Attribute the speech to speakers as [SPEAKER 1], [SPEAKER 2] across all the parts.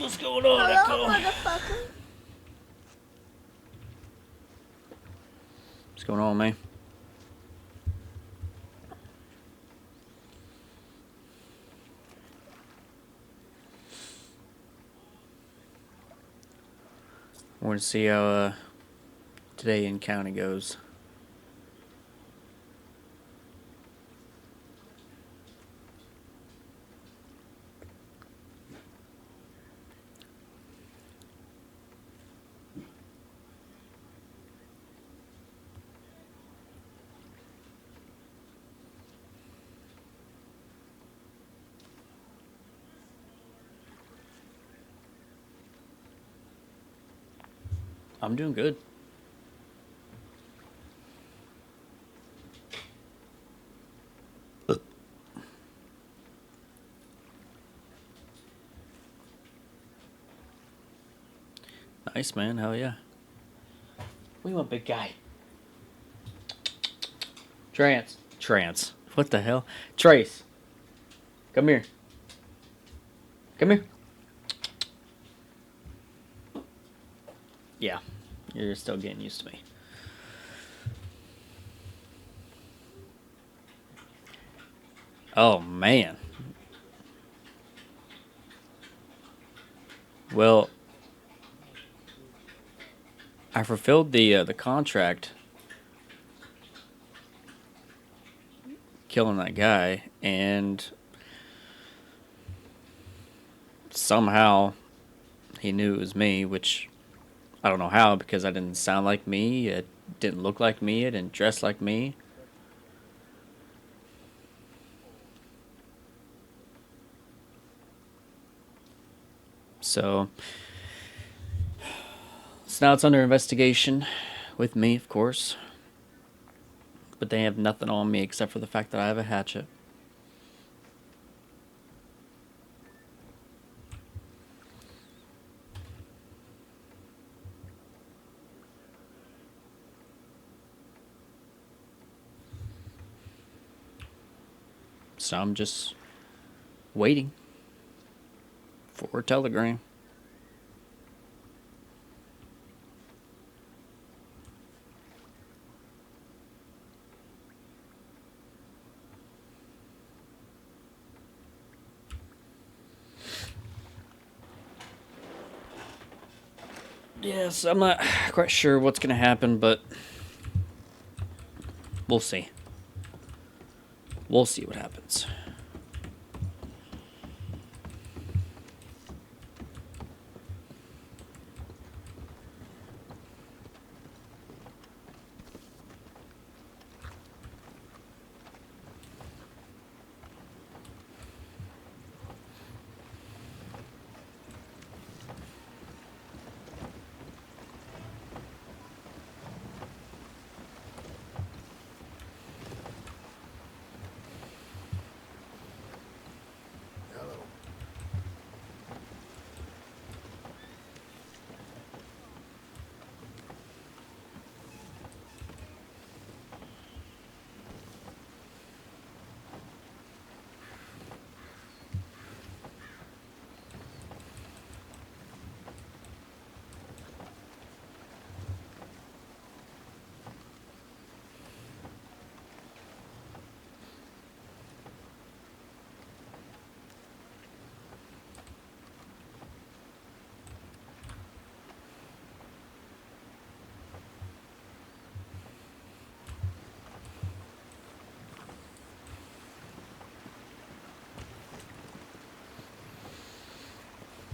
[SPEAKER 1] What's going on,
[SPEAKER 2] Hello,
[SPEAKER 1] Echo?
[SPEAKER 2] motherfucker.
[SPEAKER 1] What's going on, man? I want to see how today in county goes. I'm doing good. Nice, man. Hell yeah. What do you want, big guy? Trance. What the hell? Trace. Come here. Come here. Yeah. You're still getting used to me. Oh, man. Well, I fulfilled the contract killing that guy, and somehow he knew it was me, which I don't know how because I didn't sound like me, it didn't look like me, it didn't dress like me. So now it's under investigation with me, of course. But they have nothing on me except for the fact that I have a hatchet. So I'm just waiting for a telegram. Yes, I'm not quite sure what's going to happen, but we'll see. We'll see what happens.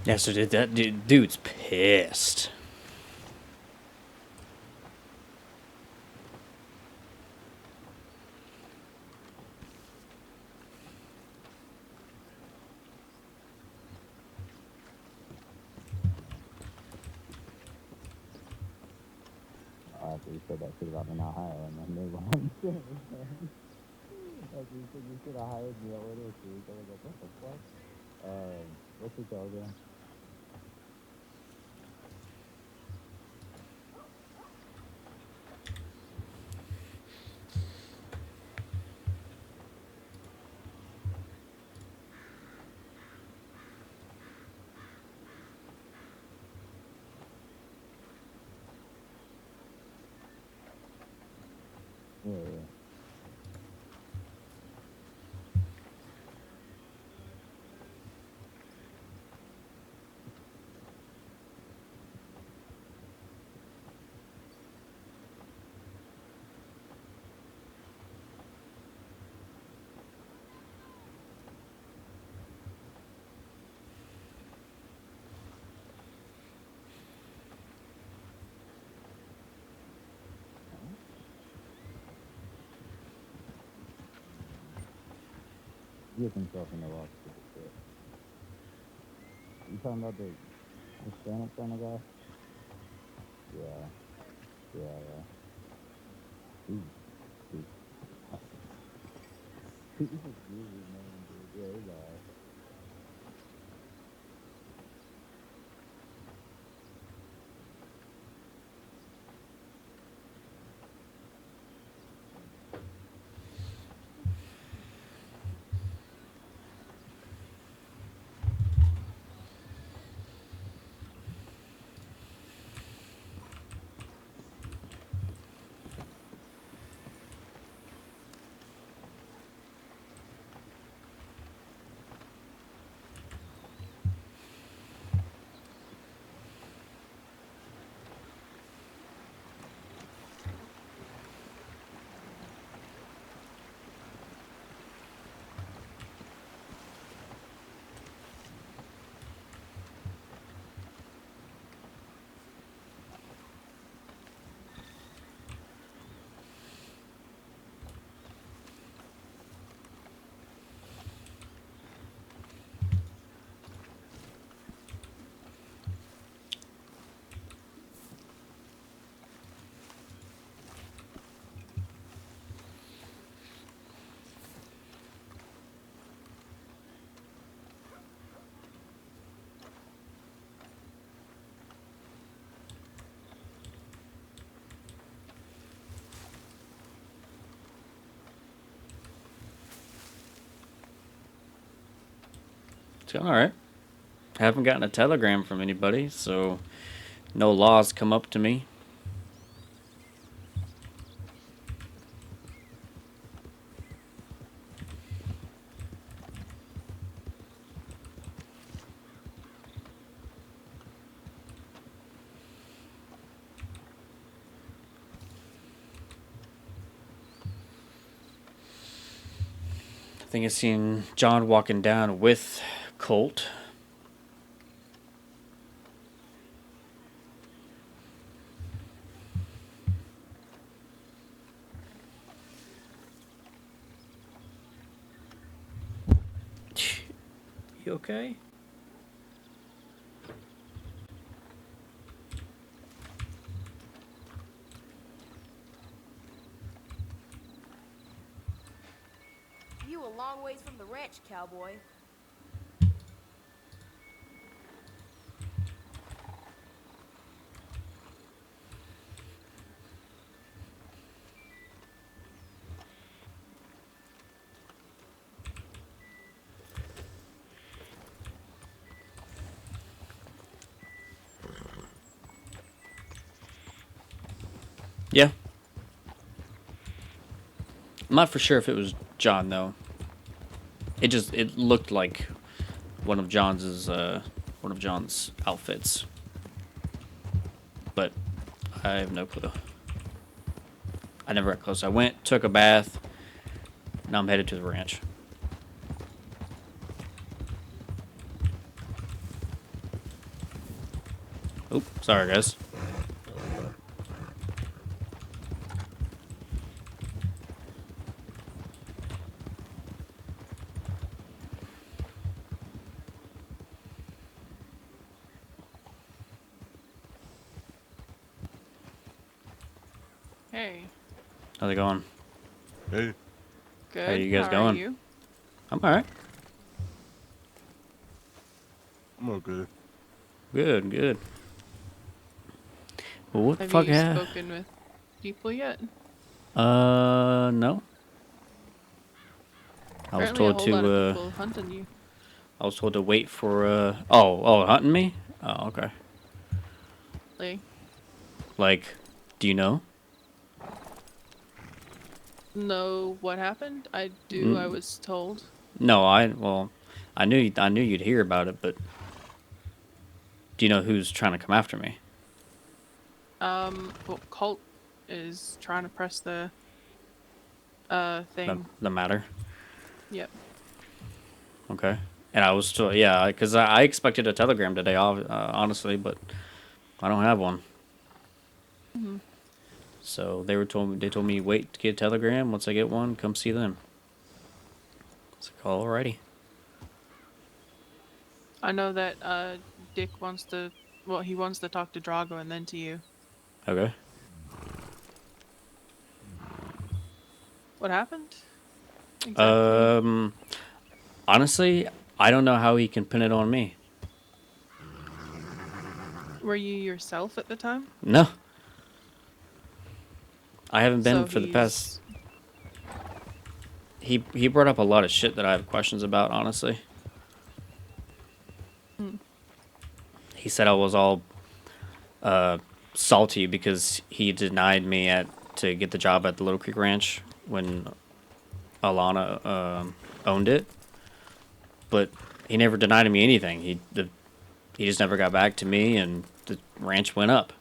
[SPEAKER 1] Yeah, so did that dude's pissed.
[SPEAKER 3] After you said that shit about me not hiring, and they were on shit. After you said you should have hired me earlier this week, I was like, what the fuck? What's the telegram? Yeah, yeah. Get himself in the lost stupid shit. You talking about the Hispanic kind of guy? Yeah, yeah, yeah. He's he's a Jesus man, dude. Yeah, he's alright.
[SPEAKER 1] It's going all right. Haven't gotten a telegram from anybody, so no laws come up to me. I think I seen John walking down with Colt. You okay?
[SPEAKER 2] You a long ways from the ranch, cowboy.
[SPEAKER 1] Yeah. I'm not for sure if it was John though. It looked like one of John's outfits. But I have no clue. I never got close. I went, took a bath. Now I'm headed to the ranch. Oop, sorry guys.
[SPEAKER 4] Hey,
[SPEAKER 1] How's it going?
[SPEAKER 5] Hey,
[SPEAKER 4] good.
[SPEAKER 1] How you guys
[SPEAKER 4] How
[SPEAKER 1] going?
[SPEAKER 4] Are you?
[SPEAKER 1] I'm alright.
[SPEAKER 5] I'm okay.
[SPEAKER 1] Good, good. Well, what the
[SPEAKER 4] Have
[SPEAKER 1] fuck
[SPEAKER 4] you
[SPEAKER 1] ha-
[SPEAKER 4] spoken with people yet?
[SPEAKER 1] No. I was
[SPEAKER 4] Apparently, a
[SPEAKER 1] told
[SPEAKER 4] whole lot
[SPEAKER 1] to,
[SPEAKER 4] of people hunting you.
[SPEAKER 1] I was told to wait for, hunting me? Oh, okay.
[SPEAKER 4] Like,
[SPEAKER 1] Like, do you know?
[SPEAKER 4] know what happened. I
[SPEAKER 1] Mm.
[SPEAKER 4] I was told.
[SPEAKER 1] No, I knew you'd hear about it, but do you know who's trying to come after me?
[SPEAKER 4] Well, Colt is trying to press the
[SPEAKER 1] The
[SPEAKER 4] thing.
[SPEAKER 1] the matter.
[SPEAKER 4] Yep.
[SPEAKER 1] Okay. And I was still, yeah, because I expected a telegram today, honestly, but I don't have one.
[SPEAKER 4] Mhm.
[SPEAKER 1] So they told me wait to get a telegram. Once I get one, come see them. It's like, alrighty.
[SPEAKER 4] I know that Dick wants to. Well, he wants to talk to Drago and then to you.
[SPEAKER 1] Okay.
[SPEAKER 4] What happened? Exactly.
[SPEAKER 1] Um, honestly, I don't know how he can pin it on me.
[SPEAKER 4] Were you yourself at the time?
[SPEAKER 1] No, I haven't been
[SPEAKER 4] So
[SPEAKER 1] for the past.
[SPEAKER 4] he's.
[SPEAKER 1] He brought up a lot of shit that I have questions about. Honestly,
[SPEAKER 4] Hmm.
[SPEAKER 1] he said I was all salty because he denied me at to get the job at the Little Creek Ranch when Alana owned it, but he never denied me anything. He just never got back to me, and the ranch went up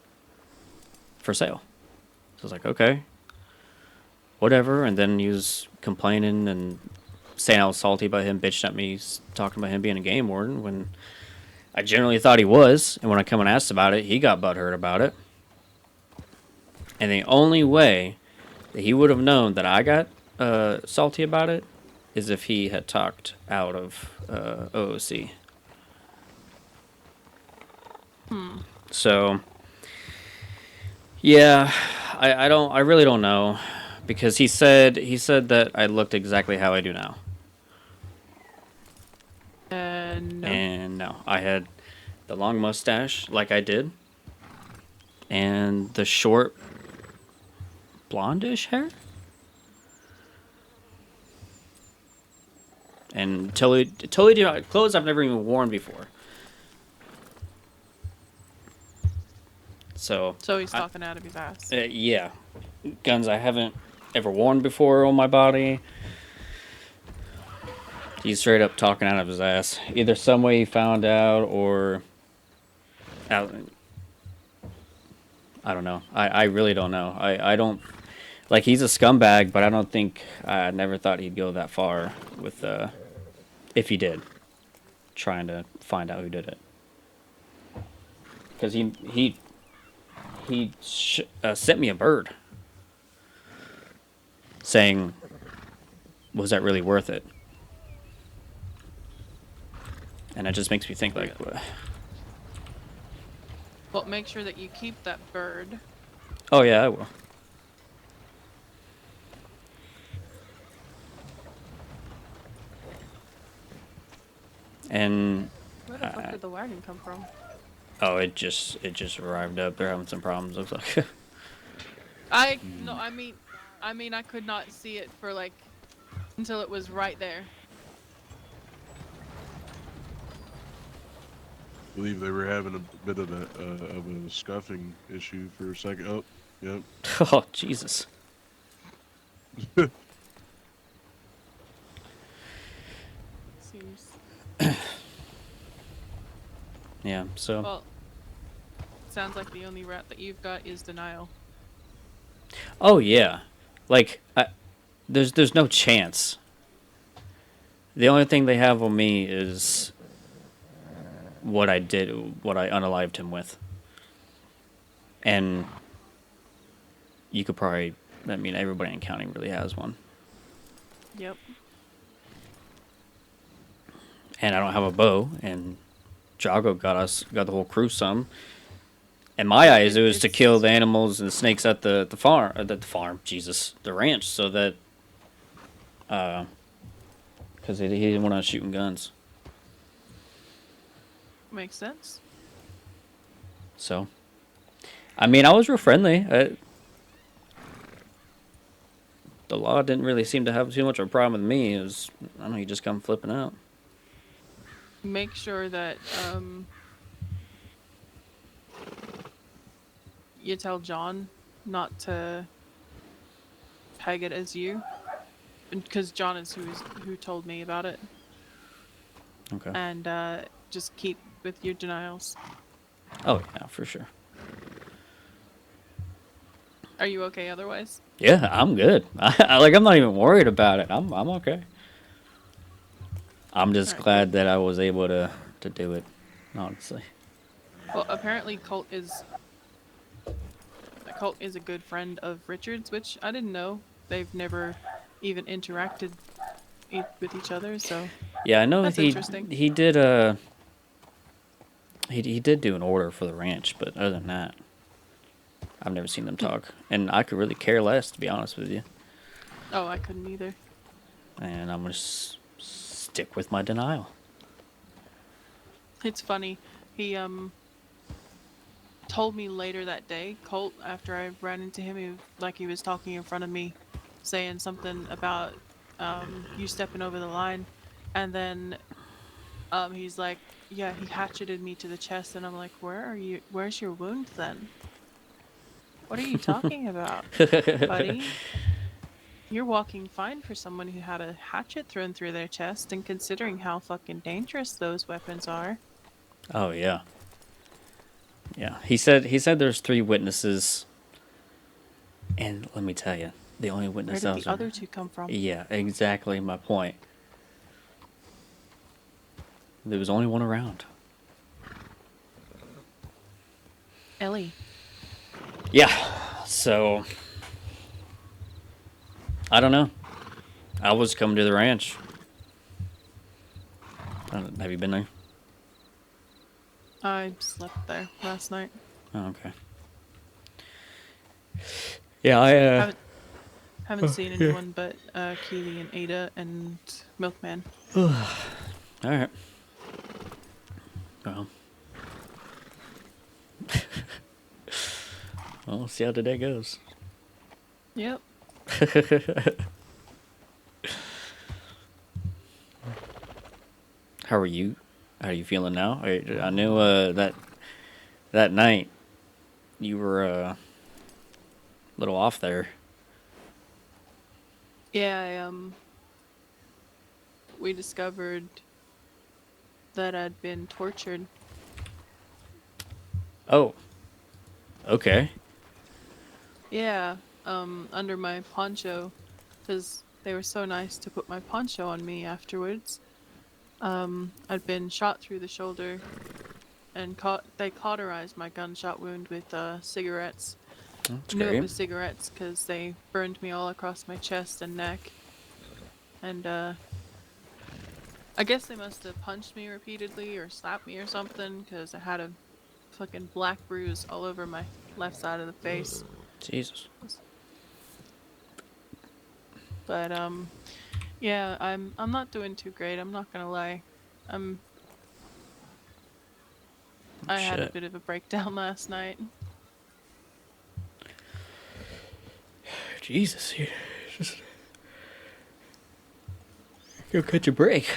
[SPEAKER 1] for sale. So I was like, okay, whatever. And then he was complaining and saying I was salty about him, bitching at me, talking about him being a game warden when I generally thought he was. And when I come and asked about it, he got butthurt about it. And the only way that he would have known that I got salty about it is if he had talked out of OOC. So, yeah, I really don't know, because he said that I looked exactly how I do now,
[SPEAKER 4] No.
[SPEAKER 1] and no, I had the long mustache like I did, and the short blondish hair, and totally different clothes I've never even worn before. So,
[SPEAKER 4] So he's talking out of his ass.
[SPEAKER 1] yeah, guns I haven't ever worn before on my body. He's straight up talking out of his ass. Either some way he found out, or out. I don't know. I really don't know. I don't like, he's a scumbag, but I don't think I never thought he'd go that far with if he did, trying to find out who did it. Because sent me a bird saying, was that really worth it? And it just makes me think, like,
[SPEAKER 4] Well, make sure that you keep that bird.
[SPEAKER 1] oh yeah, I will. And
[SPEAKER 4] Where the fuck did the wagon come from?
[SPEAKER 1] oh, it just arrived up. They're having some problems, looks like.
[SPEAKER 4] No, I mean I could not see it for like until it was right there.
[SPEAKER 5] I believe they were having a bit of a scuffing issue for a second. Oh, yep.
[SPEAKER 1] Oh, Jesus.
[SPEAKER 4] Seems.
[SPEAKER 1] Yeah, so.
[SPEAKER 4] Well, sounds like the only rat that you've got is denial.
[SPEAKER 1] Oh, yeah. Like, there's no chance. The only thing they have on me is what I did, what I unalived him with. And you could probably, I mean, everybody in county really has one.
[SPEAKER 4] Yep.
[SPEAKER 1] And I don't have a bow, and Jago got the whole crew some. In my eyes, it was to kill the animals and the snakes at the farm, Jesus, the ranch, so that, because he didn't want us shooting guns.
[SPEAKER 4] Makes sense.
[SPEAKER 1] So, I mean, I was real friendly. The law didn't really seem to have too much of a problem with me. It was, I don't know, you just come flipping out.
[SPEAKER 4] Make sure that you tell John not to tag it as you, because John is who told me about it,
[SPEAKER 1] Okay.
[SPEAKER 4] and just keep with your denials.
[SPEAKER 1] Oh yeah, for sure.
[SPEAKER 4] Are you okay otherwise?
[SPEAKER 1] Yeah, I'm good. I'm not even worried about it. I'm okay. I'm just
[SPEAKER 4] Alright,
[SPEAKER 1] glad that I was able to do it, honestly.
[SPEAKER 4] Well, apparently Colt is a good friend of Richard's, which I didn't know. They've never even interacted with each other, so
[SPEAKER 1] Yeah, I know
[SPEAKER 4] that's interesting.
[SPEAKER 1] he did he did do an order for the ranch, but other than that, I've never seen them talk, and I could really care less, to be honest with you.
[SPEAKER 4] Oh, I couldn't either.
[SPEAKER 1] And I'm gonna stick with my denial.
[SPEAKER 4] It's funny. He told me later that day, Colt, after I ran into him, he was talking in front of me, saying something about you stepping over the line, and then he's like, yeah, he hatcheted me to the chest, and I'm like, where's your wound then? What are you talking about, buddy? You're walking fine for someone who had a hatchet thrown through their chest, and considering how fucking dangerous those weapons are.
[SPEAKER 1] Oh yeah. Yeah. He said there's 3 witnesses, and let me tell you, the only
[SPEAKER 4] Where
[SPEAKER 1] witness
[SPEAKER 4] did
[SPEAKER 1] I
[SPEAKER 4] the
[SPEAKER 1] was
[SPEAKER 4] other two come from?
[SPEAKER 1] Yeah, exactly my point. There was only one around.
[SPEAKER 4] Ellie.
[SPEAKER 1] Yeah. So I don't know. I was coming to the ranch. Have you been there?
[SPEAKER 4] I slept there last night.
[SPEAKER 1] Oh, okay. Yeah,
[SPEAKER 4] Haven't seen anyone but Keely and Ada and Milkman.
[SPEAKER 1] All right. Well, we'll see how today goes.
[SPEAKER 4] Yep.
[SPEAKER 1] How are you? How are you feeling now? I knew that night you were a little off there.
[SPEAKER 4] Yeah, we discovered that I'd been tortured.
[SPEAKER 1] Oh. Okay.
[SPEAKER 4] Yeah, under my poncho, because they were so nice to put my poncho on me afterwards. I'd been shot through the shoulder, and they cauterized my gunshot wound with cigarettes.
[SPEAKER 1] That's
[SPEAKER 4] Knew it
[SPEAKER 1] great.
[SPEAKER 4] was cigarettes because they burned me all across my chest and neck. And I guess they must have punched me repeatedly or slapped me or something, because I had a fucking black bruise all over my left side of the face.
[SPEAKER 1] Jesus.
[SPEAKER 4] But yeah, I'm not doing too great. I'm not gonna lie. I had a
[SPEAKER 1] Shit.
[SPEAKER 4] bit of a breakdown last night.
[SPEAKER 1] Jesus, you just go catch a break.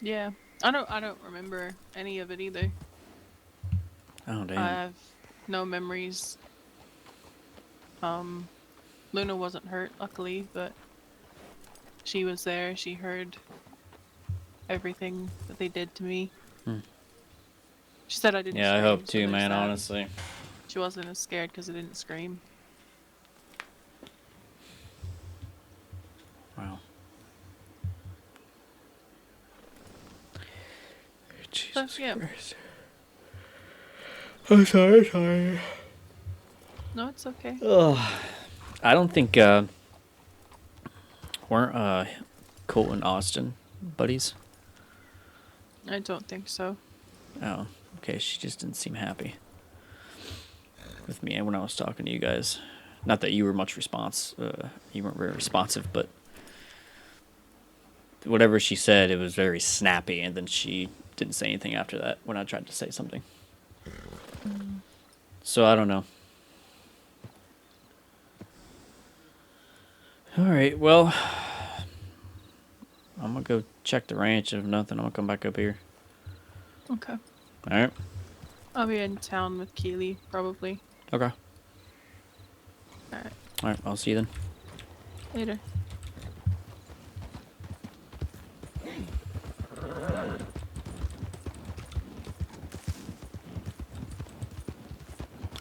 [SPEAKER 4] Yeah, I don't remember any of it either.
[SPEAKER 1] Oh damn.
[SPEAKER 4] I have no memories. Luna wasn't hurt, luckily, but she was there. She heard everything that they did to me. She said I didn't
[SPEAKER 1] Yeah, I
[SPEAKER 4] scream,
[SPEAKER 1] hope
[SPEAKER 4] so
[SPEAKER 1] too,
[SPEAKER 4] there's
[SPEAKER 1] man.
[SPEAKER 4] that.
[SPEAKER 1] Honestly.
[SPEAKER 4] She wasn't as scared because I didn't scream.
[SPEAKER 1] Wow. Jesus
[SPEAKER 4] yeah.
[SPEAKER 1] Christ. I'm sorry.
[SPEAKER 4] No, it's okay.
[SPEAKER 1] Ugh. I don't think weren't Colt and Austin buddies?
[SPEAKER 4] I don't think so.
[SPEAKER 1] Oh, okay. She just didn't seem happy with me when I was talking to you guys. Not that you were much you weren't very responsive, but whatever she said, it was very snappy, and then she didn't say anything after that when I tried to say something. So I don't know. All right, well, I'm gonna go check the ranch. If nothing, I'm gonna come back up here.
[SPEAKER 4] Okay.
[SPEAKER 1] All right.
[SPEAKER 4] I'll be in town with Keely, probably.
[SPEAKER 1] Okay.
[SPEAKER 4] Alright.
[SPEAKER 1] All right, I'll see you then.
[SPEAKER 4] Later.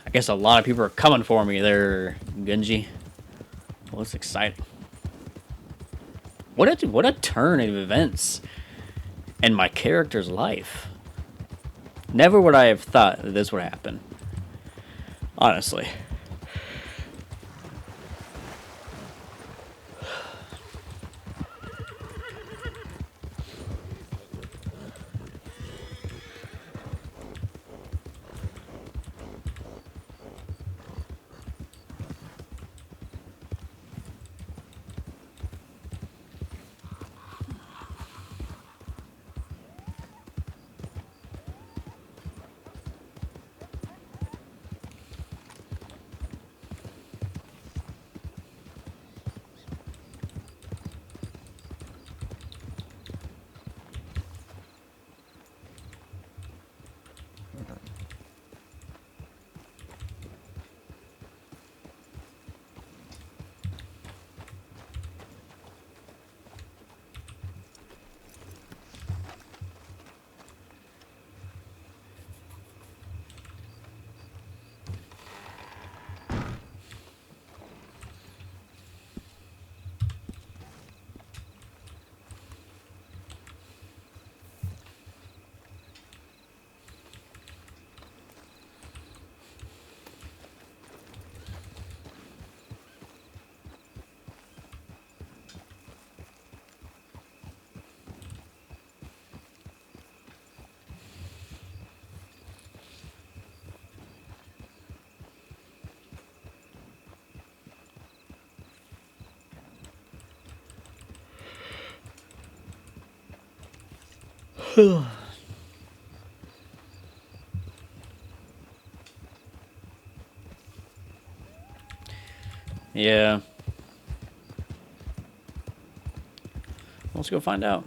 [SPEAKER 1] I guess a lot of people are coming for me there, Gunji. Well, it's exciting. What a turn of events in my character's life. Never would I have thought that this would happen. Honestly. Yeah. Let's go find out.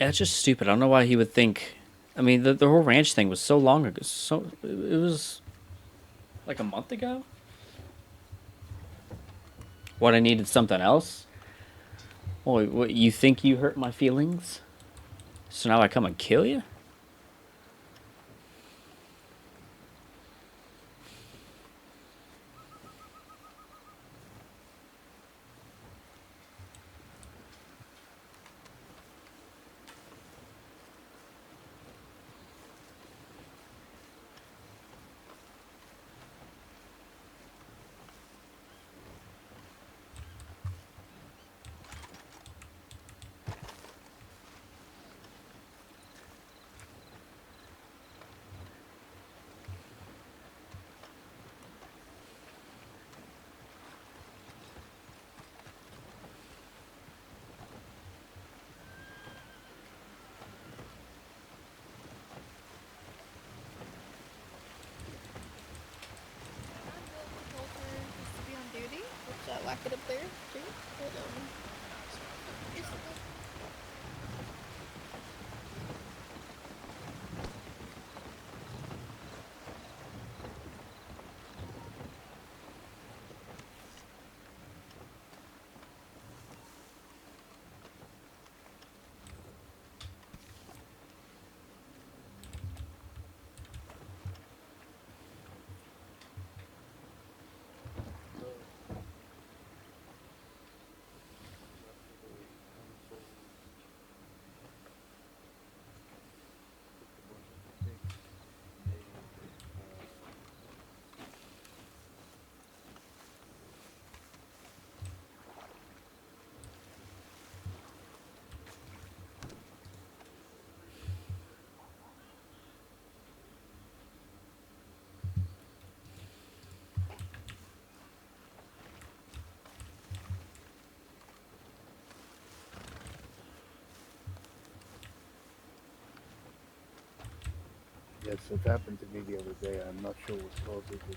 [SPEAKER 1] Yeah, it's just stupid. I don't know why he would think. I mean, the whole ranch thing was so long ago. So it was like a month ago. What, I needed something else? Oh, what, you think you hurt my feelings? So now I come and kill you?
[SPEAKER 6] there too. But, it's okay.
[SPEAKER 7] Yes, it happened to me the other day. I'm not sure what causes it.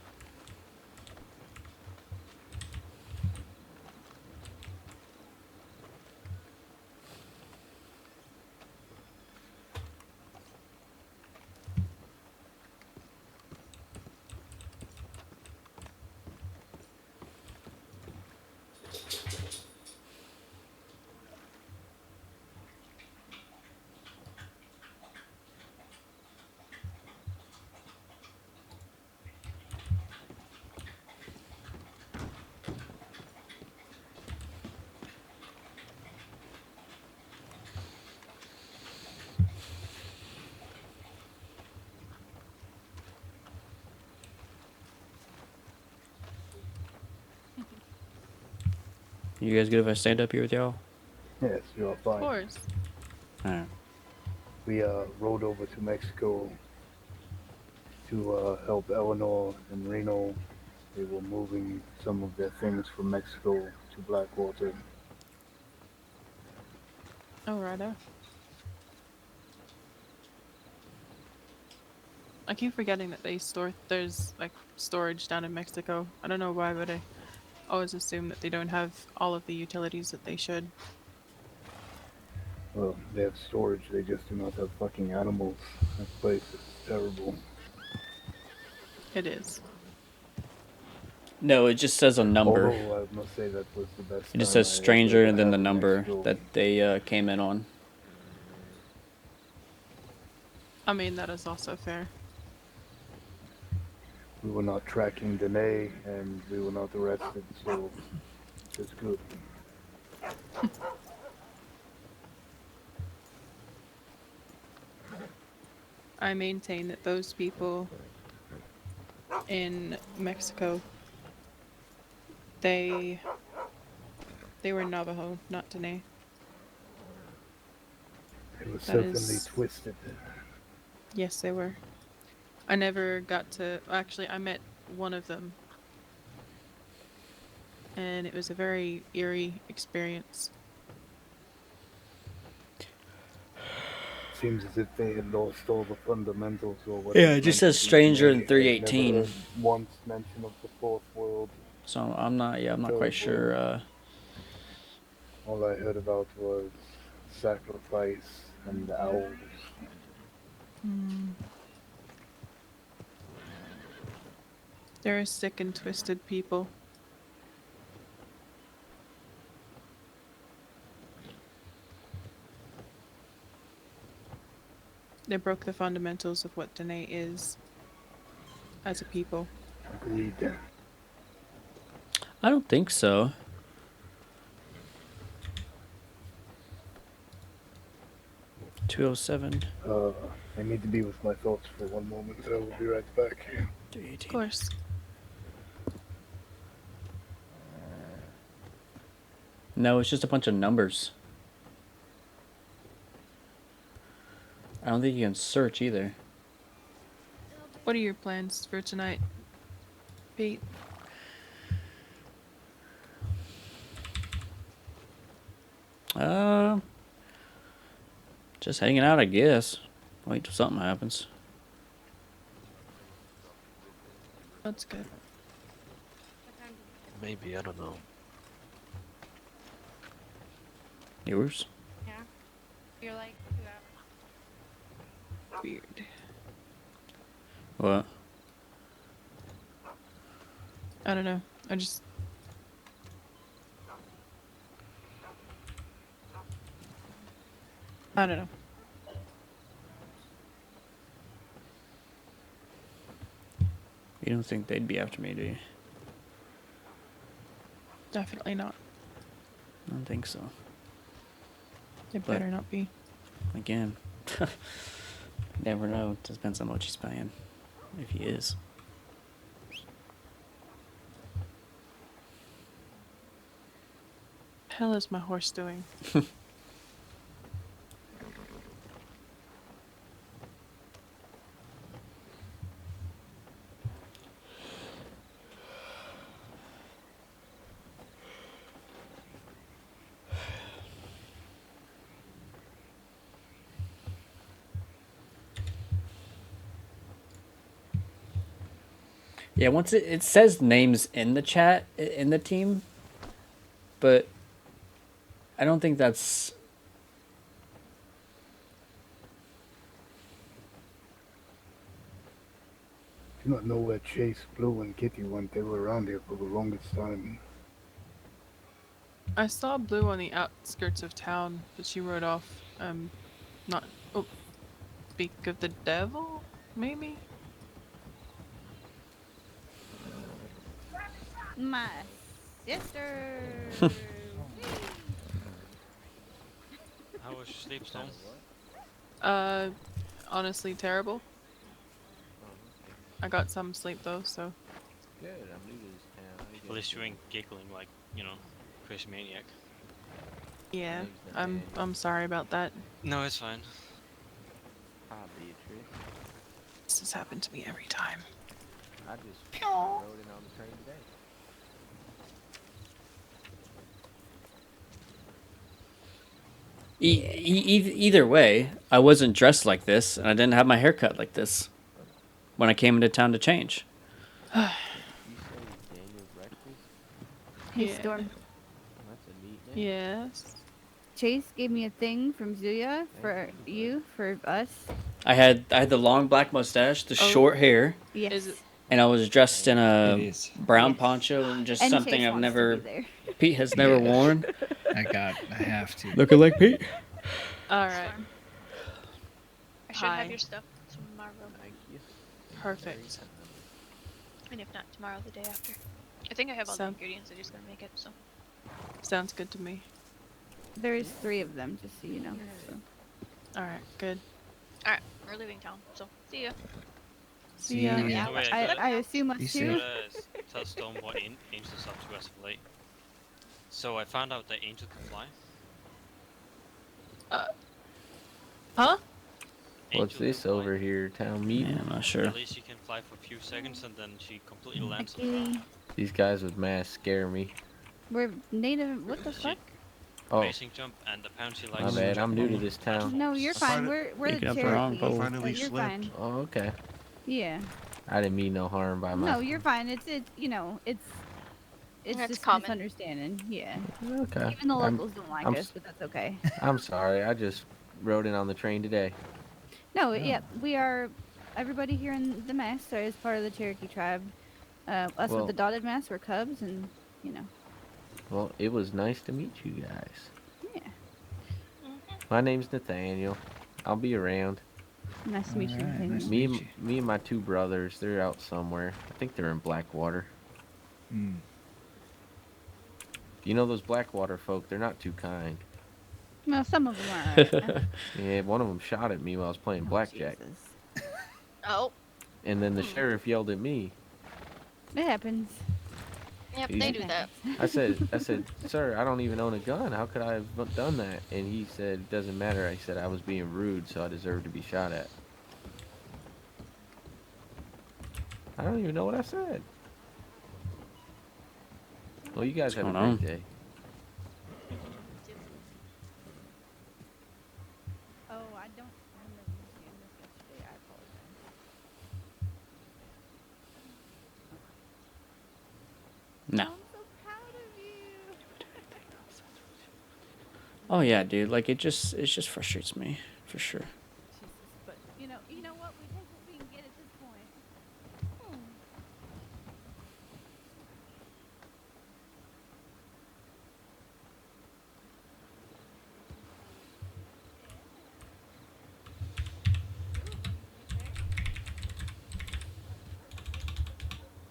[SPEAKER 1] You guys good if I stand up here with y'all?
[SPEAKER 7] Yes, you're
[SPEAKER 4] Of
[SPEAKER 7] fine.
[SPEAKER 4] course.
[SPEAKER 1] Alright.
[SPEAKER 7] We rode over to Mexico to help Eleanor and Reno. They were moving some of their things from Mexico to Blackwater.
[SPEAKER 4] Oh, righto. I keep forgetting that there's like storage down in Mexico. I don't know why, but I always assume that they don't have all of the utilities that they should.
[SPEAKER 7] Well, they have storage, they just do not have fucking animals. That place is terrible.
[SPEAKER 4] It is.
[SPEAKER 1] No, it just says a number.
[SPEAKER 7] Although I must say that was the best
[SPEAKER 1] It just
[SPEAKER 7] time
[SPEAKER 1] says
[SPEAKER 7] I
[SPEAKER 1] stranger
[SPEAKER 7] ever
[SPEAKER 1] and then
[SPEAKER 7] had
[SPEAKER 1] the
[SPEAKER 7] in
[SPEAKER 1] number
[SPEAKER 7] Mexico.
[SPEAKER 1] that they came in on.
[SPEAKER 4] I mean, that is also fair.
[SPEAKER 7] We were not tracking Danae and we were not arrested, so it's good.
[SPEAKER 4] I maintain that those people in Mexico, they were Navajo, not Dene.
[SPEAKER 7] It was
[SPEAKER 4] That
[SPEAKER 7] certainly
[SPEAKER 4] is-
[SPEAKER 7] twisted.
[SPEAKER 4] Yes, they were. I never got to. Actually, I met one of them, and it was a very eerie experience.
[SPEAKER 7] Seems as if they had lost all the fundamentals or what.
[SPEAKER 1] Yeah, it just says stranger in 318.
[SPEAKER 7] Never heard once mention of the fourth world.
[SPEAKER 1] So I'm not
[SPEAKER 7] Third
[SPEAKER 1] quite sure.
[SPEAKER 7] world. All I heard about was sacrifice and owls.
[SPEAKER 4] They're sick and twisted people. They broke the fundamentals of what Dene is as a people.
[SPEAKER 7] Agreed.
[SPEAKER 1] I don't think so. $207.
[SPEAKER 7] I need to be with my thoughts for one moment. I will be right back.
[SPEAKER 1] 318.
[SPEAKER 4] Of course.
[SPEAKER 1] No, it's just a bunch of numbers. I don't think you can search either.
[SPEAKER 4] What are your plans for tonight, Pete?
[SPEAKER 1] Just hanging out, I guess. Wait till something happens.
[SPEAKER 4] That's good.
[SPEAKER 8] Maybe, I don't know.
[SPEAKER 1] Yours?
[SPEAKER 6] Yeah. You're like 2 hours.
[SPEAKER 4] Weird.
[SPEAKER 1] What?
[SPEAKER 4] I don't know. I just. I don't know.
[SPEAKER 1] You don't think they'd be after me, do you?
[SPEAKER 4] Definitely not.
[SPEAKER 1] I don't think so.
[SPEAKER 4] It
[SPEAKER 1] But-
[SPEAKER 4] better not be.
[SPEAKER 1] Again, never know. Depends on what he's paying. If he is.
[SPEAKER 4] Hell is my horse doing?
[SPEAKER 1] Yeah, once it says names in the chat in the team, but I don't think that's.
[SPEAKER 7] Do not know where Chase, Blue, and Kitty went. They were around here for the longest time.
[SPEAKER 4] I saw Blue on the outskirts of town, but she rode off. Not. Oh, speak of the devil, maybe.
[SPEAKER 8] My sister.
[SPEAKER 9] How was your sleep, Stone?
[SPEAKER 4] Honestly, terrible. I got some sleep though, so.
[SPEAKER 10] Good, I'm new to this town.
[SPEAKER 9] At least you ain't giggling like, crazy maniac.
[SPEAKER 4] Yeah,
[SPEAKER 10] Name's
[SPEAKER 4] I'm
[SPEAKER 10] Nathaniel.
[SPEAKER 4] sorry about that.
[SPEAKER 9] No, it's fine.
[SPEAKER 10] Hi, Beatrice.
[SPEAKER 4] This has happened to me every time.
[SPEAKER 10] I just rode in on the train today.
[SPEAKER 1] Either way, I wasn't dressed like this, and I didn't have my hair cut like this when I came into town to change.
[SPEAKER 10] You say Daniel's breakfast?
[SPEAKER 8] Hey,
[SPEAKER 4] Yeah.
[SPEAKER 8] Storm.
[SPEAKER 10] That's a neat name.
[SPEAKER 4] Yes.
[SPEAKER 8] Chase gave me a thing from Zuya for you, for us.
[SPEAKER 1] I had the long black mustache, the
[SPEAKER 4] Oh.
[SPEAKER 1] short hair,
[SPEAKER 8] Yes.
[SPEAKER 4] Is it?
[SPEAKER 1] and I was dressed in a
[SPEAKER 11] It is.
[SPEAKER 1] brown
[SPEAKER 8] Yes.
[SPEAKER 1] poncho and just
[SPEAKER 8] And
[SPEAKER 1] something
[SPEAKER 8] Chase
[SPEAKER 1] I've
[SPEAKER 8] wants to
[SPEAKER 1] never
[SPEAKER 8] be there.
[SPEAKER 1] Pete has never
[SPEAKER 11] Yeah.
[SPEAKER 1] worn.
[SPEAKER 11] I have to.
[SPEAKER 1] Looking like Pete.
[SPEAKER 4] All right.
[SPEAKER 6] I should
[SPEAKER 4] Hi.
[SPEAKER 6] have your stuff tomorrow.
[SPEAKER 10] Thank you.
[SPEAKER 4] Perfect.
[SPEAKER 6] And if not tomorrow, the day after. I think I have all the
[SPEAKER 4] Sound-
[SPEAKER 6] ingredients. I just gotta make it. So
[SPEAKER 4] Sounds good to me.
[SPEAKER 8] There's 3 of them, just so you know. So.
[SPEAKER 4] All right. Good.
[SPEAKER 6] all right, we're leaving town. So see ya.
[SPEAKER 4] See ya.
[SPEAKER 8] Yeah,
[SPEAKER 9] No, wait,
[SPEAKER 8] I assume us
[SPEAKER 11] Be
[SPEAKER 8] too.
[SPEAKER 11] safe.
[SPEAKER 9] Tell Stone what Angel's up to as of late. So I found out that Angel can fly.
[SPEAKER 4] Huh?
[SPEAKER 10] What's
[SPEAKER 9] Angel
[SPEAKER 10] this
[SPEAKER 9] can fly.
[SPEAKER 10] over here? Town
[SPEAKER 1] Yeah,
[SPEAKER 10] meeting?
[SPEAKER 1] I'm not sure.
[SPEAKER 9] At least she can fly for a few seconds and then she completely lands on the
[SPEAKER 8] Kitty.
[SPEAKER 9] ground.
[SPEAKER 10] These guys with masks scare me.
[SPEAKER 8] We're native. What the
[SPEAKER 9] She
[SPEAKER 8] fuck?
[SPEAKER 10] Oh,
[SPEAKER 9] Amazing jump, and apparently she
[SPEAKER 10] my
[SPEAKER 9] likes.
[SPEAKER 10] bad. I'm new to this town.
[SPEAKER 8] No, you're
[SPEAKER 5] I
[SPEAKER 8] fine.
[SPEAKER 5] find
[SPEAKER 8] We're
[SPEAKER 1] Picking
[SPEAKER 8] the
[SPEAKER 1] up the wrong
[SPEAKER 8] Cherokees.
[SPEAKER 1] pole.
[SPEAKER 5] Finally
[SPEAKER 8] You're
[SPEAKER 5] slept.
[SPEAKER 8] fine.
[SPEAKER 10] Oh, okay.
[SPEAKER 8] Yeah.
[SPEAKER 10] I didn't mean no harm by my.
[SPEAKER 8] No, you're fine. It's you know, it's
[SPEAKER 6] That's
[SPEAKER 8] just
[SPEAKER 6] common.
[SPEAKER 8] misunderstanding. Yeah.
[SPEAKER 10] Okay.
[SPEAKER 8] Even the
[SPEAKER 10] I'm-
[SPEAKER 8] locals don't like
[SPEAKER 10] I'm
[SPEAKER 8] us,
[SPEAKER 10] s-
[SPEAKER 8] but that's okay.
[SPEAKER 10] I'm sorry. I just rode in on the train today.
[SPEAKER 8] No, yeah, we are. Everybody here in the mess are as part of the Cherokee tribe. Us
[SPEAKER 10] Well-
[SPEAKER 8] with the dotted mask, we're Cubs, and you know.
[SPEAKER 10] Well, it was nice to meet you guys.
[SPEAKER 8] Yeah.
[SPEAKER 10] My name's Nathaniel. I'll be around.
[SPEAKER 8] Nice to meet you.
[SPEAKER 11] Alright,
[SPEAKER 8] Nathaniel.
[SPEAKER 11] nice to
[SPEAKER 10] Me,
[SPEAKER 11] meet
[SPEAKER 10] and, me and my 2 brothers, they're out somewhere. I think they're in Blackwater.
[SPEAKER 11] Mm.
[SPEAKER 10] You know those Blackwater folk, they're not too kind.
[SPEAKER 8] Well, some of them are. Alright.
[SPEAKER 10] Yeah, one of them shot at me while I was playing blackjack.
[SPEAKER 8] Jesus.
[SPEAKER 6] Oh,
[SPEAKER 10] And then the sheriff yelled at me.
[SPEAKER 8] It happens.
[SPEAKER 6] yep,
[SPEAKER 10] Easy.
[SPEAKER 6] they do that.
[SPEAKER 10] I said, sir, I don't even own a gun. How could I have done that? And he said, it doesn't matter. I said I was being rude, so I deserve to be shot at. I don't even know what I said. Well, you guys have a
[SPEAKER 1] going on?
[SPEAKER 10] great day.
[SPEAKER 8] Oh, I don't remember seeing this yesterday. I apologize.
[SPEAKER 1] No.
[SPEAKER 8] I'm so proud of you.
[SPEAKER 1] Oh yeah, dude. Like it just frustrates me for sure.
[SPEAKER 8] Jesus, but you know what? We take what we can get at this point.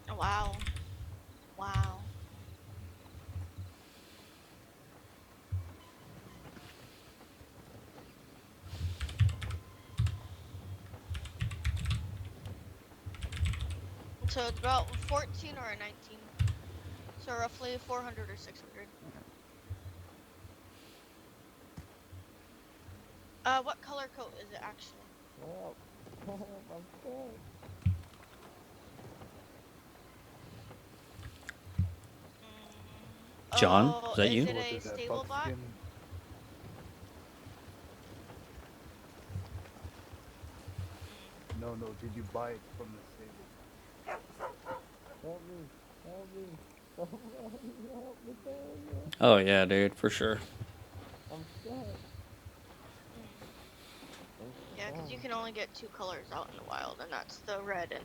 [SPEAKER 8] Hmm.
[SPEAKER 6] Wow. Wow. So it's about 14 or a 19. So roughly 400 or 600. What color coat is it actually?
[SPEAKER 3] Help! Help! I'm scared.
[SPEAKER 1] John,
[SPEAKER 6] Oh,
[SPEAKER 1] is that
[SPEAKER 6] is
[SPEAKER 1] you?
[SPEAKER 6] it
[SPEAKER 7] What
[SPEAKER 6] a
[SPEAKER 7] is that,
[SPEAKER 6] stable bot?
[SPEAKER 7] buckskin? No, did you buy it from the stable?
[SPEAKER 3] Help me! Help me! Somebody help me! Daniel.
[SPEAKER 1] Oh yeah, dude, for sure.
[SPEAKER 3] I'm scared.
[SPEAKER 6] Yeah, because you can only get 2 colors out in the wild, and that's the red and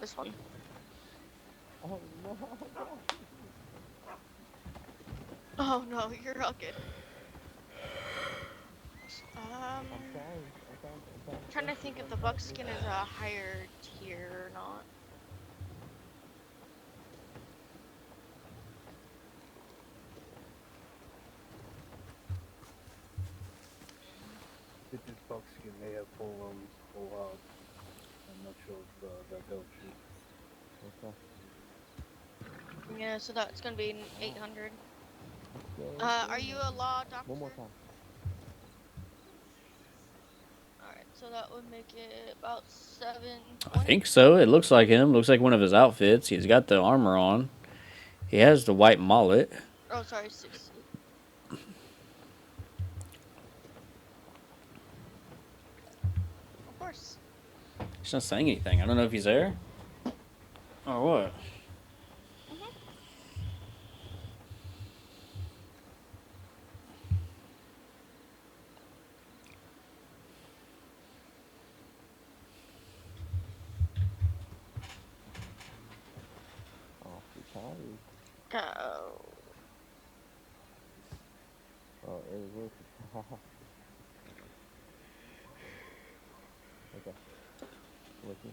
[SPEAKER 6] this one.
[SPEAKER 3] Oh no!
[SPEAKER 6] Oh no, you're all good.
[SPEAKER 3] I'm trying.
[SPEAKER 6] Trying to think if the buckskin is a higher tier or not.
[SPEAKER 7] This is buckskin. They have full hogs. I'm not sure if that helps you.
[SPEAKER 3] Okay.
[SPEAKER 6] Yeah, so that's gonna be 800. Are you a law doctor?
[SPEAKER 3] One more time.
[SPEAKER 6] Alright, so that would make it about 7.
[SPEAKER 1] I think so. It looks like him. Looks like one of his outfits. He's got the armor on. He has the white mullet.
[SPEAKER 6] Oh, sorry, 6. Of course.
[SPEAKER 1] He's not saying anything. I don't know if he's there. Or what?
[SPEAKER 3] Awfully tired.
[SPEAKER 6] Oh.
[SPEAKER 3] Oh, it was worth it. Okay. With me.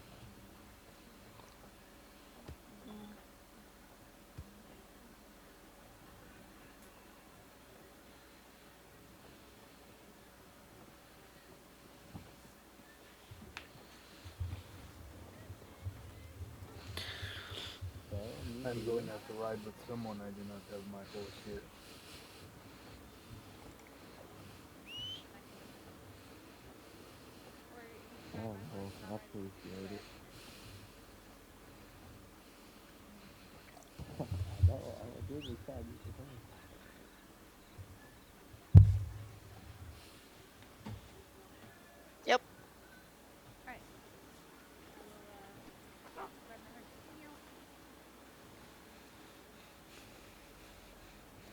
[SPEAKER 7] I'm going to have to ride with someone. I do not have my horse yet.
[SPEAKER 3] Oh, well, I appreciate it. I know, I did was sad you for him.
[SPEAKER 6] Yep.
[SPEAKER 8] Alright.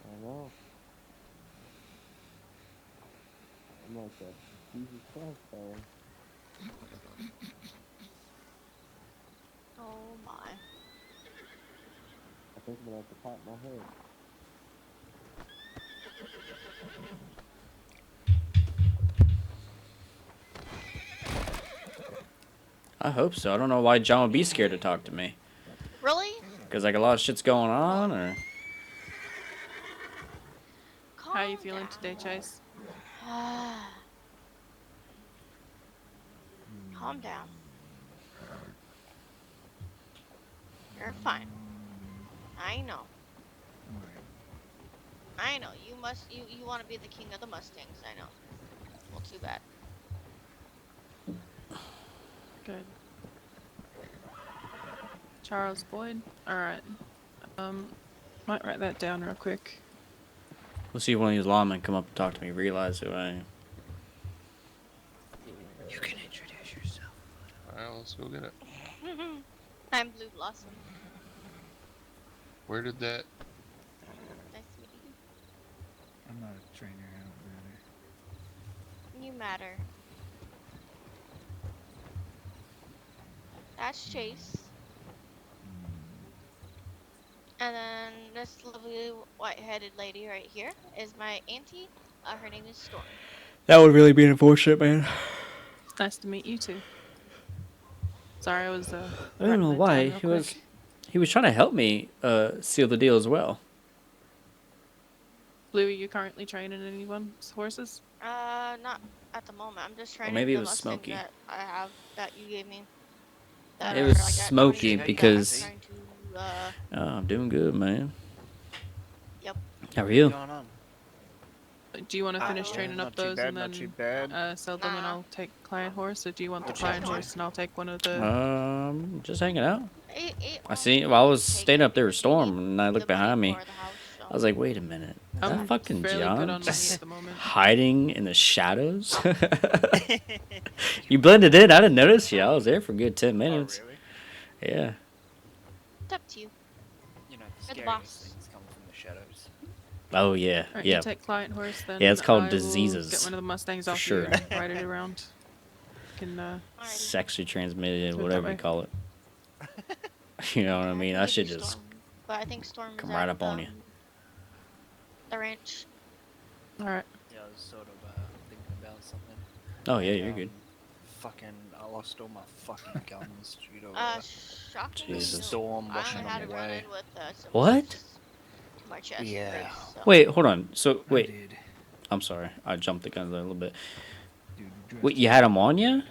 [SPEAKER 3] I know. I'm like that Jesus Christ fella.
[SPEAKER 6] Oh my.
[SPEAKER 3] I think I'm gonna have to pop my head.
[SPEAKER 1] I hope so. I don't know why John would be scared to talk to me.
[SPEAKER 6] Really?
[SPEAKER 1] Because like a lot of shit's going on, or
[SPEAKER 4] How are you feeling today, Chase?
[SPEAKER 6] Calm down. You're fine. I know. I know. You want to be the king of the Mustangs. I know. Well, too bad.
[SPEAKER 4] Good. Charles Boyd? Alright. Might write that down real quick.
[SPEAKER 1] we'll see if one of these lawmen come up and talk to me, realize who I am.
[SPEAKER 11] You can introduce yourself.
[SPEAKER 5] Alright, let's go get it.
[SPEAKER 6] I'm Blue Blossom.
[SPEAKER 5] Where did that?
[SPEAKER 6] Nice to meet you.
[SPEAKER 11] I'm not a trainer. I don't
[SPEAKER 6] doesn't matter. That's Chase. And then this lovely white-headed lady right here is my auntie. Her name is Storm.
[SPEAKER 1] That would really be an unfortunate, man.
[SPEAKER 4] Nice to meet you too. Sorry, I was.
[SPEAKER 1] I don't
[SPEAKER 4] writing
[SPEAKER 1] know
[SPEAKER 4] that
[SPEAKER 1] why
[SPEAKER 4] down real
[SPEAKER 1] he was.
[SPEAKER 4] quick.
[SPEAKER 1] He was trying to help me seal the deal as well.
[SPEAKER 4] Blue, are you currently training anyone's horses?
[SPEAKER 6] Not at the moment. I'm just trying
[SPEAKER 1] maybe
[SPEAKER 6] to
[SPEAKER 1] it was
[SPEAKER 6] Mustang
[SPEAKER 1] Smokey.
[SPEAKER 6] that I have that you gave me.
[SPEAKER 1] It was
[SPEAKER 6] at
[SPEAKER 1] Smokey
[SPEAKER 6] 23
[SPEAKER 1] because-
[SPEAKER 6] that I'm trying to,
[SPEAKER 1] Oh, I'm doing good, man.
[SPEAKER 6] Yep.
[SPEAKER 1] How are you?
[SPEAKER 12] What's going on?
[SPEAKER 4] Do you want to finish
[SPEAKER 6] yeah,
[SPEAKER 4] training
[SPEAKER 12] not
[SPEAKER 4] up
[SPEAKER 12] too
[SPEAKER 4] those
[SPEAKER 12] bad,
[SPEAKER 4] and
[SPEAKER 12] not too
[SPEAKER 4] then
[SPEAKER 12] bad.
[SPEAKER 4] sell them, and
[SPEAKER 6] Nah.
[SPEAKER 4] I'll take client horse? Or do you want the
[SPEAKER 12] What
[SPEAKER 4] client
[SPEAKER 12] chapter?
[SPEAKER 4] horse and I'll take one of the?
[SPEAKER 1] Just hanging out. I
[SPEAKER 6] well,
[SPEAKER 1] see. Well, I was
[SPEAKER 6] take
[SPEAKER 1] staying
[SPEAKER 6] it
[SPEAKER 1] up there with
[SPEAKER 6] because you need
[SPEAKER 1] Storm, and I looked
[SPEAKER 6] the money
[SPEAKER 1] behind me.
[SPEAKER 6] for the house, so.
[SPEAKER 1] I was like, wait a minute. Is
[SPEAKER 4] I'm
[SPEAKER 1] that fucking
[SPEAKER 4] fairly good
[SPEAKER 1] John
[SPEAKER 4] on money
[SPEAKER 1] just
[SPEAKER 4] at the moment.
[SPEAKER 1] hiding in the shadows? You blended in. I didn't notice you. I was there for a good 10 minutes.
[SPEAKER 12] Oh, really?
[SPEAKER 1] Yeah.
[SPEAKER 6] It's up to you.
[SPEAKER 12] You know,
[SPEAKER 6] You're
[SPEAKER 12] the
[SPEAKER 6] the boss.
[SPEAKER 12] scariest things come from the shadows.
[SPEAKER 1] Oh, yeah.
[SPEAKER 4] Alright,
[SPEAKER 1] Yeah.
[SPEAKER 4] you take client horse then.
[SPEAKER 1] Yeah, it's called
[SPEAKER 4] I will
[SPEAKER 1] diseases,
[SPEAKER 4] Get one of the Mustangs
[SPEAKER 1] for
[SPEAKER 4] off
[SPEAKER 1] sure.
[SPEAKER 4] you and ride it around. You can
[SPEAKER 6] Alrighty.
[SPEAKER 1] Sexually transmitted,
[SPEAKER 4] Do it that
[SPEAKER 1] whatever you
[SPEAKER 4] way.
[SPEAKER 1] call it. You know what I mean? I
[SPEAKER 6] can
[SPEAKER 1] should
[SPEAKER 6] give you
[SPEAKER 1] just.
[SPEAKER 6] Storm, but I think Storm is
[SPEAKER 1] come
[SPEAKER 6] at,
[SPEAKER 1] right up on you.
[SPEAKER 6] The ranch.
[SPEAKER 4] Alright.
[SPEAKER 12] Yeah, I was sort of thinking about something.
[SPEAKER 1] Oh, yeah, you're good.
[SPEAKER 12] Fucking, I lost all my fucking guns due to
[SPEAKER 6] Shockingly,
[SPEAKER 1] Jesus.
[SPEAKER 12] Storm
[SPEAKER 6] I
[SPEAKER 12] washing
[SPEAKER 6] only had
[SPEAKER 12] them
[SPEAKER 6] to run
[SPEAKER 12] away.
[SPEAKER 6] in with some
[SPEAKER 1] What?
[SPEAKER 6] stitches to my chest.
[SPEAKER 12] Yeah.
[SPEAKER 6] ribs, so.
[SPEAKER 1] Wait, hold on. So,
[SPEAKER 11] I
[SPEAKER 1] wait.
[SPEAKER 11] did.
[SPEAKER 1] I'm sorry. I jumped the gun there a little bit.
[SPEAKER 11] Dude, dressed
[SPEAKER 1] Wait, you had them on you?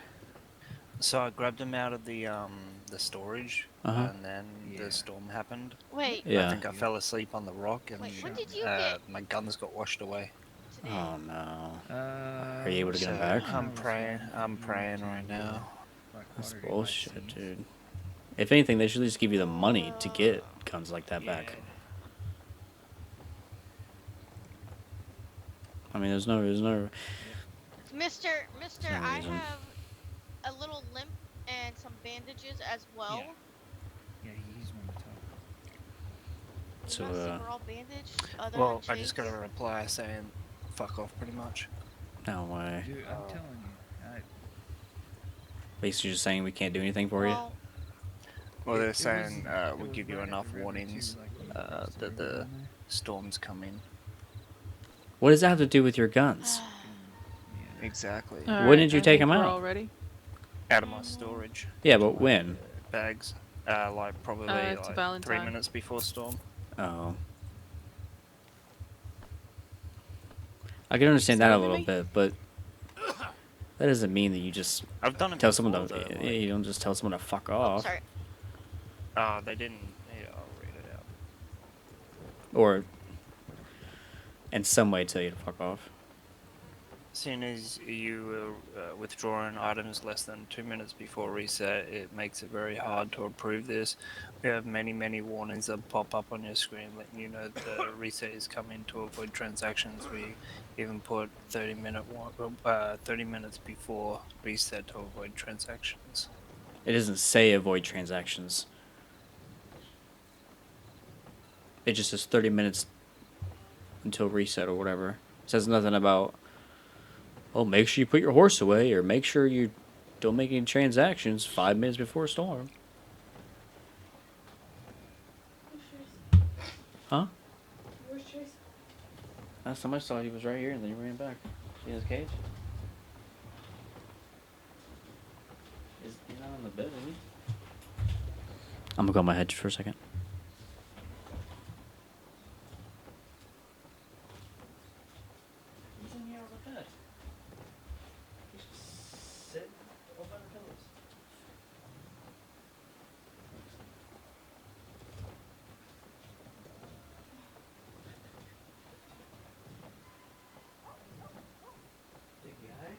[SPEAKER 12] So I grabbed them out of the storage,
[SPEAKER 1] Uh-huh.
[SPEAKER 12] and then
[SPEAKER 11] Yeah.
[SPEAKER 12] the storm happened.
[SPEAKER 6] Wait,
[SPEAKER 1] Yeah.
[SPEAKER 12] I think I fell asleep on the rock, and
[SPEAKER 6] Wait, when did you get
[SPEAKER 12] my guns got washed away.
[SPEAKER 6] today?
[SPEAKER 1] Oh, no.
[SPEAKER 11] Are
[SPEAKER 1] you able to get 'em back?
[SPEAKER 12] I'm praying right now.
[SPEAKER 1] That's bullshit, dude. If anything, they should at least give you the money to get guns like that back. I mean, there's no.
[SPEAKER 6] Mister,
[SPEAKER 1] no
[SPEAKER 6] I
[SPEAKER 1] reason.
[SPEAKER 6] have a little limp and some bandages as well.
[SPEAKER 11] Yeah, he's one of the top.
[SPEAKER 6] You
[SPEAKER 1] So,
[SPEAKER 6] wanna see we're all bandaged? Other
[SPEAKER 12] Well,
[SPEAKER 6] than
[SPEAKER 12] I just got a
[SPEAKER 6] Chase?
[SPEAKER 12] reply saying, "Fuck off," pretty much.
[SPEAKER 1] No way.
[SPEAKER 11] Dude, I'm telling you.
[SPEAKER 1] Basically, just saying we can't do anything for you.
[SPEAKER 6] Well,
[SPEAKER 12] Well,
[SPEAKER 11] It-
[SPEAKER 12] they're
[SPEAKER 11] it was-
[SPEAKER 12] saying
[SPEAKER 11] it
[SPEAKER 12] we'll
[SPEAKER 11] was
[SPEAKER 12] give you
[SPEAKER 11] right
[SPEAKER 12] enough
[SPEAKER 11] after
[SPEAKER 12] warnings
[SPEAKER 11] everything, like,
[SPEAKER 12] that the storm's coming.
[SPEAKER 1] What does that have to do with your guns?
[SPEAKER 12] Exactly.
[SPEAKER 1] When did you take 'em out?
[SPEAKER 4] Already?
[SPEAKER 12] Out of my storage
[SPEAKER 1] Yeah, but when?
[SPEAKER 12] bags. Like probably
[SPEAKER 4] It's
[SPEAKER 12] like 3
[SPEAKER 4] Valentine.
[SPEAKER 12] minutes before storm.
[SPEAKER 1] Oh. I can understand that a little
[SPEAKER 4] Sorry,
[SPEAKER 1] bit, but that doesn't mean that you just
[SPEAKER 12] I've done it
[SPEAKER 1] tell someone
[SPEAKER 12] before,
[SPEAKER 1] to.
[SPEAKER 12] though,
[SPEAKER 1] Yeah, you don't just tell someone to fuck off,
[SPEAKER 6] sorry.
[SPEAKER 12] They didn't. Yeah, I'll read it out.
[SPEAKER 1] or in some way tell you to fuck off.
[SPEAKER 12] As soon as you withdrawing items less than 2 minutes before reset, it makes it very hard to approve this. We have many warnings that pop up on your screen letting you know the reset is coming. To avoid transactions, we even put 30 minutes before reset to avoid transactions.
[SPEAKER 1] It doesn't say avoid transactions. It just says 30 minutes until reset or whatever. It says nothing about, oh, make sure you put your horse away or make sure you don't make any transactions 5 minutes before a storm. Huh? Somebody saw he was right here and then he ran back. See his cage? He's not on the bed, is he? I'm gonna go on my head for a second. He's in here on the bed. He's just sitting over the pillows. Big guy.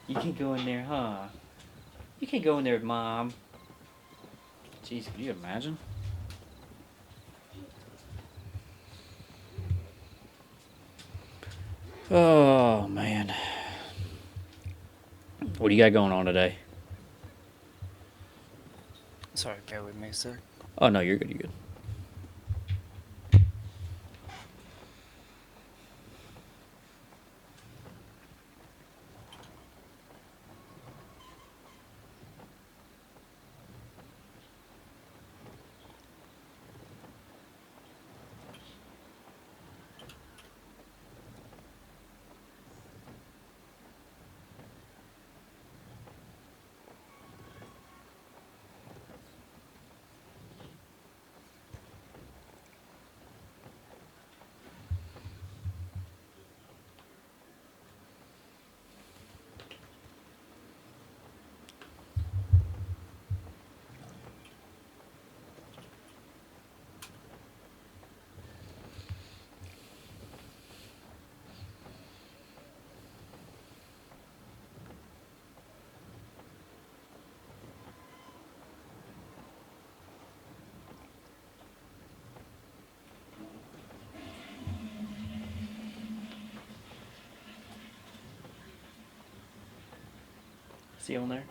[SPEAKER 1] You can go in there, huh? You can go in there with Mom. Jeez, can you imagine? Oh man, what do you got going on today?
[SPEAKER 12] Sorry, bear with me, sir.
[SPEAKER 1] Oh no, you're good. You're good. See you on there.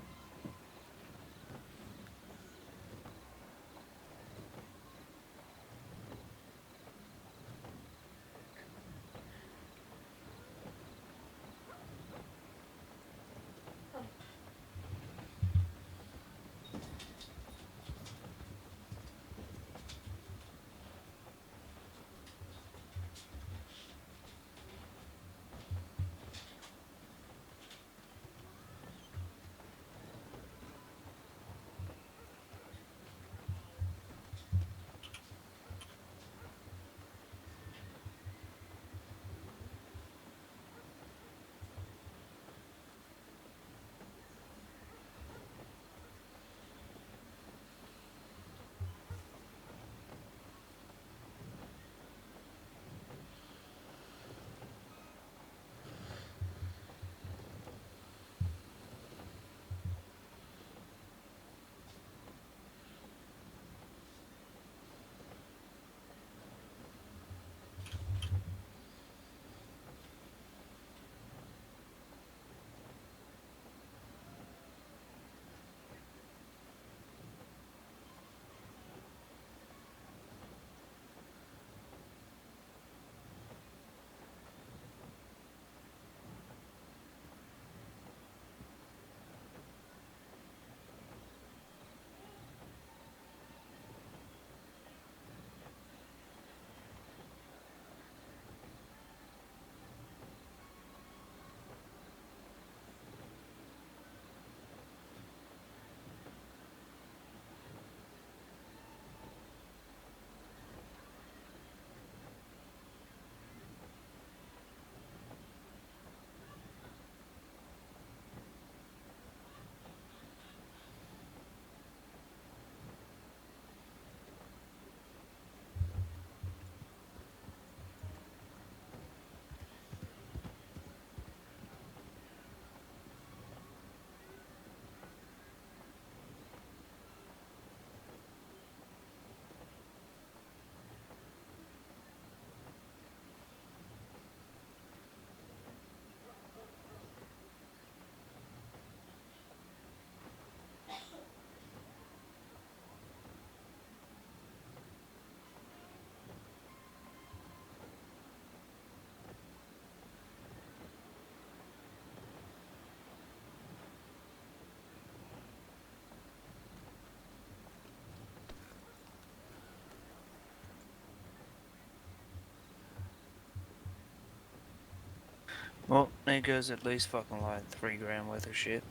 [SPEAKER 12] Well, there goes at least fucking like 3 grand worth of shit.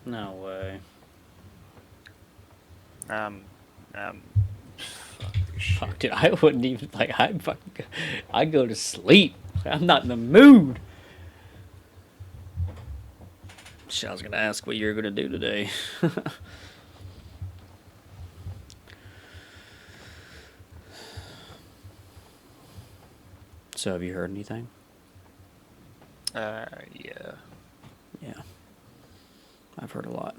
[SPEAKER 1] No way.
[SPEAKER 12] Fuck this shit.
[SPEAKER 1] Fuck, dude, I wouldn't even like. I go to sleep. I'm not in the mood. Shit, I was gonna ask what you're gonna do today. So, have you heard anything?
[SPEAKER 12] Yeah.
[SPEAKER 1] Yeah. I've heard a lot.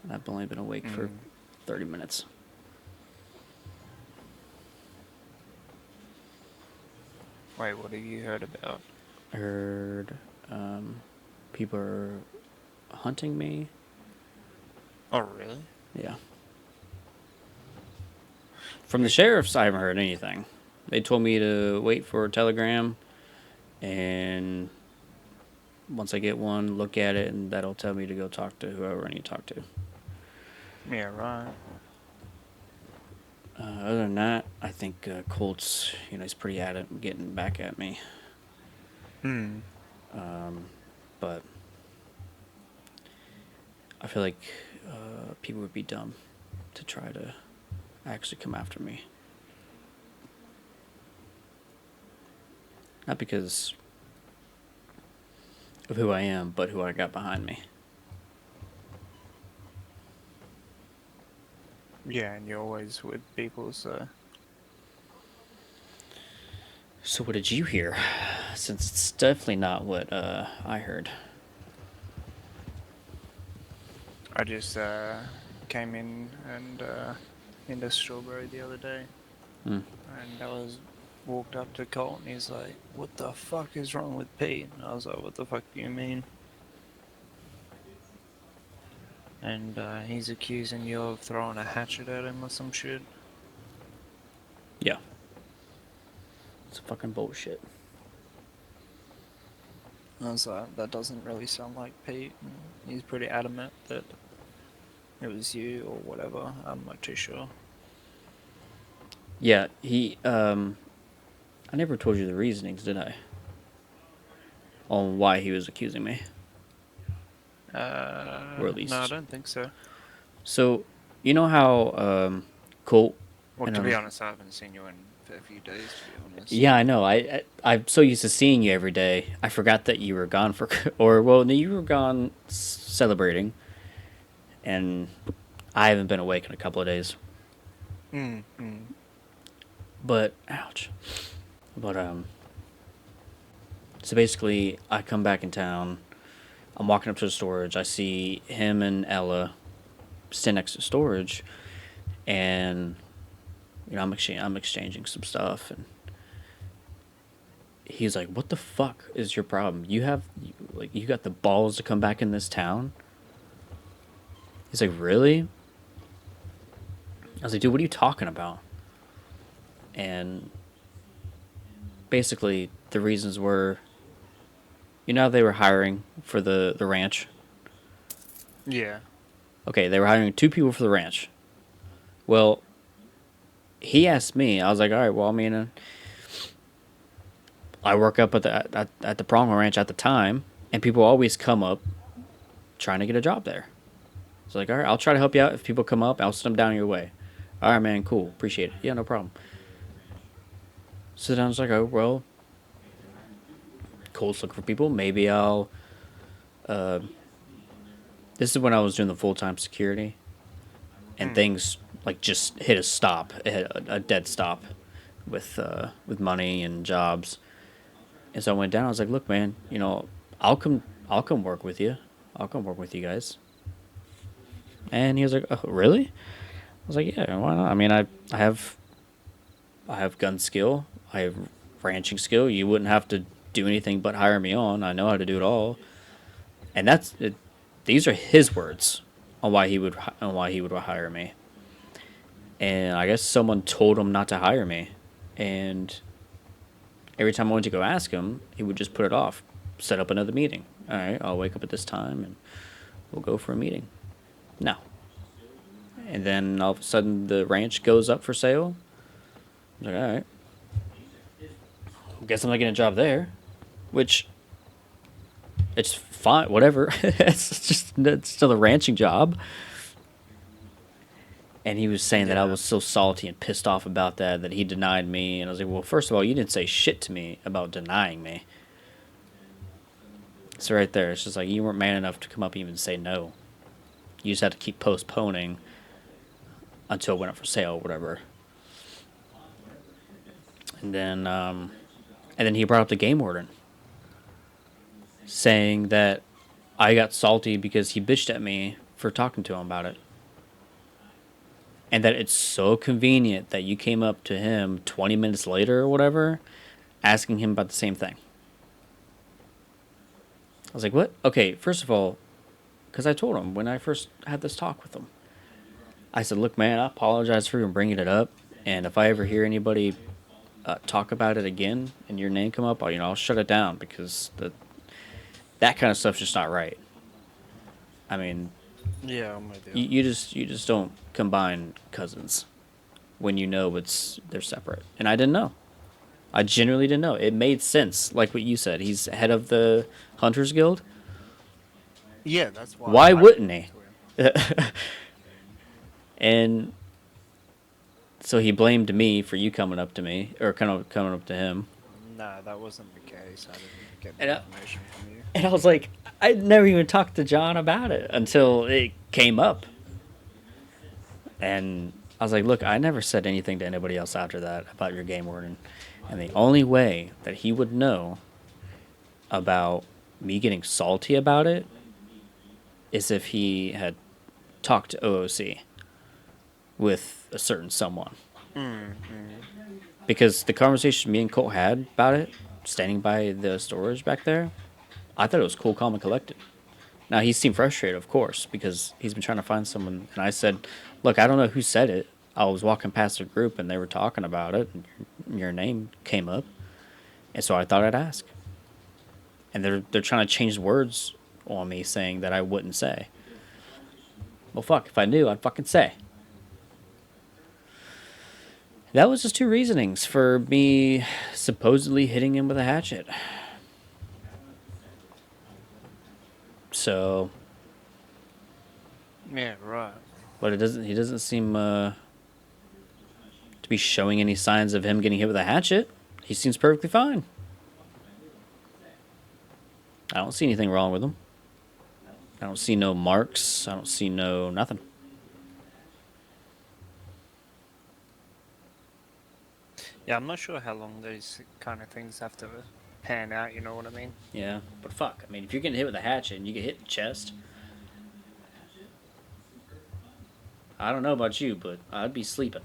[SPEAKER 1] And I've only been awake for 30 minutes.
[SPEAKER 12] Wait, what have you heard about?
[SPEAKER 1] I heard people are hunting me.
[SPEAKER 12] Oh, really?
[SPEAKER 1] Yeah. From the sheriffs, I haven't heard anything. They told me to wait for a telegram, and once I get one, look at it, and that'll tell me to go talk to whoever I need to talk to.
[SPEAKER 12] Yeah, right.
[SPEAKER 1] Other than that, I think Colt's, he's pretty adamant getting back at me. But I feel like people would be dumb to try to actually come after me. Not because of who I am, but who I got behind me.
[SPEAKER 12] Yeah, and you're always with people, so.
[SPEAKER 1] So what did you hear? Since it's definitely not what I heard.
[SPEAKER 12] I just came in and into Strawberry the other day, and I walked up to Colt, and he's like, "What the fuck is wrong with Pete?" And I was like, "What the fuck do you mean?" And he's accusing you of throwing a hatchet at him or some shit.
[SPEAKER 1] Yeah. It's fucking bullshit.
[SPEAKER 12] I was like, that doesn't really sound like Pete. And he's pretty adamant that it was you or whatever. I'm not too sure.
[SPEAKER 1] Yeah, I never told you the reasonings, did I? On why he was accusing me. Or at least.
[SPEAKER 12] No, I don't think so.
[SPEAKER 1] So, you know how Colt.
[SPEAKER 12] Well, to be honest, I haven't seen you in a few days, to be honest.
[SPEAKER 1] Yeah, I know. I'm so used to seeing you every day. I forgot that you were gone for, or well, no, you were gone celebrating, and I haven't been awake in a couple of days. But ouch. But so basically, I come back in town. I'm walking up to the storage. I see him and Ella stand next to storage, and I'm exchanging some stuff, and he's like, "What the fuck is your problem? You got the balls to come back in this town?" He's like, "Really?" I was like, "Dude, what are you talking about?" And basically, the reasons were, how they were hiring for the ranch?
[SPEAKER 12] Yeah.
[SPEAKER 1] Okay, they were hiring 2 people for the ranch. Well, he asked me. I was like, all right, well, I mean, I work up at the Pronghorn Ranch at the time, and people always come up trying to get a job there. So like, all right, I'll try to help you out. If people come up, I'll send them down your way. All right, man, cool, appreciate it. Yeah, no problem. So then I was like, oh, well, Colt's looking for people. Maybe I'll... this is when I was doing the full-time security, and things just hit a stop, a dead stop with money and jobs. And so I went down. I was like, look, man, I'll come work with you. I'll come work with you guys. And he was like, oh, really? I was like, yeah, why not? I mean, I have gun skill. I have ranching skill. You wouldn't have to do anything but hire me on. I know how to do it all. And that's it. These are his words on why he would hire me. And I guess someone told him not to hire me. And every time I went to go ask him, he would just put it off. Set up another meeting. All right, I'll wake up at this time and we'll go for a meeting. No. And then all of a sudden the ranch goes up for sale. I was like, all right. Guess I'm not getting a job there. Which, it's fine, whatever. It's still a ranching job. And he was saying that I was so salty and pissed off about that he denied me. And I was like, well, first of all, you didn't say shit to me about denying me. So right there, it's just like, you weren't man enough to come up and even say no. You just had to keep postponing until it went up for sale or whatever. And then he brought up the game warden, saying that I got salty because he bitched at me for talking to him about it. And that it's so convenient that you came up to him 20 minutes later or whatever, asking him about the same thing. I was like, what? Okay, first of all, because I told him when I first had this talk with him, I said, look, man, I apologize for even bringing it up. And if I ever hear anybody talk about it again and your name come up, I'll shut it down because that kind of stuff's just not right. I mean,
[SPEAKER 12] Yeah, I'm with you.
[SPEAKER 1] you just don't combine cousins when you know they're separate. And I didn't know. I genuinely didn't know. It made sense, like what you said. He's head of the Hunters Guild.
[SPEAKER 12] Yeah, that's why.
[SPEAKER 1] Why
[SPEAKER 12] I
[SPEAKER 1] wouldn't
[SPEAKER 12] did
[SPEAKER 1] he?
[SPEAKER 12] it to him.
[SPEAKER 1] And so he blamed me for you coming up to me, or kind of coming up to him.
[SPEAKER 12] No, that wasn't the case. I didn't get
[SPEAKER 1] And
[SPEAKER 12] the
[SPEAKER 1] I-
[SPEAKER 12] information from you.
[SPEAKER 1] And I was like, I'd never even talked to John about it until it came up. And I was like, look, I never said anything to anybody else after that about your game warden. And the only way that he would know about me getting salty about it is if he had talked to OOC with a certain someone. Because the conversation me and Colt had about it, standing by the storage back there, I thought it was cool, calm, and collected. Now, he seemed frustrated, of course, because he's been trying to find someone. And I said, look, I don't know who said it. I was walking past a group, and they were talking about it, and your name came up. And so I thought I'd ask. And they're trying to change words on me, saying that I wouldn't say. Well, fuck, if I knew, I'd fucking say. That was just two reasonings for me supposedly hitting him with a hatchet. So,
[SPEAKER 12] Yeah, right.
[SPEAKER 1] but he doesn't seem to be showing any signs of him getting hit with a hatchet. He seems perfectly fine. I don't see anything wrong with him. I don't see no marks. I don't see no nothing.
[SPEAKER 12] Yeah, I'm not sure how long these kind of things have to pan out, you know what I mean?
[SPEAKER 1] Yeah, but fuck. I mean, if you're getting hit with a hatchet and you get hit in the chest, I don't know about you, but I'd be sleeping.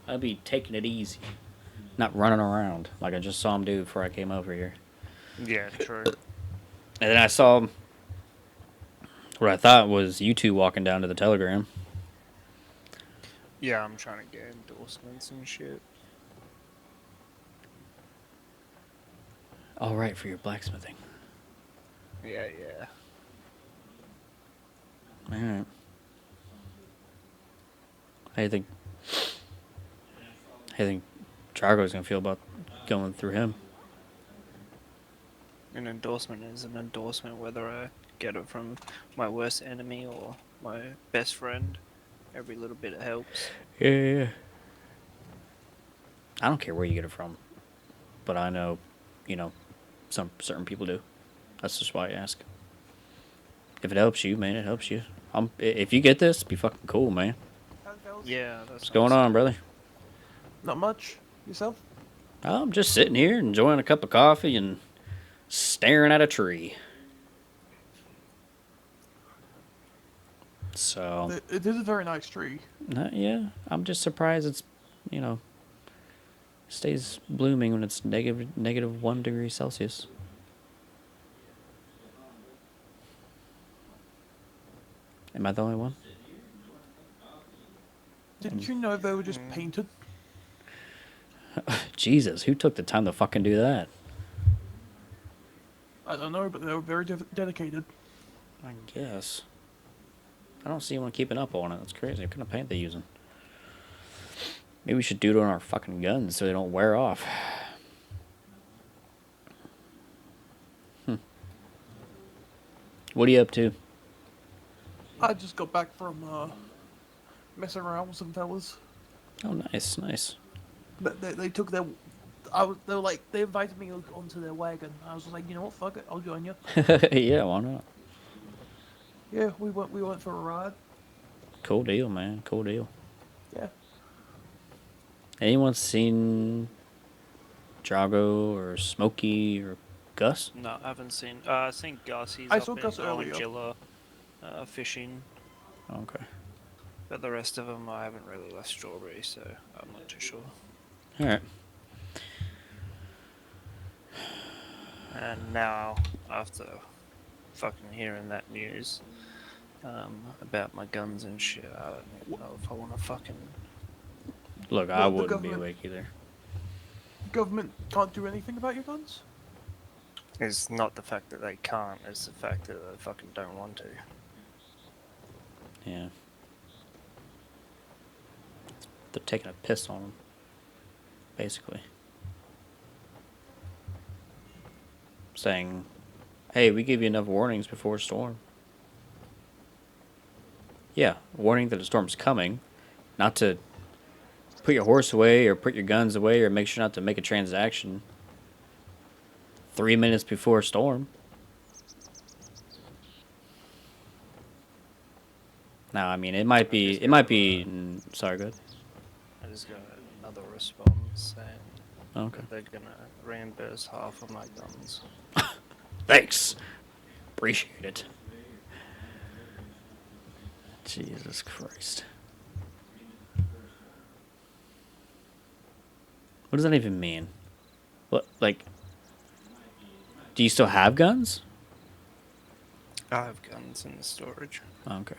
[SPEAKER 1] I'd be taking it easy, not running around like I just saw him do before I came over here.
[SPEAKER 12] Yeah, true.
[SPEAKER 1] And then I saw what I thought was you two walking down to the Telegram.
[SPEAKER 12] Yeah, I'm trying to get endorsements and shit.
[SPEAKER 1] All right, for your blacksmithing.
[SPEAKER 12] Yeah, yeah.
[SPEAKER 1] All right. How do you think Drago's gonna feel about going through him?
[SPEAKER 12] An endorsement is an endorsement, whether I get it from my worst enemy or my best friend. Every little bit helps.
[SPEAKER 1] Yeah. I don't care where you get it from, but I know, some certain people do. That's just why I ask. If it helps you, man, it helps you. If you get this, it'd be fucking cool, man.
[SPEAKER 12] Yeah, that's
[SPEAKER 1] What's going on, brother?
[SPEAKER 13] Not much. Yourself?
[SPEAKER 1] I'm just sitting here enjoying a cup of coffee and staring at a tree. So,
[SPEAKER 13] It is a very nice tree.
[SPEAKER 1] yeah, I'm just surprised it's, stays blooming when it's negative 1 degree Celsius. Am I the only one?
[SPEAKER 13] Didn't you know they were just painted?
[SPEAKER 1] Jesus, who took the time to fucking do that?
[SPEAKER 13] I don't know, but they were very dedicated.
[SPEAKER 1] I guess. I don't see anyone keeping up on it. That's crazy. What kind of paint they using? Maybe we should do it on our fucking guns so they don't wear off. What are you up to?
[SPEAKER 13] I just got back from messing around with some fellas.
[SPEAKER 1] Oh, nice, nice.
[SPEAKER 13] But they took their. They were like, they invited me onto their wagon. I was like, you know what, fuck it, I'll join you.
[SPEAKER 1] Yeah, why not?
[SPEAKER 13] Yeah, we went for a ride.
[SPEAKER 1] Cool deal, man. Cool deal.
[SPEAKER 13] Yeah.
[SPEAKER 1] Anyone seen Drago or Smokey or Gus?
[SPEAKER 12] No, I haven't seen. I've seen Gus. He's
[SPEAKER 13] I
[SPEAKER 12] up
[SPEAKER 13] saw
[SPEAKER 12] in
[SPEAKER 13] Gus earlier.
[SPEAKER 12] Orangilla, fishing.
[SPEAKER 1] Okay.
[SPEAKER 12] But the rest of them, I haven't really left Strawberry, so I'm not too sure.
[SPEAKER 1] All right.
[SPEAKER 12] And now after fucking hearing that news about my guns and shit. I don't even know if I want to fucking.
[SPEAKER 1] Look, I
[SPEAKER 13] The
[SPEAKER 1] wouldn't be
[SPEAKER 13] government-
[SPEAKER 1] awake either.
[SPEAKER 13] Government can't do anything about your guns?
[SPEAKER 12] It's not the fact that they can't, it's the fact that they fucking don't want to.
[SPEAKER 1] Yeah. They're taking a piss on him, basically. Saying, hey, we gave you enough warnings before a storm. Yeah, warning that a storm's coming, not to put your horse away or put your guns away or make sure not to make a transaction 3 minutes before a storm. Now, I mean, it might be, sorry, good.
[SPEAKER 12] I just got another response saying
[SPEAKER 1] Okay.
[SPEAKER 12] that they're gonna reimburse half of my guns.
[SPEAKER 1] Thanks. Appreciate it. Jesus Christ. What does that even mean? What, like, do you still have guns?
[SPEAKER 12] I have guns in the storage.
[SPEAKER 1] Oh, okay.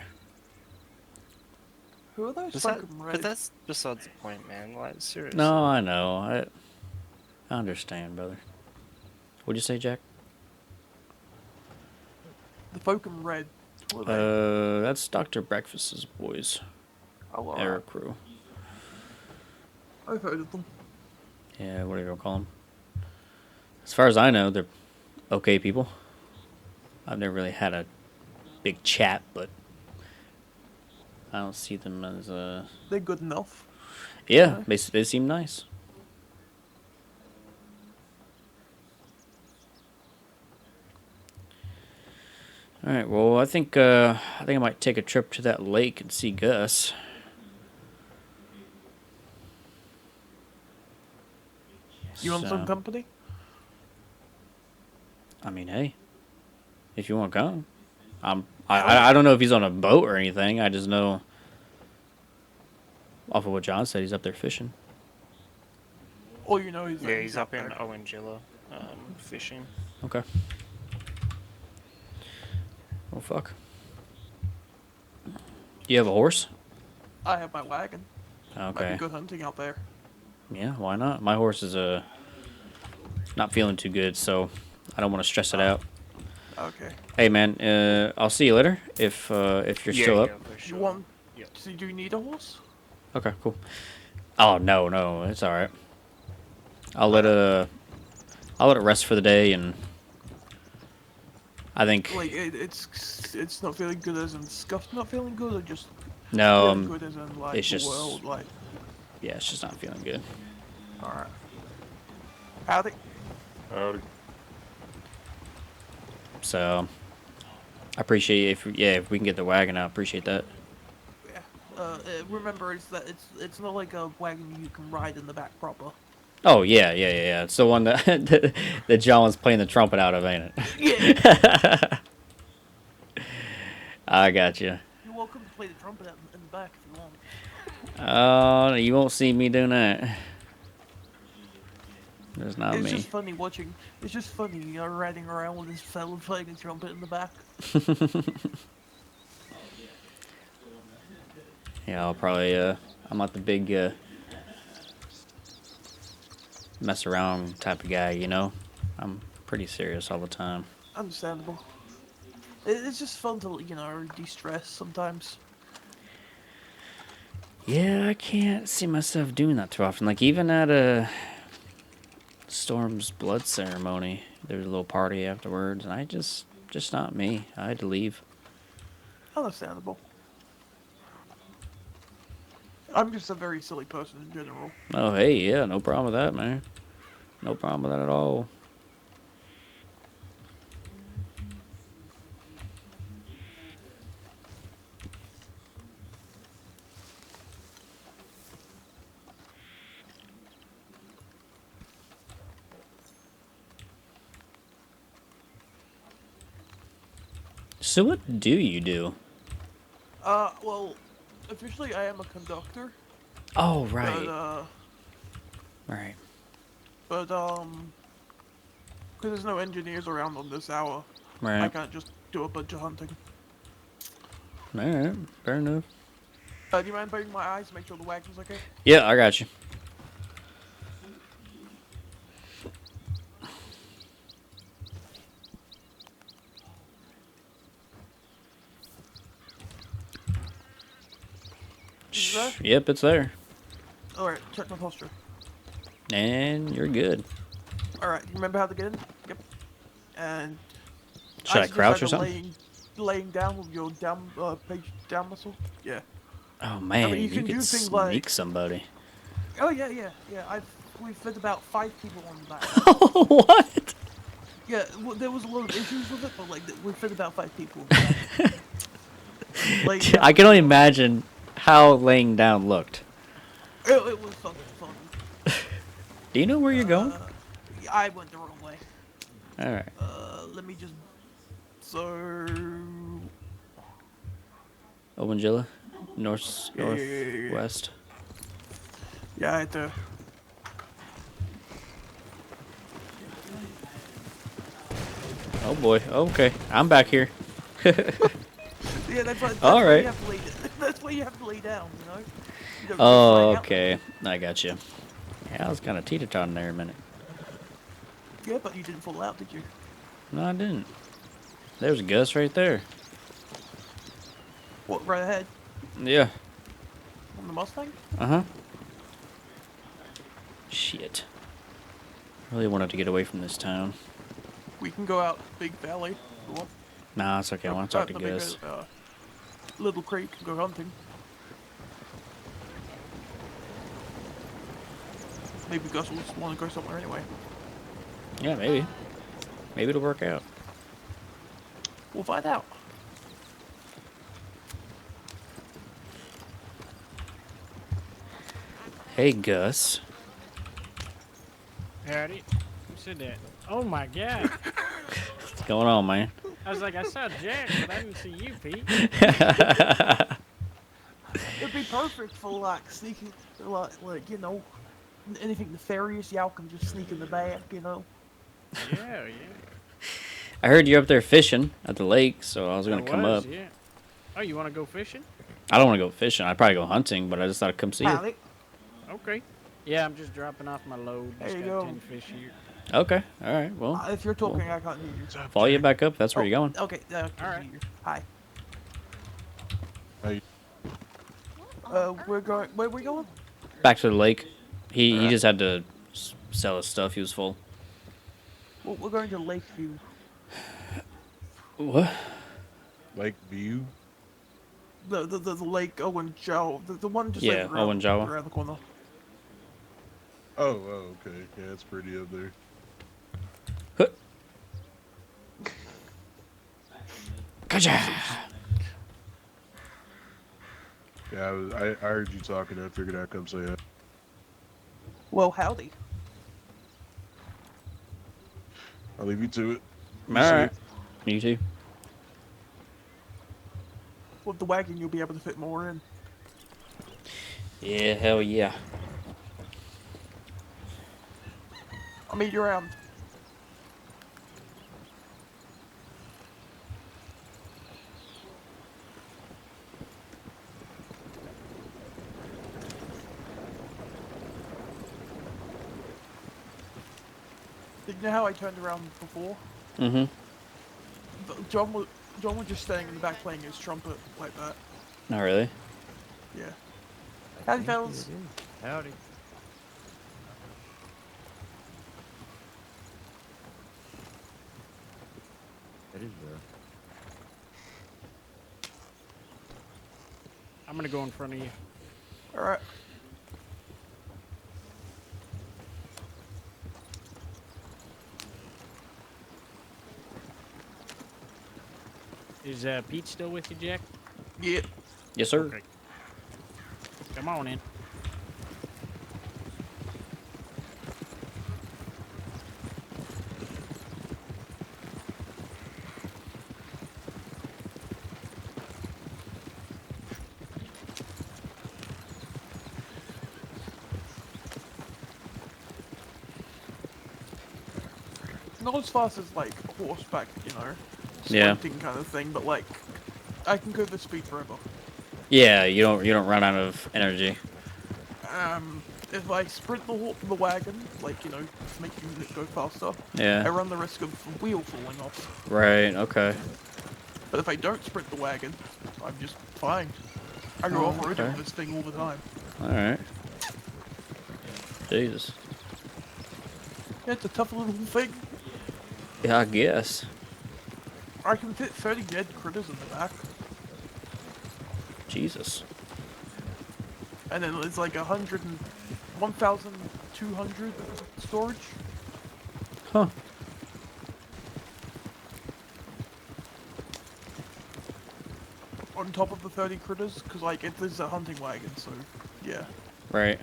[SPEAKER 13] Who are those
[SPEAKER 12] But, that,
[SPEAKER 13] fucking
[SPEAKER 12] but
[SPEAKER 13] red?
[SPEAKER 12] that's besides the point, man. Like, seriously.
[SPEAKER 1] No, I know. I understand, brother. What'd you say, Jack?
[SPEAKER 13] The folk in red. Who are they?
[SPEAKER 1] That's Dr. Breakfast's boys.
[SPEAKER 13] Oh, well,
[SPEAKER 1] Air crew.
[SPEAKER 13] I've heard of them.
[SPEAKER 1] Yeah, whatever you call them. As far as I know, they're okay people. I've never really had a big chat, but I don't see them as
[SPEAKER 13] They're good enough.
[SPEAKER 1] Yeah, they seem nice. All right. Well, I think I might take a trip to that lake and see Gus.
[SPEAKER 13] You want some
[SPEAKER 1] So,
[SPEAKER 13] company?
[SPEAKER 1] I mean, hey, if you want to come, I don't know if he's on a boat or anything. I just know off of what John said, he's up there fishing.
[SPEAKER 13] All you know is that
[SPEAKER 12] Yeah, he's up in
[SPEAKER 13] there.
[SPEAKER 12] Owangilla, fishing.
[SPEAKER 1] Okay. Well, fuck. Do you have a horse?
[SPEAKER 13] I have my wagon. Might
[SPEAKER 1] Okay.
[SPEAKER 13] be good hunting out there.
[SPEAKER 1] Yeah, why not? My horse is not feeling too good, so I don't want to stress it out.
[SPEAKER 13] Okay.
[SPEAKER 1] Hey man, I'll see you later if you're still up.
[SPEAKER 12] for
[SPEAKER 13] You
[SPEAKER 12] sure.
[SPEAKER 13] want?
[SPEAKER 12] Yep.
[SPEAKER 13] So do you need a horse?
[SPEAKER 1] Okay, cool. Oh no, it's all right. I'll let it rest for the day, and I think
[SPEAKER 13] Like it's not feeling good as in scuffed not feeling good, or just
[SPEAKER 1] no,
[SPEAKER 13] feeling good as in like
[SPEAKER 1] it's
[SPEAKER 13] the
[SPEAKER 1] just
[SPEAKER 13] world like.
[SPEAKER 1] yeah, it's just not feeling good.
[SPEAKER 13] All right. Howdy.
[SPEAKER 5] Howdy.
[SPEAKER 1] So I appreciate if we can get the wagon, I appreciate that.
[SPEAKER 13] Yeah. Remember, it's not like a wagon you can ride in the back proper.
[SPEAKER 1] Oh yeah. It's the one that that John was playing the trumpet out of, ain't it?
[SPEAKER 13] Yeah.
[SPEAKER 1] I got you.
[SPEAKER 13] You're welcome to play the trumpet out in the back if you want.
[SPEAKER 1] Oh, you won't see me doing that. That's not
[SPEAKER 13] It's
[SPEAKER 1] me.
[SPEAKER 13] just funny watching. It's just funny, riding around with this fella playing a trumpet in the back.
[SPEAKER 1] Yeah, I'll probably I'm not the big mess around type of guy, you know. I'm pretty serious all the time.
[SPEAKER 13] Understandable. It's just fun to, de-stress sometimes.
[SPEAKER 1] Yeah, I can't see myself doing that too often. Like even at Storm's blood ceremony, there was a little party afterwards, and I just not me. I had to leave.
[SPEAKER 13] Understandable. I'm just a very silly person in general.
[SPEAKER 1] Oh hey, yeah, no problem with that, man. No problem with that at all. So what do you do?
[SPEAKER 13] Well, officially I am a conductor.
[SPEAKER 1] Oh right,
[SPEAKER 13] But,
[SPEAKER 1] right.
[SPEAKER 13] but, Because there's no engineers around on this hour. I
[SPEAKER 1] Right.
[SPEAKER 13] can't just do a bunch of hunting.
[SPEAKER 1] All right. Fair enough.
[SPEAKER 13] Do you mind opening my eyes to make sure the wagon's okay?
[SPEAKER 1] Yeah, I got you.
[SPEAKER 13] Is it there?
[SPEAKER 1] Yep, it's there.
[SPEAKER 13] Alright, check my posture.
[SPEAKER 1] And you're good.
[SPEAKER 13] Alright, you remember how to get in? Yep. And
[SPEAKER 1] Should I
[SPEAKER 13] suggest
[SPEAKER 1] crouch or
[SPEAKER 13] either
[SPEAKER 1] something?
[SPEAKER 13] Laying down with your down page down muscle. Yeah.
[SPEAKER 1] Oh man,
[SPEAKER 13] you
[SPEAKER 1] you
[SPEAKER 13] can
[SPEAKER 1] could
[SPEAKER 13] do things
[SPEAKER 1] sneak
[SPEAKER 13] like-
[SPEAKER 1] somebody.
[SPEAKER 13] Oh yeah. We've fed about 5 people on that.
[SPEAKER 1] What?
[SPEAKER 13] Yeah, well, there was a lot of issues with it, but like we fed about 5 people. Laying
[SPEAKER 1] I
[SPEAKER 13] down.
[SPEAKER 1] can only imagine how laying down looked.
[SPEAKER 13] It was fucking fun.
[SPEAKER 1] Do you know where you're going?
[SPEAKER 13] I went the wrong way.
[SPEAKER 1] All right.
[SPEAKER 13] Let me just. So.
[SPEAKER 1] Obangilla, north,
[SPEAKER 13] Yeah, yeah, yeah, yeah.
[SPEAKER 1] northwest.
[SPEAKER 13] Yeah, I had to.
[SPEAKER 1] Oh boy. Okay, I'm back here.
[SPEAKER 13] Yeah, that's
[SPEAKER 1] All
[SPEAKER 13] why
[SPEAKER 1] right.
[SPEAKER 13] you have to lay. That's why you have to lay down. You know. You don't just
[SPEAKER 1] Oh,
[SPEAKER 13] lay out.
[SPEAKER 1] okay. I got you. Yeah, I was kind of teeter-totting there a minute.
[SPEAKER 13] Yeah, but you didn't fall out, did you?
[SPEAKER 1] No, I didn't. There's Gus right there.
[SPEAKER 13] What? Right ahead
[SPEAKER 1] Yeah.
[SPEAKER 13] on the Mustang.
[SPEAKER 1] Uh-huh. Shit. Really wanted to get away from this town.
[SPEAKER 13] We can go out Big Valley. if you want.
[SPEAKER 1] Nah, it's okay. I want to talk to
[SPEAKER 13] The big,
[SPEAKER 1] Gus.
[SPEAKER 13] Little Creek and go hunting. Maybe Gus will just want to go somewhere anyway.
[SPEAKER 1] Yeah, maybe. Maybe it'll work out.
[SPEAKER 13] We'll find out.
[SPEAKER 1] Hey, Gus.
[SPEAKER 14] Howdy. Who said that? Oh my god.
[SPEAKER 1] What's going on, man?
[SPEAKER 14] I was like, I saw Jack, but I didn't see you, Pete.
[SPEAKER 13] It'd be perfect for like sneaking, like you know, anything nefarious. Y'all can just sneak in the back, you know.
[SPEAKER 14] Yeah, yeah.
[SPEAKER 1] I heard you're up there fishing at the lake, so I was gonna
[SPEAKER 14] I
[SPEAKER 1] come
[SPEAKER 14] was,
[SPEAKER 1] up.
[SPEAKER 14] Yeah. Oh, you want to go fishing?
[SPEAKER 1] I don't want to go fishing. I'd probably go hunting, but I just thought I'd come see you.
[SPEAKER 13] Howdy.
[SPEAKER 14] Okay. Yeah, I'm just dropping off my load.
[SPEAKER 13] There
[SPEAKER 14] Just
[SPEAKER 13] you
[SPEAKER 14] got
[SPEAKER 13] go.
[SPEAKER 14] 10 fish here.
[SPEAKER 1] Okay. All right. Well,
[SPEAKER 13] If you're talking, I can't hear you.
[SPEAKER 1] follow you back up. That's where you're going.
[SPEAKER 13] Okay. I can
[SPEAKER 14] Alright.
[SPEAKER 13] hear you. Hi.
[SPEAKER 5] Hey,
[SPEAKER 13] We're going. Where are we going?
[SPEAKER 1] Back to the lake. He just had to sell his stuff. He was full.
[SPEAKER 13] Well, we're going to Lakeview.
[SPEAKER 1] What?
[SPEAKER 5] Lakeview.
[SPEAKER 13] The Lake Owen Joe. The one just
[SPEAKER 1] Yeah,
[SPEAKER 13] like around,
[SPEAKER 1] Owen Jawa.
[SPEAKER 13] around the corner.
[SPEAKER 5] Oh, okay. Yeah, it's pretty up there.
[SPEAKER 1] Gotcha.
[SPEAKER 5] Yeah, I heard you talking. I figured I'd come say hi.
[SPEAKER 13] Well, howdy.
[SPEAKER 5] I'll leave you to it.
[SPEAKER 1] All right. You too.
[SPEAKER 13] With the wagon, you'll be able to fit more in.
[SPEAKER 1] Yeah. Hell yeah.
[SPEAKER 13] I'll meet you around. Did you know how I turned around before?
[SPEAKER 1] Mm-hmm.
[SPEAKER 13] John was just standing in the back playing his trumpet like that.
[SPEAKER 1] Not really.
[SPEAKER 13] Yeah. Howdy, fellas.
[SPEAKER 14] Howdy.
[SPEAKER 3] It is there.
[SPEAKER 14] I'm going to go in front of you.
[SPEAKER 13] All right.
[SPEAKER 14] Is Pete still with you, Jack?
[SPEAKER 13] Yeah.
[SPEAKER 1] Yes, sir.
[SPEAKER 14] Okay. Come on in.
[SPEAKER 13] Not as fast as like horseback, you know,
[SPEAKER 1] Yeah.
[SPEAKER 13] sprinting kind of thing, but like I can go this speed forever.
[SPEAKER 1] Yeah, you don't run out of energy.
[SPEAKER 13] If I sprint the wagon, like, you know, making it go faster,
[SPEAKER 1] Yeah.
[SPEAKER 13] I run the risk of the wheel falling off.
[SPEAKER 1] Right. Okay.
[SPEAKER 13] But if I don't sprint the wagon, I'm just fine. I go off-roading
[SPEAKER 1] okay.
[SPEAKER 13] with this thing all the time.
[SPEAKER 1] All right. Jesus.
[SPEAKER 13] Yeah, it's a tough little thing.
[SPEAKER 1] Yeah, I guess.
[SPEAKER 13] I can fit 30 dead critters in the back.
[SPEAKER 1] Jesus.
[SPEAKER 13] And then it's like 1,200 storage.
[SPEAKER 1] Huh.
[SPEAKER 13] On top of the 30 critters, because like it is a hunting wagon, so yeah.
[SPEAKER 1] Right.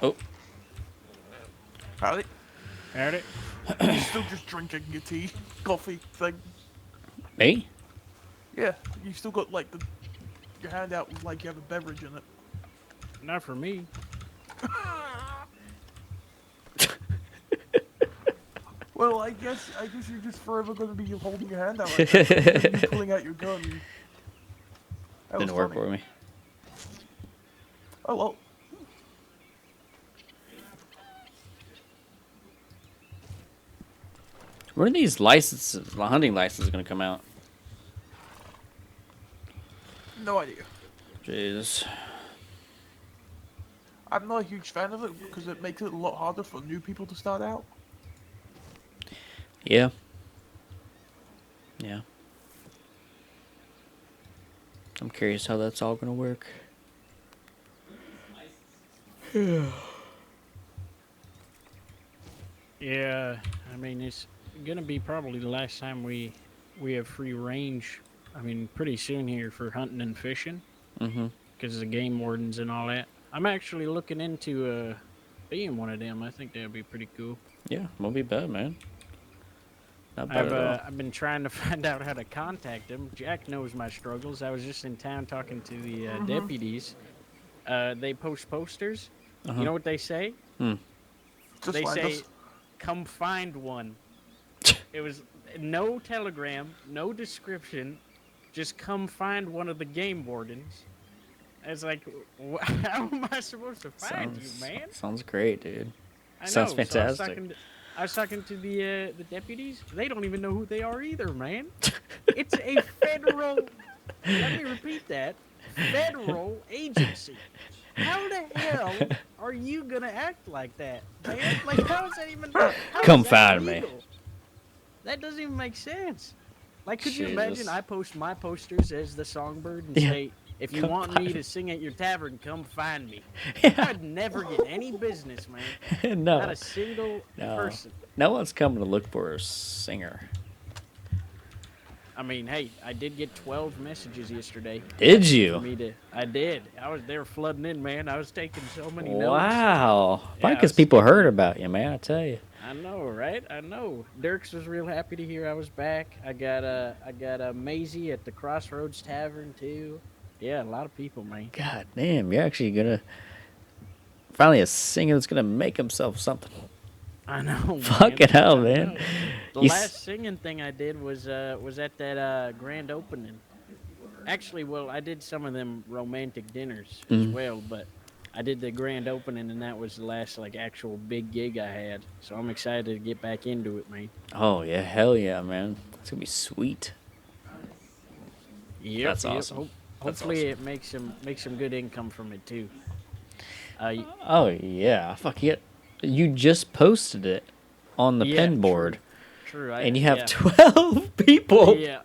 [SPEAKER 1] Oh.
[SPEAKER 13] Howdy.
[SPEAKER 14] Howdy.
[SPEAKER 13] You're still just drinking your tea, coffee thing.
[SPEAKER 1] Me?
[SPEAKER 13] Yeah, you still got like your hand out like you have a beverage in it.
[SPEAKER 14] Not for me.
[SPEAKER 13] Well, I guess you're just forever gonna be holding your hand out like that. You pulling out your gun. That
[SPEAKER 1] Didn't
[SPEAKER 13] was
[SPEAKER 1] work
[SPEAKER 13] funny.
[SPEAKER 1] for me.
[SPEAKER 13] Oh well.
[SPEAKER 1] When are these licenses, the hunting licenses, gonna come out?
[SPEAKER 13] No idea.
[SPEAKER 1] Jesus.
[SPEAKER 13] I'm not a huge fan of it because it makes it a lot harder for new people to start out.
[SPEAKER 1] Yeah. Yeah. I'm curious how that's all gonna work.
[SPEAKER 14] Yeah, I mean, it's gonna be probably the last time we have free range. I mean, pretty soon here for hunting and fishing.
[SPEAKER 1] Mm-hmm.
[SPEAKER 14] Because of the game wardens and all that. I'm actually looking into being one of them. I think that'd be pretty cool.
[SPEAKER 1] Yeah, won't be bad, man. Not bad at all.
[SPEAKER 14] I've been trying to find out how to contact them. Jack knows my struggles. I was just in town talking to the deputies. They post posters.
[SPEAKER 1] Uh-huh.
[SPEAKER 14] You know what they say?
[SPEAKER 13] Just
[SPEAKER 14] They
[SPEAKER 13] find
[SPEAKER 14] say,
[SPEAKER 13] us.
[SPEAKER 14] "Come find one." It was no telegram, no description, just come find one of the game wardens. It's like, how am I supposed to find you, man?
[SPEAKER 1] Sounds great, dude.
[SPEAKER 14] I know.
[SPEAKER 1] Sounds
[SPEAKER 14] So
[SPEAKER 1] fantastic.
[SPEAKER 14] I was talking to the deputies. They don't even know who they are either, man. It's a federal. Let me repeat that. Federal agency. How the hell are you gonna act like that, man? Like, how is that even?
[SPEAKER 1] Come
[SPEAKER 14] is that
[SPEAKER 1] find me.
[SPEAKER 14] legal? That doesn't even make sense. Like, could you
[SPEAKER 1] Jesus.
[SPEAKER 14] imagine I post my posters as the songbird and
[SPEAKER 1] Yeah.
[SPEAKER 14] say, if you
[SPEAKER 1] Come
[SPEAKER 14] want
[SPEAKER 1] find
[SPEAKER 14] me to sing at your tavern, come find me.
[SPEAKER 1] Yeah.
[SPEAKER 14] I'd never get any business, man.
[SPEAKER 1] No.
[SPEAKER 14] Not a single
[SPEAKER 1] No.
[SPEAKER 14] person.
[SPEAKER 1] No one's coming to look for a singer.
[SPEAKER 14] I mean, hey, I did get 12 messages yesterday.
[SPEAKER 1] Did you?
[SPEAKER 14] For me to, I did. They were flooding in, man. I was taking so many notes.
[SPEAKER 1] Wow. Probably
[SPEAKER 14] Yeah,
[SPEAKER 1] because people heard about you, man. I tell you.
[SPEAKER 14] I know, right? I know. Dirks was real happy to hear I was back. I got a Maisie at the Crossroads Tavern too. Yeah, a lot of people, man.
[SPEAKER 1] God damn, you're actually gonna finally a singer that's gonna make himself something.
[SPEAKER 14] I know.
[SPEAKER 1] Fucking hell, man.
[SPEAKER 14] know. The
[SPEAKER 1] You
[SPEAKER 14] last singing thing I did was at that grand opening. Actually, well, I did some of them romantic dinners as
[SPEAKER 1] Mhm.
[SPEAKER 14] well, but I did the grand opening, and that was the last like actual big gig I had. So I'm excited to get back into it, man.
[SPEAKER 1] Oh yeah, hell yeah, man. It's gonna be sweet.
[SPEAKER 14] Yep,
[SPEAKER 1] That's
[SPEAKER 14] yep.
[SPEAKER 1] awesome. That's
[SPEAKER 14] Hopefully,
[SPEAKER 1] awesome.
[SPEAKER 14] it makes some good income from it too.
[SPEAKER 1] Oh yeah, fuck it. You just posted it on the
[SPEAKER 14] Yeah,
[SPEAKER 1] pin board,
[SPEAKER 14] True.
[SPEAKER 1] and you have
[SPEAKER 14] yeah.
[SPEAKER 1] 12 people
[SPEAKER 14] Yeah.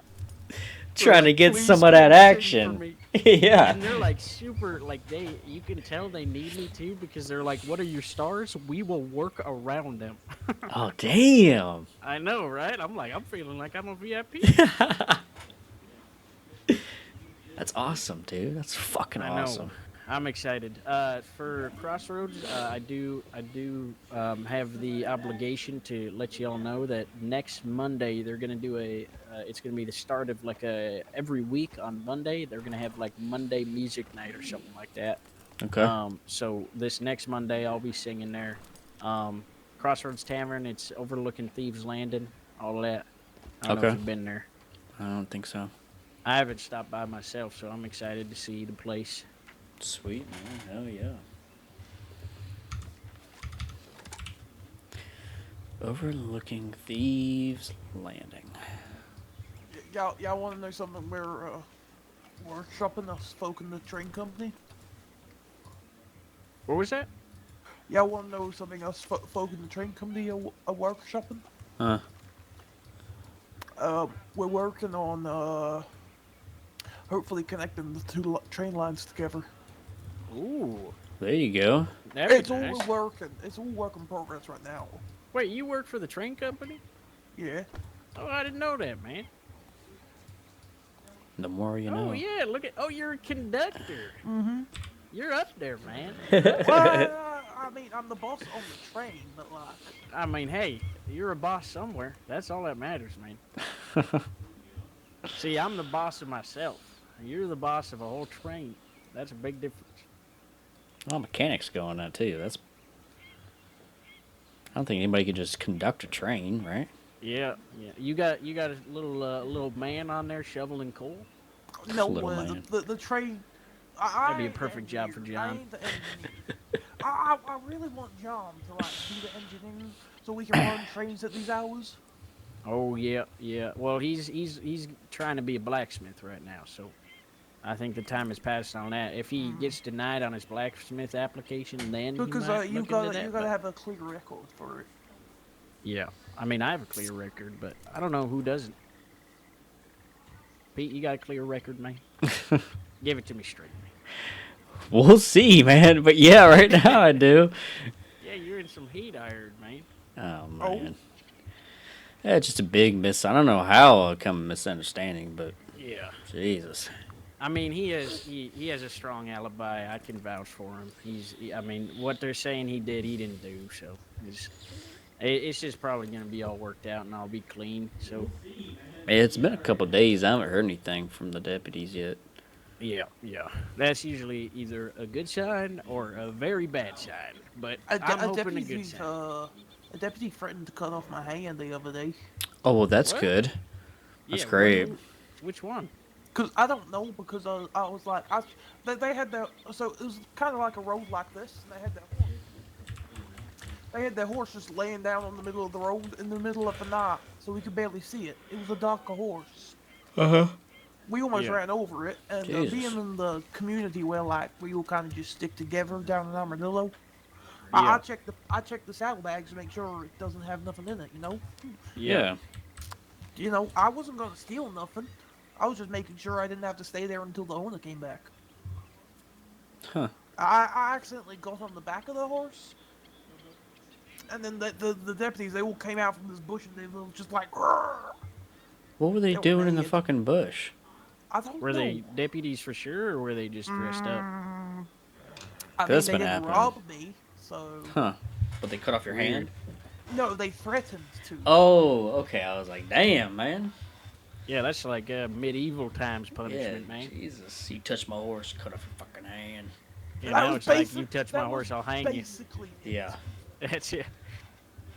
[SPEAKER 1] trying to
[SPEAKER 14] like,
[SPEAKER 1] get
[SPEAKER 14] "Please
[SPEAKER 1] some of that
[SPEAKER 14] come sing for
[SPEAKER 1] action.
[SPEAKER 14] me."
[SPEAKER 1] Yeah.
[SPEAKER 14] And they're like super, like you can tell they need me too because they're like, "What are your stars? We will work around them."
[SPEAKER 1] Oh damn.
[SPEAKER 14] I know, right? I'm like, I'm feeling like I'm a VIP.
[SPEAKER 1] That's awesome, dude. That's fucking
[SPEAKER 14] I know.
[SPEAKER 1] awesome.
[SPEAKER 14] I'm excited. For Crossroads, I do have the obligation to let you all know that next Monday they're gonna do it's gonna be the start of like every week on Monday they're gonna have like Monday music night or something like that.
[SPEAKER 1] Okay.
[SPEAKER 14] So this next Monday I'll be singing there. Crossroads Tavern. It's overlooking Thieves Landing. All that. I don't know if
[SPEAKER 1] Okay.
[SPEAKER 14] you've been there.
[SPEAKER 1] I don't think so.
[SPEAKER 14] I haven't stopped by myself, so I'm excited to see the place.
[SPEAKER 1] Sweet, man. Hell yeah. Overlooking Thieves Landing.
[SPEAKER 13] Y'all want to know something? We're workshopping us folk in the train company.
[SPEAKER 14] What was that?
[SPEAKER 13] Y'all want to know something else? Folk in the train company are workshopping.
[SPEAKER 1] Huh.
[SPEAKER 13] We're working on hopefully connecting the two train lines together.
[SPEAKER 14] Ooh.
[SPEAKER 1] There you go.
[SPEAKER 14] That'd
[SPEAKER 13] It's
[SPEAKER 14] be
[SPEAKER 13] all
[SPEAKER 14] nice.
[SPEAKER 13] working. It's all work in progress right now.
[SPEAKER 14] Wait, you work for the train company?
[SPEAKER 13] Yeah.
[SPEAKER 14] Oh, I didn't know that, man.
[SPEAKER 1] The more you know.
[SPEAKER 14] Oh yeah, look at. Oh, you're a conductor.
[SPEAKER 13] Mm-hmm.
[SPEAKER 14] You're up there, man.
[SPEAKER 13] Well, I mean, I'm the boss on the train, but like.
[SPEAKER 14] I mean, hey, you're a boss somewhere. That's all that matters, man. See, I'm the boss of myself. You're the boss of a whole train. That's a big difference.
[SPEAKER 1] Well, mechanics go on that too. That's. I don't think anybody could just conduct a train, right?
[SPEAKER 14] Yeah, yeah. You got a little man on there shoveling coal.
[SPEAKER 13] No,
[SPEAKER 1] Little man.
[SPEAKER 13] the train.
[SPEAKER 14] That'd be a
[SPEAKER 13] ain't the
[SPEAKER 14] perfect job for
[SPEAKER 13] engineer. I
[SPEAKER 14] John.
[SPEAKER 13] ain't the engineer. I really want John to like do the engineering so we can run trains at these hours.
[SPEAKER 14] Oh yeah, yeah. Well, he's trying to be a blacksmith right now, so I think the time has passed on that. If he gets denied on his blacksmith application, then
[SPEAKER 13] Because
[SPEAKER 14] he might
[SPEAKER 13] you
[SPEAKER 14] look
[SPEAKER 13] gotta
[SPEAKER 14] into that,
[SPEAKER 13] you
[SPEAKER 14] but-
[SPEAKER 13] gotta have a clear record for it.
[SPEAKER 14] Yeah, I mean I have a clear record, but I don't know who doesn't. Pete, you got a clear record, man? Give it to me straight, man.
[SPEAKER 1] We'll see, man. But yeah, right now I do.
[SPEAKER 14] Yeah, you're in some heat, I heard, man.
[SPEAKER 1] Oh man. Yeah, it's just a big I don't know how it come a misunderstanding, but
[SPEAKER 14] Yeah.
[SPEAKER 1] Jesus.
[SPEAKER 14] I mean, he has a strong alibi. I can vouch for him. I mean, what they're saying he did, he didn't do. So it's just probably gonna be all worked out, and I'll be clean. So
[SPEAKER 1] It's been a couple days. I haven't heard anything from the deputies yet.
[SPEAKER 14] yeah, that's usually either a good sign or a very bad sign. But I'm hoping a good sign.
[SPEAKER 13] A deputy threatened to cut off my hand the other day.
[SPEAKER 1] Oh well, that's
[SPEAKER 14] What?
[SPEAKER 1] good. That's
[SPEAKER 14] Yeah,
[SPEAKER 1] great.
[SPEAKER 14] Which one?
[SPEAKER 13] Cause I don't know, because I was like, they had their, so it was kind of like a road like this, and they had their horse just laying down on the middle of the road in the middle of the night, so we could barely see it. It was a darker horse. We almost
[SPEAKER 14] Yeah.
[SPEAKER 13] ran over it, and
[SPEAKER 1] Jesus.
[SPEAKER 13] being in the community where like we all kind of just stick together down in Armadillo,
[SPEAKER 14] Yeah.
[SPEAKER 13] I checked the saddlebags to make sure it doesn't have nothing in it.
[SPEAKER 1] Yeah.
[SPEAKER 13] You know, I wasn't gonna steal nothing. I was just making sure I didn't have to stay there until the owner came back.
[SPEAKER 1] Huh.
[SPEAKER 13] I accidentally got on the back of the horse, and then the deputies, they all came out from this bush and they were just like, "Grrr."
[SPEAKER 1] What were they
[SPEAKER 13] They were
[SPEAKER 1] doing in the
[SPEAKER 13] mad.
[SPEAKER 1] fucking bush?
[SPEAKER 13] I don't
[SPEAKER 14] Were
[SPEAKER 13] know.
[SPEAKER 14] they deputies for sure, or were they just dressed up?
[SPEAKER 13] I
[SPEAKER 1] That's
[SPEAKER 13] mean,
[SPEAKER 1] been
[SPEAKER 13] they didn't
[SPEAKER 1] happening.
[SPEAKER 13] rob me, so
[SPEAKER 1] Huh. But they cut off your
[SPEAKER 14] Weird.
[SPEAKER 1] hand?
[SPEAKER 13] no, they threatened to.
[SPEAKER 1] Oh, okay. I was like, damn, man.
[SPEAKER 14] Yeah, that's like medieval times
[SPEAKER 1] Yeah,
[SPEAKER 14] punishment, man.
[SPEAKER 1] Jesus. You touch my horse, cut off your fucking hand.
[SPEAKER 14] Yeah,
[SPEAKER 13] That
[SPEAKER 14] now
[SPEAKER 13] was
[SPEAKER 14] it's like
[SPEAKER 13] basic-
[SPEAKER 14] you touch
[SPEAKER 13] that
[SPEAKER 14] my
[SPEAKER 13] was
[SPEAKER 14] horse, I'll hang you.
[SPEAKER 13] basically it.
[SPEAKER 1] Yeah.
[SPEAKER 14] That's it.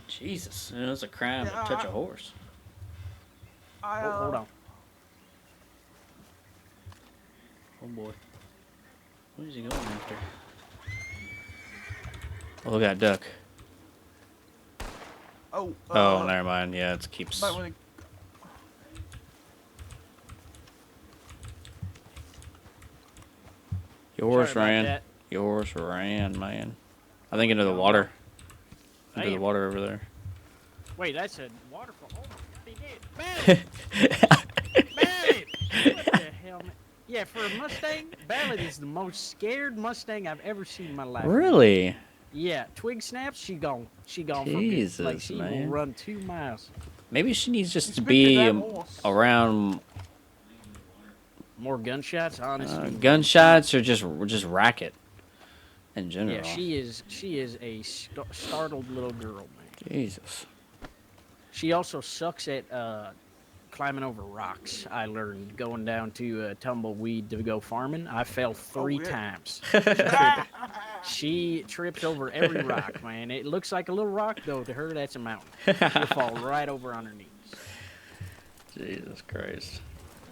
[SPEAKER 1] Jesus. It was a crime
[SPEAKER 13] Yeah,
[SPEAKER 1] to touch a horse.
[SPEAKER 13] I,
[SPEAKER 14] Oh, hold on.
[SPEAKER 1] Oh boy. What is he going after? Oh, look at that duck.
[SPEAKER 13] Oh,
[SPEAKER 1] Oh, never mind. Yeah, it keeps.
[SPEAKER 13] might wanna-
[SPEAKER 1] Your horse
[SPEAKER 14] Sorry about
[SPEAKER 1] ran.
[SPEAKER 14] that.
[SPEAKER 1] Your horse ran, man. I think into the water. Into the
[SPEAKER 14] Damn.
[SPEAKER 1] water over there.
[SPEAKER 14] Wait, that's a waterfall. Oh my god, he did. Ballad! Ballad! What the hell, man? Yeah, for a Mustang, Ballad is the most scared Mustang I've ever seen in my life.
[SPEAKER 1] Really?
[SPEAKER 14] Yeah, twig snaps, she gone. She gone
[SPEAKER 1] Jesus,
[SPEAKER 14] from it. Like, she
[SPEAKER 1] man.
[SPEAKER 14] will run 2 miles.
[SPEAKER 1] Maybe she needs just to
[SPEAKER 13] Speaking
[SPEAKER 1] be
[SPEAKER 13] of that horse.
[SPEAKER 1] around
[SPEAKER 14] More gunshots, honestly.
[SPEAKER 1] gunshots or just racket in general.
[SPEAKER 14] Yeah, she is a startled little girl, man.
[SPEAKER 1] Jesus.
[SPEAKER 14] She also sucks at climbing over rocks. I learned going down to Tumbleweed to go farming. I fell 3 times. She trips over every rock, man. It looks like a little rock, though. To her, that's a mountain. She'll fall right over on her knees.
[SPEAKER 1] Jesus Christ.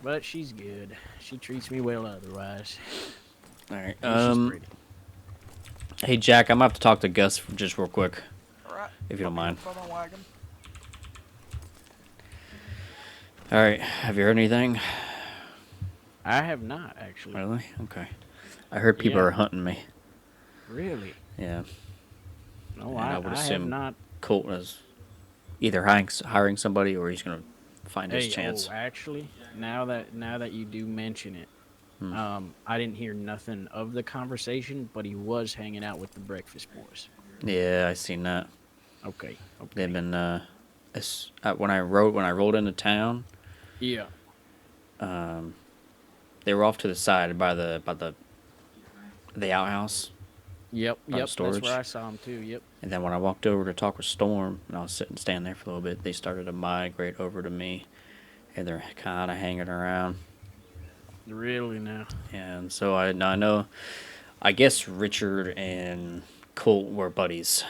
[SPEAKER 14] But she's good. She treats me well otherwise.
[SPEAKER 1] All right.
[SPEAKER 14] And she's pretty.
[SPEAKER 1] Hey Jack, I'm gonna have to talk to Gus just real quick,
[SPEAKER 13] Alright.
[SPEAKER 1] if you don't mind.
[SPEAKER 13] Put on wagon.
[SPEAKER 1] All right. Have you heard anything?
[SPEAKER 14] I have not, actually.
[SPEAKER 1] Really? Okay. I heard people
[SPEAKER 14] Yeah.
[SPEAKER 1] are hunting me.
[SPEAKER 14] Really?
[SPEAKER 1] Yeah.
[SPEAKER 14] No,
[SPEAKER 1] And
[SPEAKER 14] I
[SPEAKER 1] would
[SPEAKER 14] have
[SPEAKER 1] assume
[SPEAKER 14] not.
[SPEAKER 1] Colt is either hiring somebody or he's gonna find his chance.
[SPEAKER 14] Oh, actually, now that you do mention it,
[SPEAKER 1] Hmm.
[SPEAKER 14] I didn't hear nothing of the conversation, but he was hanging out with the Breakfast Boys.
[SPEAKER 1] Yeah, I seen that.
[SPEAKER 14] Okay.
[SPEAKER 1] They've been when I rolled into town.
[SPEAKER 14] Yeah.
[SPEAKER 1] They were off to the side by the outhouse.
[SPEAKER 14] Yep.
[SPEAKER 1] by the
[SPEAKER 14] Yep.
[SPEAKER 1] storage.
[SPEAKER 14] That's where I saw him too. Yep.
[SPEAKER 1] And then when I walked over to talk with Storm, and I was standing there for a little bit, they started to migrate over to me, and they're kind of hanging around.
[SPEAKER 14] Really now.
[SPEAKER 1] And so I know, I guess Richard and Colt were buddies.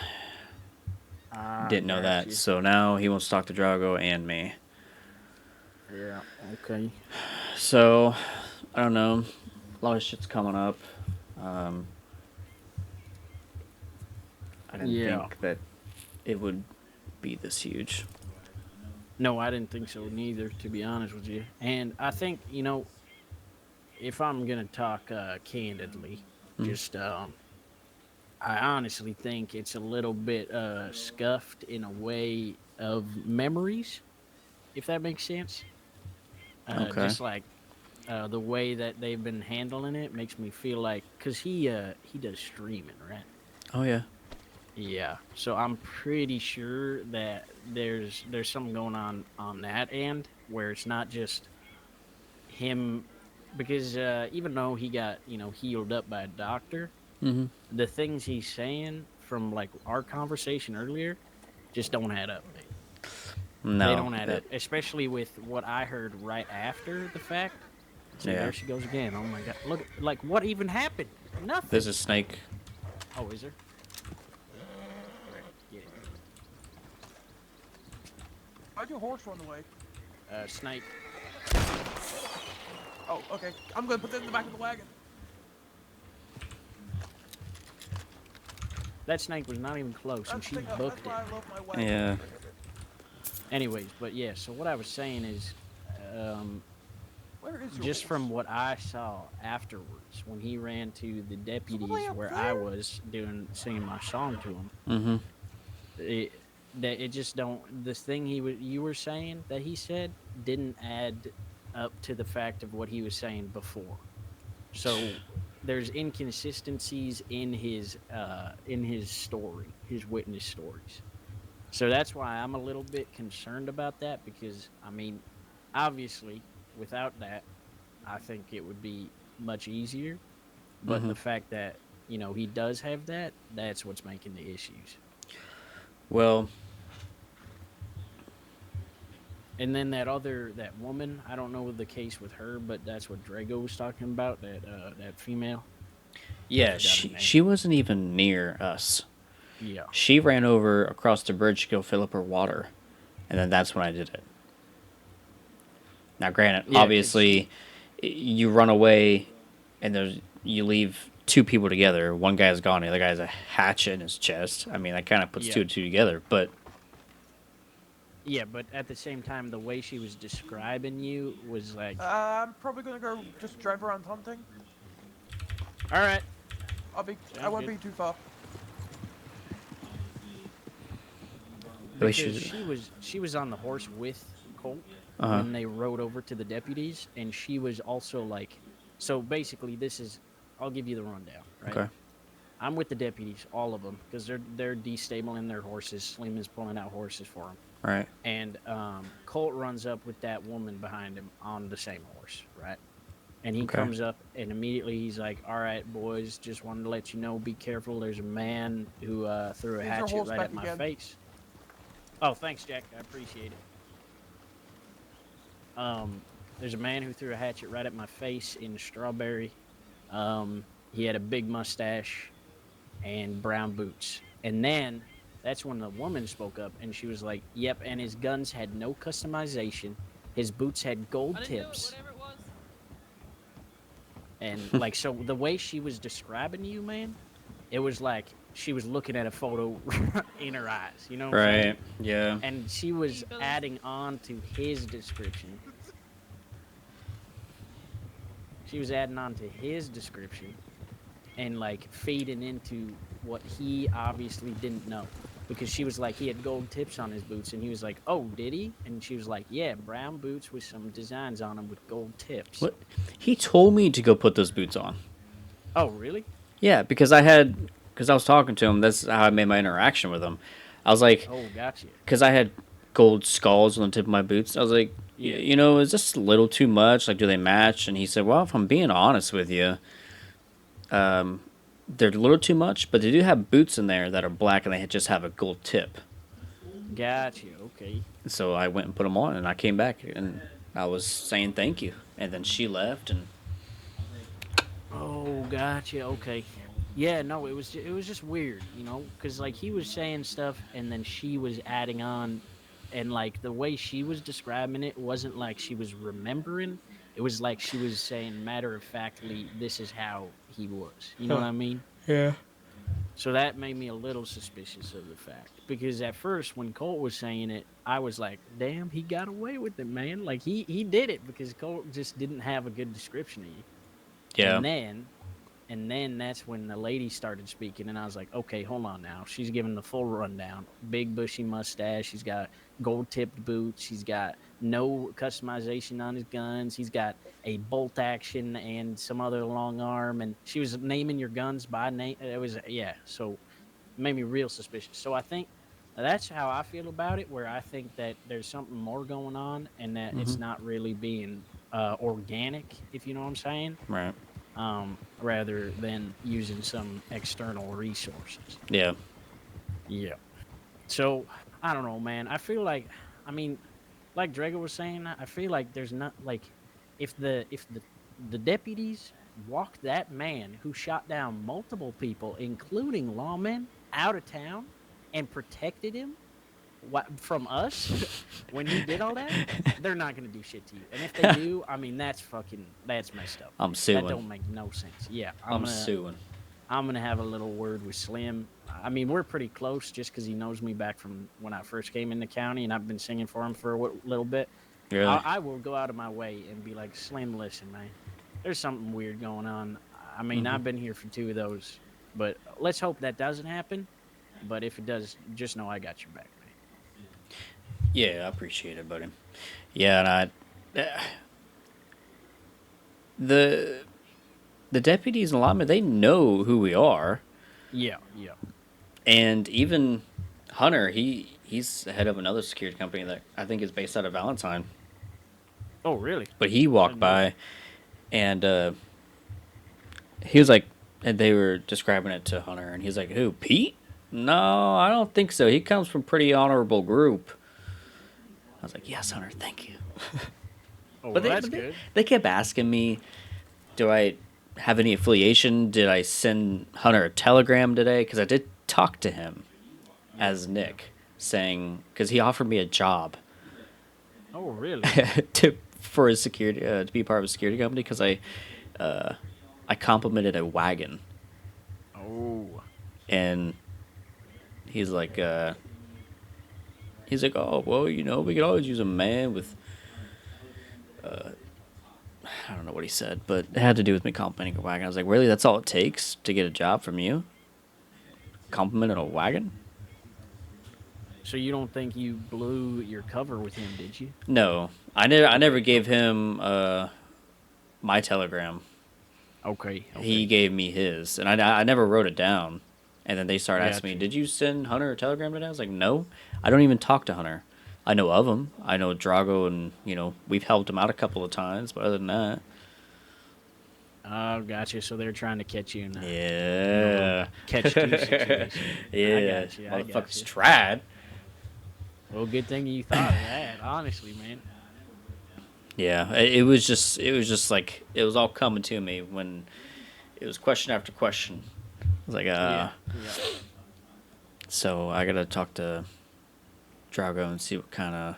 [SPEAKER 1] Didn't know that.
[SPEAKER 14] gotcha.
[SPEAKER 1] So now he wants to talk to Drago and me.
[SPEAKER 14] Yeah. Okay.
[SPEAKER 1] So, I don't know. A lot of shit's coming up. I didn't
[SPEAKER 14] Yeah.
[SPEAKER 1] think that it would be this huge.
[SPEAKER 14] No, I didn't think so neither, to be honest with you. And I think, if I'm gonna talk candidly, just I honestly think it's a little bit scuffed in a way of memories, if that makes sense.
[SPEAKER 1] Okay.
[SPEAKER 14] Just like the way that they've been handling it makes me feel like, cause he does streaming, right?
[SPEAKER 1] Oh yeah.
[SPEAKER 14] Yeah, so I'm pretty sure that there's something going on that end where it's not just him, because even though he got healed up by a doctor, the things he's saying from like our conversation earlier just don't add up.
[SPEAKER 1] No.
[SPEAKER 14] They don't add up, especially with what I heard right after the fact. So
[SPEAKER 1] Yeah.
[SPEAKER 14] there she goes again. Oh my god! Look, like what even happened? Nothing.
[SPEAKER 1] There's a snake.
[SPEAKER 14] Oh, is there? Yeah.
[SPEAKER 13] How'd your horse run away?
[SPEAKER 14] Snake.
[SPEAKER 13] Oh, okay. I'm gonna put that in the back of the wagon.
[SPEAKER 14] That snake was not even close, and she booked it.
[SPEAKER 13] I love my wagon.
[SPEAKER 1] Yeah.
[SPEAKER 14] Anyways, but yeah, so what I was saying is,
[SPEAKER 13] Where is your
[SPEAKER 14] just
[SPEAKER 13] horse?
[SPEAKER 14] from what I saw afterwards, when he ran to the deputies
[SPEAKER 13] way up
[SPEAKER 14] where I was singing my song to him, it just don't. This thing you were saying that he said didn't add up to the fact of what he was saying before. So there's inconsistencies in his story, his witness stories. So that's why I'm a little bit concerned about that, because I mean, obviously, without that, I think it would be much easier. But the fact that he does have that, that's what's making the issues.
[SPEAKER 1] Well.
[SPEAKER 14] And then that woman, I don't know the case with her, but that's what Drago was talking about, that female.
[SPEAKER 1] Yeah, she wasn't even near us.
[SPEAKER 14] Yeah.
[SPEAKER 1] She ran over across the bridge to go fill up her water, and then that's when I did it. Now, granted,
[SPEAKER 14] Yeah,
[SPEAKER 1] obviously, you run away, and you leave two people together. One guy's gone, the other guy has a hatchet in his chest. I mean, that kind of puts two and two together, but...
[SPEAKER 14] Yeah, but at the same time, the way she was describing you was like...
[SPEAKER 13] I'm probably gonna go just drive around hunting.
[SPEAKER 14] All right.
[SPEAKER 13] I won't be too far.
[SPEAKER 14] Because she was on the horse with Colt when they rode over to the deputies, and she was also like, so basically I'll give you the rundown, right?
[SPEAKER 1] Okay.
[SPEAKER 14] I'm with the deputies, all of them, because they're destabling their horses. Slim is pulling out horses for them.
[SPEAKER 1] Right.
[SPEAKER 14] And Colt runs up with that woman behind him on the same horse, right? And he comes up, and immediately he's like, all right, boys, just wanted to let you know, be careful. There's a man who threw a
[SPEAKER 13] Here's your
[SPEAKER 14] hatchet
[SPEAKER 13] horse
[SPEAKER 14] right
[SPEAKER 13] back
[SPEAKER 14] at my
[SPEAKER 13] again.
[SPEAKER 14] face. Oh, thanks, Jack. I appreciate it. There's a man who threw a hatchet right at my face in Strawberry. He had a big mustache and brown boots. And then that's when the woman spoke up and she was like, yep, and his guns had no customization. His boots had gold tips. And like, so the way she was describing you, man, it was like she was looking at a photo in her eyes, you know what I'm saying?
[SPEAKER 1] Right. Yeah.
[SPEAKER 14] And she was adding on to his description. She was adding on to his description and like feeding into what he obviously didn't know. Because she was like, he had gold tips on his boots, and he was like, oh, did he? And she was like, yeah, brown boots with some designs on them with gold tips.
[SPEAKER 1] What? He told me to go put those boots on.
[SPEAKER 14] Oh, really?
[SPEAKER 1] Yeah, because I was talking to him. That's how I made my interaction with him. I was like,
[SPEAKER 14] oh, gotcha.
[SPEAKER 1] Because I had gold skulls on the tip of my boots. I was like,
[SPEAKER 14] Yeah.
[SPEAKER 1] you know, is this a little too much? Like, do they match? And he said, well, if I'm being honest with you, they're a little too much, but they do have boots in there that are black and they just have a gold tip.
[SPEAKER 14] Gotcha, okay.
[SPEAKER 1] So I went and put them on, and I came back, and I was saying thank you. And then she left, and
[SPEAKER 14] Oh, gotcha, okay. Yeah, no, it was just weird, you know, because like he was saying stuff and then she was adding on, and like the way she was describing it wasn't like she was remembering. It was like she was saying matter-of-factly, this is how he was. You know what I mean?
[SPEAKER 1] Yeah.
[SPEAKER 14] So that made me a little suspicious of the fact. Because at first, when Colt was saying it, I was like, damn, he got away with it, man. Like, he did it because Colt just didn't have a good description of you.
[SPEAKER 1] Yeah.
[SPEAKER 14] And then that's when the lady started speaking, and I was like, okay, hold on now. She's giving the full rundown. Big bushy mustache. She's got gold-tipped boots. She's got no customization on his guns. He's got a bolt action and some other long arm. And she was naming your guns by name. It was, yeah, so it made me real suspicious. So I think that's how I feel about it, where I think that there's something more going on and that it's not really being organic, if you know what I'm saying.
[SPEAKER 1] Right.
[SPEAKER 14] Rather than using some external resources.
[SPEAKER 1] Yeah.
[SPEAKER 14] Yeah. So, I don't know, man. I feel like, I mean, like Drago was saying, I feel like there's not, like, if the deputies walked that man who shot down multiple people, including lawmen, out of town and protected him from us when he did all that, they're not going to do shit to you. And if they do, I mean, that's messed up.
[SPEAKER 1] I'm suing.
[SPEAKER 14] That don't make no sense. Yeah.
[SPEAKER 1] I'm suing.
[SPEAKER 14] I'm going to have a little word with Slim. I mean, we're pretty close just because he knows me back from when I first came in the county, and I've been singing for him for a little bit.
[SPEAKER 1] Really?
[SPEAKER 14] I will go out of my way and be like, Slim, listen, man, there's something weird going on. I mean, I've been here for 2 of those, but let's hope that doesn't happen. But if it does, just know I got your back.
[SPEAKER 1] Yeah, I appreciate it, buddy. Yeah, and the deputies and lawmen, they know who we are.
[SPEAKER 14] Yeah.
[SPEAKER 1] And even Hunter, he's the head of another security company that I think is based out of Valentine.
[SPEAKER 14] Oh, really?
[SPEAKER 1] But he walked by, and he was like, and they were describing it to Hunter, and he's like, who, Pete? No, I don't think so. He comes from a pretty honorable group. I was like, yes, Hunter, thank you.
[SPEAKER 14] Oh,
[SPEAKER 1] But
[SPEAKER 14] well, that's good.
[SPEAKER 1] they kept asking me, do I have any affiliation? Did I send Hunter a telegram today? Because I did talk to him as Nick, saying, because he offered me a job.
[SPEAKER 14] Oh, really?
[SPEAKER 1] for his security, to be part of a security company, because I complimented a wagon.
[SPEAKER 14] Oh.
[SPEAKER 1] And he's like, oh, well, you know, we could always use a man with, I don't know what he said, but it had to do with me complimenting a wagon. I was like, really? That's all it takes to get a job from you? Complimenting a wagon?
[SPEAKER 14] So you don't think you blew your cover with him, did you?
[SPEAKER 1] No, I never gave him my telegram.
[SPEAKER 14] Okay.
[SPEAKER 1] He gave me his, and I never wrote it down. And then they started asking me, did you send Hunter a telegram today? I was like, no, I don't even talk to Hunter. I know of him. I know Drago, and, you know, we've helped him out a couple of times, but other than that.
[SPEAKER 14] Oh, gotcha. So they're trying to catch you in a
[SPEAKER 1] catch-two
[SPEAKER 14] situation.
[SPEAKER 1] Yeah,
[SPEAKER 14] I got you.
[SPEAKER 1] motherfuckers tried.
[SPEAKER 14] Well, good thing you thought of that, honestly, man.
[SPEAKER 1] Yeah, it was just like it was all coming to me when it was question after question. I was like,
[SPEAKER 14] Yeah.
[SPEAKER 1] So I gotta talk to Drago and see what kind of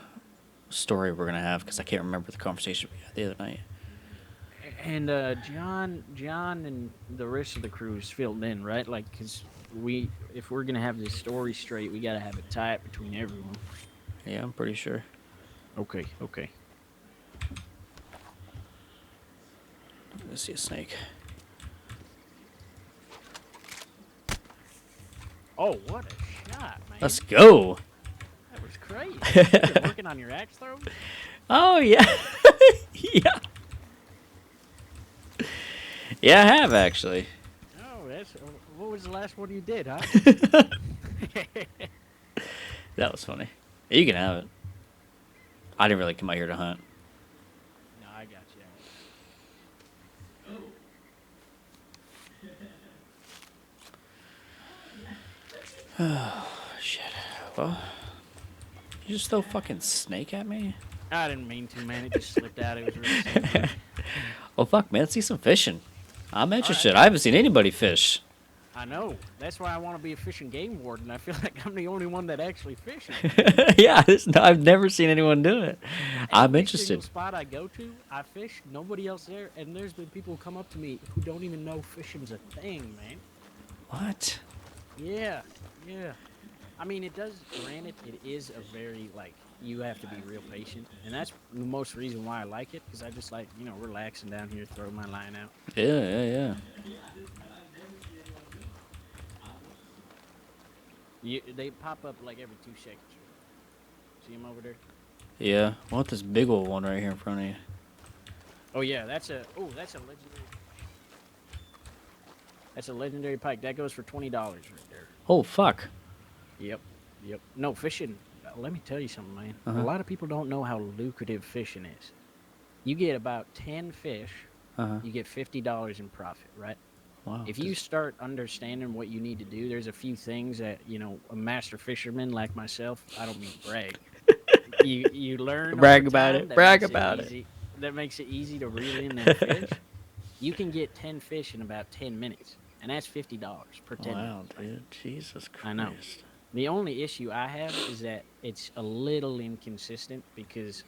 [SPEAKER 1] story we're gonna have because I can't remember the conversation we had the other night.
[SPEAKER 14] And John, and the rest of the crew's filled in, right? Like, cause if we're gonna have this story straight, we gotta have it tight between everyone.
[SPEAKER 1] Yeah, I'm pretty sure.
[SPEAKER 14] Okay.
[SPEAKER 1] I see a snake.
[SPEAKER 14] Oh, what a shot, man!
[SPEAKER 1] Let's go.
[SPEAKER 14] That was crazy. You been working on your axe throw?
[SPEAKER 1] Oh yeah, yeah. Yeah, I have actually.
[SPEAKER 14] Oh, what was the last one you did, huh?
[SPEAKER 1] That was funny. You can have it. I didn't really come out here to hunt.
[SPEAKER 14] No, I got you.
[SPEAKER 1] Oh shit. Well, you just throw fucking snake at me?
[SPEAKER 14] I didn't mean to, man. It just slipped out. It was really simple.
[SPEAKER 1] Well, fuck, man. Let's see some fishing. I'm interested.
[SPEAKER 14] right.
[SPEAKER 1] I haven't seen anybody fish.
[SPEAKER 14] I know. That's why I want to be a fishing game warden. I feel like I'm the only one that actually fishes.
[SPEAKER 1] Yeah, I've never seen anyone do it. I'm
[SPEAKER 14] Every
[SPEAKER 1] interested.
[SPEAKER 14] single spot I go to, I fish. Nobody else there, and there's been people who come up to me who don't even know fishing's a thing, man.
[SPEAKER 1] What?
[SPEAKER 14] Yeah. I mean, it does. Granted, it is a very you have to be real patient, and that's the most reason why I like it, because I just like relaxing down here, throw my line out.
[SPEAKER 1] Yeah.
[SPEAKER 14] They pop up like every 2 seconds. See them over there?
[SPEAKER 1] Yeah. I want this big old one right here in front of you.
[SPEAKER 14] Oh yeah, that's a legendary. That's a legendary pike. That goes for $20 right there.
[SPEAKER 1] Oh, fuck.
[SPEAKER 14] Yep. No, fishing. Let me tell you something, man.
[SPEAKER 1] Uh-huh.
[SPEAKER 14] A lot of people don't know how lucrative fishing is. You get about 10 fish, you get $50 in profit, right?
[SPEAKER 1] Wow.
[SPEAKER 14] If you start understanding what you need to do, there's a few things that a master fisherman like myself. I don't mean to brag. you learn.
[SPEAKER 1] Brag
[SPEAKER 14] over
[SPEAKER 1] about
[SPEAKER 14] time
[SPEAKER 1] it.
[SPEAKER 14] that
[SPEAKER 1] Brag
[SPEAKER 14] makes
[SPEAKER 1] about it.
[SPEAKER 14] easy- That makes it easy to reel in them fish. You can get 10 fish in about 10 minutes, and that's $50 per 10
[SPEAKER 1] Wow,
[SPEAKER 14] minutes.
[SPEAKER 1] dude. Jesus Christ.
[SPEAKER 14] I know. The only issue I have is that it's a little inconsistent because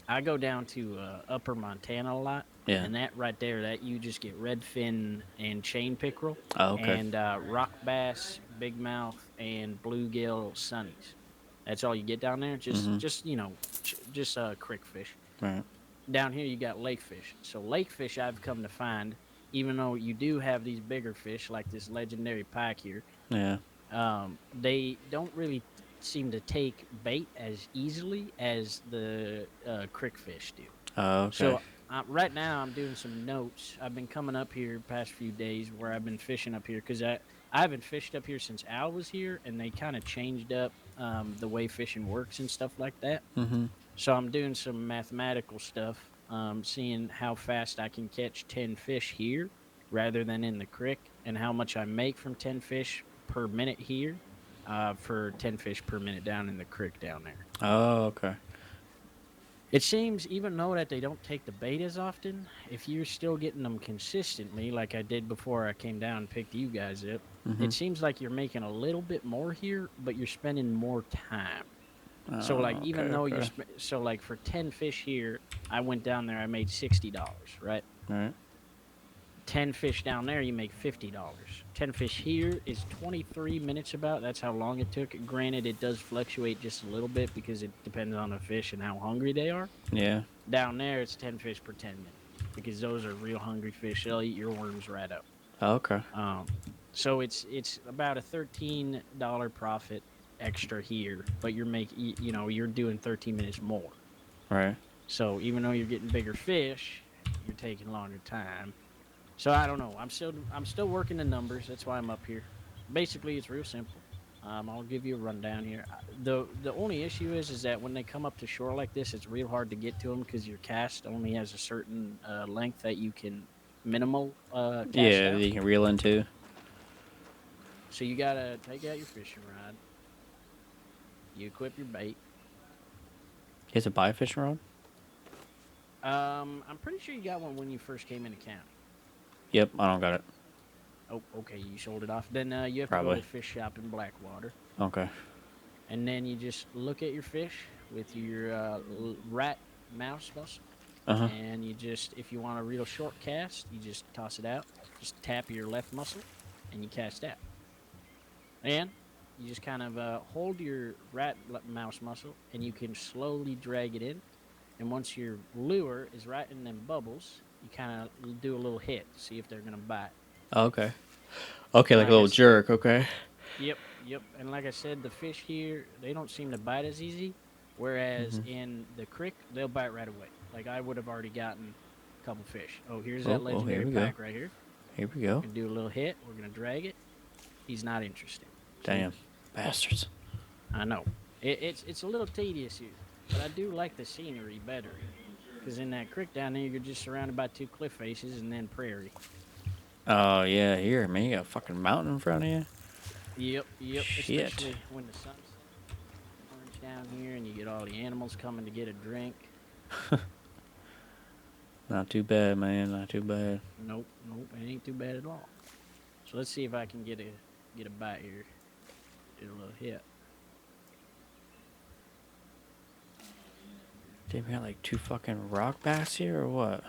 [SPEAKER 14] I go down to Upper Montana a lot,
[SPEAKER 1] Yeah.
[SPEAKER 14] and that right there, that you just get redfin and chain pickerel,
[SPEAKER 1] Oh, okay.
[SPEAKER 14] and rock bass, big mouth, and bluegill sunnies. That's all you get down there. Just crick fish.
[SPEAKER 1] Right.
[SPEAKER 14] Down here you got lake fish. So lake fish I've come to find, even though you do have these bigger fish like this legendary pike here,
[SPEAKER 1] Yeah.
[SPEAKER 14] they don't really seem to take bait as easily as the crick fish do.
[SPEAKER 1] Oh, okay.
[SPEAKER 14] So right now I'm doing some notes. I've been coming up here past few days where I've been fishing up here because I haven't fished up here since Al was here, and they kind of changed up the way fishing works and stuff like that.
[SPEAKER 1] Mm-hmm.
[SPEAKER 14] So I'm doing some mathematical stuff, seeing how fast I can catch 10 fish here rather than in the creek, and how much I make from 10 fish per minute here for 10 fish per minute down in the creek down there.
[SPEAKER 1] Oh, okay.
[SPEAKER 14] It seems, even though that they don't take the bait as often, if you're still getting them consistently, like I did before I came down and picked you guys up, it seems like you're making a little bit more here, but you're spending more time. So like, even though you're so like for 10 fish here, I went down there, I made $60, right?
[SPEAKER 1] Right.
[SPEAKER 14] 10 fish down there, you make $50. 10 fish here is 23 minutes about. That's how long it took. Granted, it does fluctuate just a little bit because it depends on the fish and how hungry they are.
[SPEAKER 1] Yeah.
[SPEAKER 14] Down there, it's 10 fish per 10 minutes because those are real hungry fish. They'll eat your worms right up.
[SPEAKER 1] Oh, okay.
[SPEAKER 14] So it's about a $13 profit extra here, but you're doing 13 minutes more.
[SPEAKER 1] Right.
[SPEAKER 14] So even though you're getting bigger fish, you're taking longer time. So I don't know. I'm still working the numbers. That's why I'm up here. Basically, it's real simple. I'll give you a rundown here. The only issue is that when they come up to shore like this, it's real hard to get to them because your cast only has a certain length that you can minimal cast
[SPEAKER 1] Yeah,
[SPEAKER 14] out.
[SPEAKER 1] you can reel into.
[SPEAKER 14] So you gotta take out your fishing rod. You equip your bait.
[SPEAKER 1] You have to buy a fishing rod?
[SPEAKER 14] I'm pretty sure you got one when you first came into county.
[SPEAKER 1] Yep, I don't got it.
[SPEAKER 14] Oh, okay, you sold it off. Then you have to
[SPEAKER 1] Probably.
[SPEAKER 14] go to the fish shop in Blackwater.
[SPEAKER 1] Okay.
[SPEAKER 14] And then you just look at your fish with your rat mouse muscle.
[SPEAKER 1] Uh-huh.
[SPEAKER 14] And you just, if you want a real short cast, you just toss it out. Just tap your left muscle, and you cast out. And you just kind of hold your mouse muscle, and you can slowly drag it in. And once your lure is right in them bubbles, you kind of do a little hit, see if they're going to bite.
[SPEAKER 1] Oh, okay. Okay, like a little jerk, okay.
[SPEAKER 14] Yep. And like I said, the fish here, they don't seem to bite as easy. Whereas in the creek, they'll bite right away. Like I would have already gotten a couple fish. Oh, here's that legendary pike right here.
[SPEAKER 1] Here we go.
[SPEAKER 14] We're gonna do a little hit. We're gonna drag it. He's not interested.
[SPEAKER 1] Damn. Bastards.
[SPEAKER 14] I know. It's a little tedious here, but I do like the scenery better. Because in that creek down there, you're just surrounded by 2 cliff faces and then prairie.
[SPEAKER 1] Oh, yeah, here, man. You got a fucking mountain in front of you?
[SPEAKER 14] Yep.
[SPEAKER 1] Shit.
[SPEAKER 14] Especially when the sun's orange down here and you get all the animals coming to get a drink.
[SPEAKER 1] Not too bad, man. Not too bad.
[SPEAKER 14] Nope. It ain't too bad at all. So let's see if I can get a bite here. Get a little hit.
[SPEAKER 1] Damn, we got like 2 fucking rock bass here or what?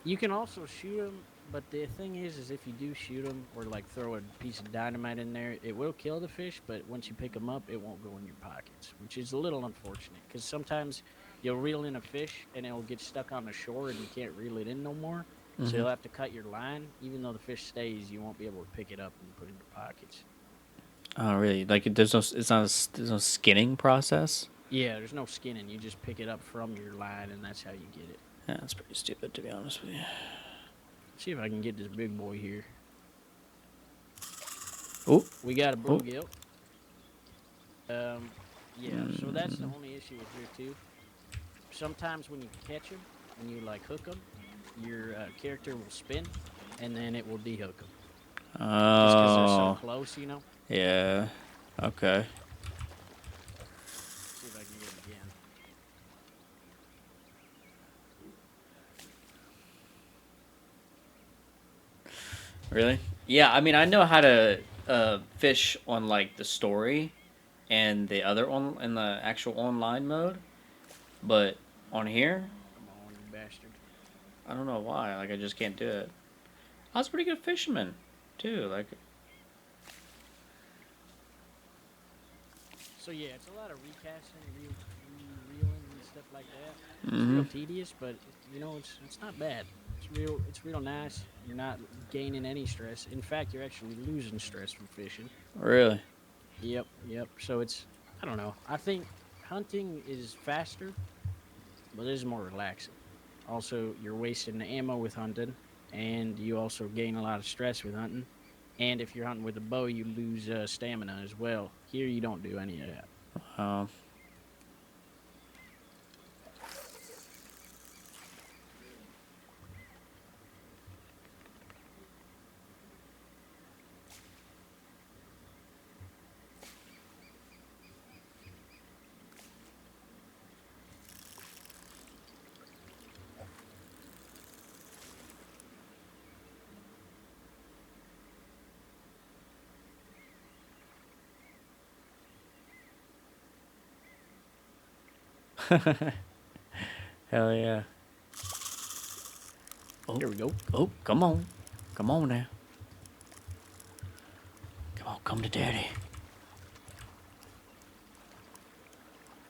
[SPEAKER 14] You can also shoot them, but the thing is if you do shoot them or like throw a piece of dynamite in there, it will kill the fish, but once you pick them up, it won't go in your pockets, which is a little unfortunate because sometimes you'll reel in a fish and it'll get stuck on the shore and you can't reel it in no more. So you'll have to cut your line. Even though the fish stays, you won't be able to pick it up and put it in your pockets.
[SPEAKER 1] Oh, really? Like, there's no skinning process?
[SPEAKER 14] Yeah, there's no skinning. You just pick it up from your line, and that's how you get it.
[SPEAKER 1] Yeah, that's pretty stupid, to be honest with you.
[SPEAKER 14] Let's see if I can get this big boy here.
[SPEAKER 1] Oh.
[SPEAKER 14] We got a bluegill. Yeah, so that's the only issue here, too. Sometimes when you catch them, when you, like, hook them, your character will spin, and then it will dehook them.
[SPEAKER 1] Oh.
[SPEAKER 14] Just because they're so close, you know?
[SPEAKER 1] Yeah. Okay.
[SPEAKER 14] See if I can get it again.
[SPEAKER 1] Really? Yeah, I mean, I know how to fish on, like, the story and the other in the actual online mode, but on here,
[SPEAKER 14] Come on, you bastard.
[SPEAKER 1] I don't know why. Like, I just can't do it. I was a pretty good fisherman, too. Like,
[SPEAKER 14] So yeah, it's a lot of recasting, reeling and stuff like that. It's real tedious, but you know, it's not bad. It's real nice. You're not gaining any stress. In fact, you're actually losing stress from fishing.
[SPEAKER 1] really?
[SPEAKER 14] Yep. So it's, I don't know. I think hunting is faster, but it is more relaxing. Also, you're wasting the ammo with hunting, and you also gain a lot of stress with hunting. And if you're hunting with a bow, you lose stamina as well. Here, you don't do any of that.
[SPEAKER 1] Hell yeah. Oh,
[SPEAKER 14] Here we go.
[SPEAKER 1] Oh, come on. Come on now. Come on, come to daddy.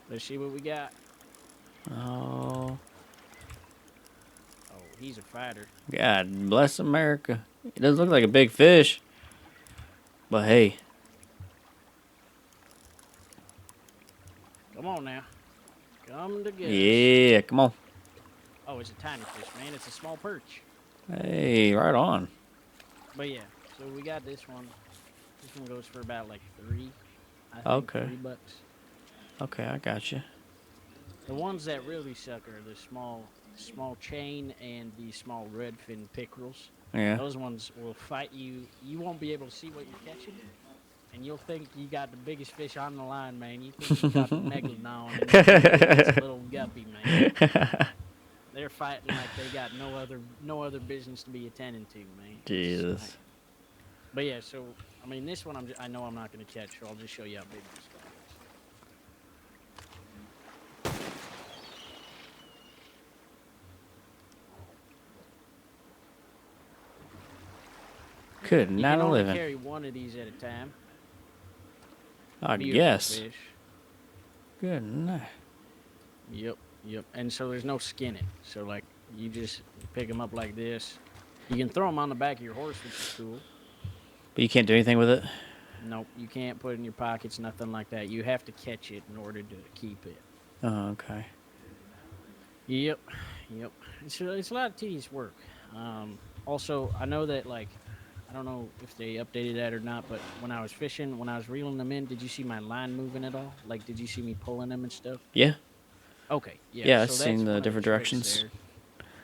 [SPEAKER 14] Let's see what we got.
[SPEAKER 1] Oh,
[SPEAKER 14] Oh, he's a fighter.
[SPEAKER 1] God bless America. It doesn't look like a big fish. But hey.
[SPEAKER 14] Come on now. Come together.
[SPEAKER 1] Yeah, come on.
[SPEAKER 14] Oh, it's a tiny fish, man. It's a small perch.
[SPEAKER 1] Hey, right on.
[SPEAKER 14] But yeah, so we got this one. This one goes for about like $3. I think
[SPEAKER 1] Okay.
[SPEAKER 14] $3.
[SPEAKER 1] Okay, I got you.
[SPEAKER 14] The ones that really suck are the small chain and the small redfin pickerels.
[SPEAKER 1] Yeah.
[SPEAKER 14] Those ones will fight you. You won't be able to see what you're catching. And you'll think you got the biggest fish on the line, man. You think you got the megalodon. And it's a little guppy, man. They're fighting like they got no other business to be attending to, man.
[SPEAKER 1] Jesus.
[SPEAKER 14] But yeah, so I mean, this one I know I'm not gonna catch, so I'll just show you how big this guy is.
[SPEAKER 1] Good
[SPEAKER 14] You
[SPEAKER 1] night
[SPEAKER 14] can
[SPEAKER 1] of
[SPEAKER 14] only
[SPEAKER 1] living.
[SPEAKER 14] carry one of these at a time.
[SPEAKER 1] I
[SPEAKER 14] Beautiful
[SPEAKER 1] guess.
[SPEAKER 14] fish.
[SPEAKER 1] Good night.
[SPEAKER 14] Yep. And so there's no skinning. So like you just pick them up like this. You can throw them on the back of your horse, which is cool.
[SPEAKER 1] But you can't do anything with it?
[SPEAKER 14] Nope, you can't put it in your pockets, nothing like that. You have to catch it in order to keep it.
[SPEAKER 1] Oh, okay.
[SPEAKER 14] Yep. It's a lot of tedious work. Also, I know that, like, I don't know if they updated that or not, but when I was fishing, when I was reeling them in, did you see my line moving at all? Like, did you see me pulling them and stuff?
[SPEAKER 1] Yeah.
[SPEAKER 14] Okay, yeah.
[SPEAKER 1] Yeah, I've
[SPEAKER 14] so
[SPEAKER 1] seen
[SPEAKER 14] that's
[SPEAKER 1] the
[SPEAKER 14] one of
[SPEAKER 1] different
[SPEAKER 14] tricks
[SPEAKER 1] directions.
[SPEAKER 14] there.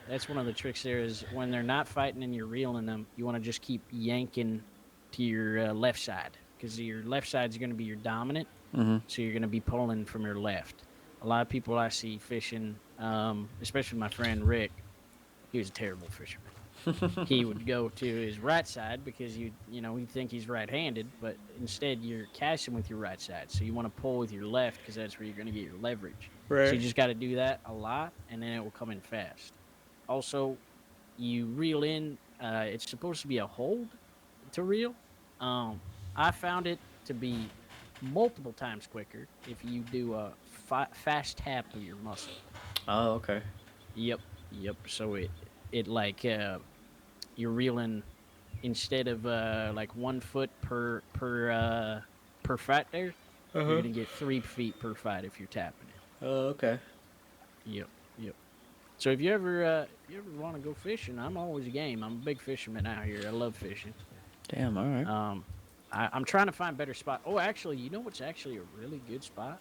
[SPEAKER 14] That's one of the tricks there is when they're not fighting and you're reeling them, you want to just keep yanking to your left side because your left side is going to be your dominant.
[SPEAKER 1] Mm-hmm.
[SPEAKER 14] So you're going to be pulling from your left. A lot of people I see fishing, especially my friend Rick, he was a terrible fisherman. He would go to his right side because he'd think he's right-handed, but instead you're casting with your right side. So you want to pull with your left because that's where you're going to get your leverage.
[SPEAKER 1] Right.
[SPEAKER 14] So you just got to do that a lot, and then it will come in fast. Also, you reel in. It's supposed to be a hold to reel. I found it to be multiple times quicker if you do a fast tap with your muscle.
[SPEAKER 1] Oh, okay.
[SPEAKER 14] Yep. So it like you're reeling instead of like 1 foot per fight there. You're gonna get 3 feet per fight if you're tapping it.
[SPEAKER 1] Oh, okay.
[SPEAKER 14] Yep. So if you ever want to go fishing, I'm always game. I'm a big fisherman out here. I love fishing.
[SPEAKER 1] Damn, all right.
[SPEAKER 14] I'm trying to find better spot. Oh, actually, you know what's actually a really good spot?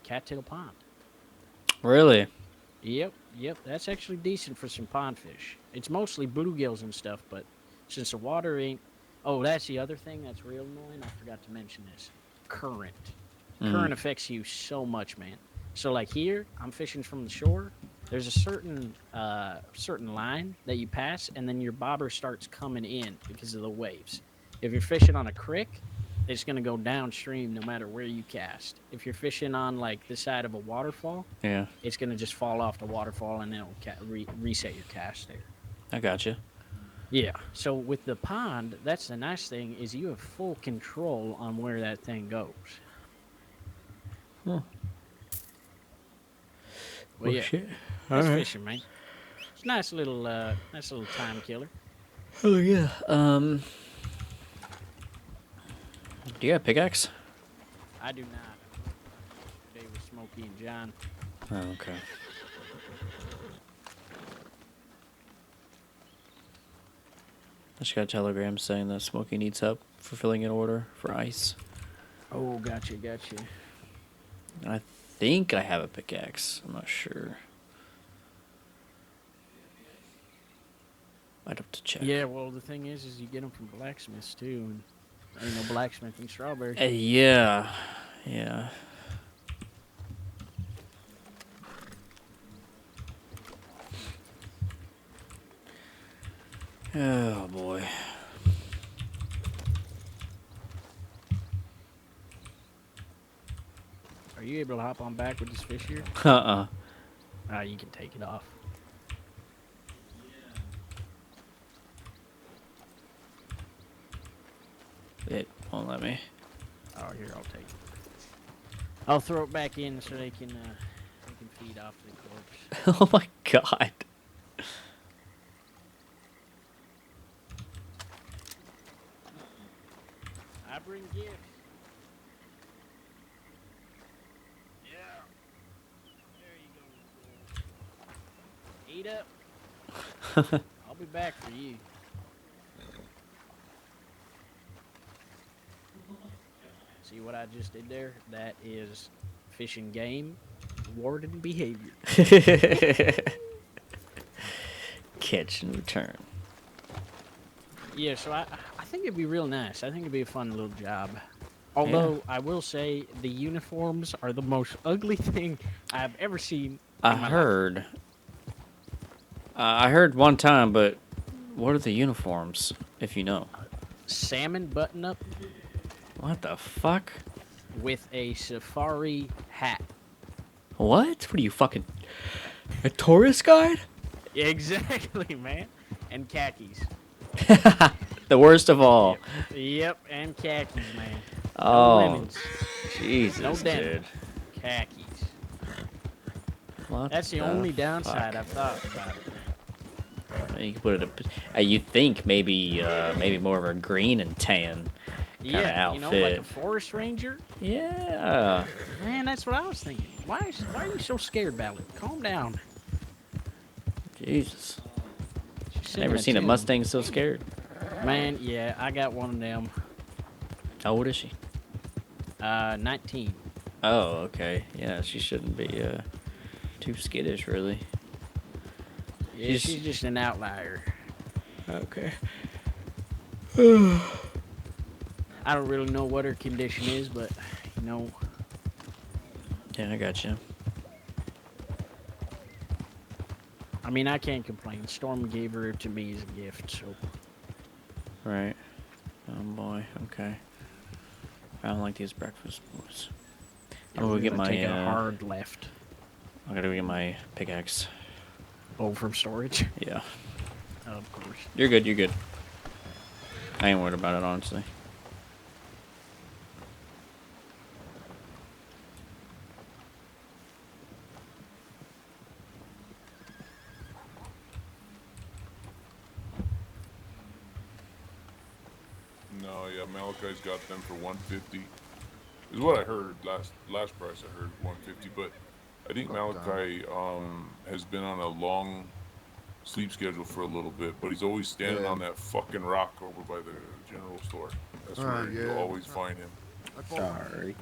[SPEAKER 14] Cattail Pond.
[SPEAKER 1] Really?
[SPEAKER 14] Yep. That's actually decent for some pond fish. It's mostly bluegills and stuff, but since the water ain't... Oh, that's the other thing that's real annoying. I forgot to mention this. Current. Current affects you so much, man. So, like here, I'm fishing from the shore. There's a certain line that you pass, and then your bobber starts coming in because of the waves. If you're fishing on a creek, it's going to go downstream no matter where you cast. If you're fishing on, like, the side of a waterfall,
[SPEAKER 1] Yeah.
[SPEAKER 14] it's going to just fall off the waterfall, and it'll reset your cast there.
[SPEAKER 1] I gotcha.
[SPEAKER 14] Yeah. So with the pond, that's the nice thing is you have full control on where that thing goes.
[SPEAKER 1] Huh.
[SPEAKER 14] Well, yeah,
[SPEAKER 1] shit.
[SPEAKER 14] that's
[SPEAKER 1] Alright.
[SPEAKER 14] fishing, man. It's a nice little time killer.
[SPEAKER 1] Oh, yeah. Do you have a pickaxe?
[SPEAKER 14] I do not. Today with Smokey and John.
[SPEAKER 1] Oh, okay. I just got a telegram saying that Smokey needs help fulfilling an order for ice.
[SPEAKER 14] Oh, gotcha.
[SPEAKER 1] And I think I have a pickaxe. I'm not sure. I'd have to check.
[SPEAKER 14] Yeah, well, the thing is you get them from blacksmiths too, and ain't no blacksmith in Strawberry.
[SPEAKER 1] Yeah. Oh boy.
[SPEAKER 14] Are you able to hop on back with this fish here? You can take it off.
[SPEAKER 1] It won't let me.
[SPEAKER 14] Oh, here, I'll take it. I'll throw it back in so they can feed off the corpse.
[SPEAKER 1] Oh my god.
[SPEAKER 14] I bring gifts. Yeah. There you go. Eat up. I'll be back for you. See what I just did there? That is fishing game, warden behavior.
[SPEAKER 1] Catch and return.
[SPEAKER 14] Yeah, so I think it'd be real nice. I think it'd be a fun little job. Although I will say the uniforms are the most ugly thing I've ever seen
[SPEAKER 1] I heard. I heard one time, but what are the uniforms, if you know?
[SPEAKER 14] Salmon button up
[SPEAKER 1] What the fuck?
[SPEAKER 14] with a safari hat.
[SPEAKER 1] What? What are you fucking a tourist guide?
[SPEAKER 14] Exactly, man. And khakis.
[SPEAKER 1] The worst of all.
[SPEAKER 14] Yep, and khakis, man. No
[SPEAKER 1] Oh,
[SPEAKER 14] lemons.
[SPEAKER 1] Jesus,
[SPEAKER 14] No denim.
[SPEAKER 1] dude.
[SPEAKER 14] Khakis.
[SPEAKER 1] What
[SPEAKER 14] That's the only downside I've thought about it.
[SPEAKER 1] You can put it. You think maybe more of a green and tan kind of
[SPEAKER 14] Yeah,
[SPEAKER 1] outfit.
[SPEAKER 14] you know, like a forest ranger.
[SPEAKER 1] Yeah.
[SPEAKER 14] Man, that's what I was thinking. Why are you so scared, Ballard? Calm down.
[SPEAKER 1] Jesus.
[SPEAKER 14] She's
[SPEAKER 1] Never seen a Mustang so scared.
[SPEAKER 14] Man, yeah, I got one of them.
[SPEAKER 1] How old is she?
[SPEAKER 14] 19.
[SPEAKER 1] Oh, okay. Yeah, she shouldn't be too skittish, really.
[SPEAKER 14] Yeah, she's just an outlier.
[SPEAKER 1] Okay.
[SPEAKER 14] I don't really know what her condition is, but you know.
[SPEAKER 1] Yeah, I got you.
[SPEAKER 14] I mean, I can't complain. Storm gave her to me as a gift, so.
[SPEAKER 1] Right. Oh boy. Okay. I don't like these breakfast boys. I'm gonna get my
[SPEAKER 14] take a hard left.
[SPEAKER 1] I gotta go get my pickaxe.
[SPEAKER 14] Oh, from storage?
[SPEAKER 1] Yeah.
[SPEAKER 14] Of course.
[SPEAKER 1] You're good. You're good. I ain't worried about it, honestly.
[SPEAKER 15] No, yeah, Malachi's got them for 150. Is what I heard last price I heard 150, but I think Malachi has been on a long sleep schedule for a little bit, but he's always standing on that fucking rock over by the general store. That's where you'll always find him.
[SPEAKER 10] Sorry.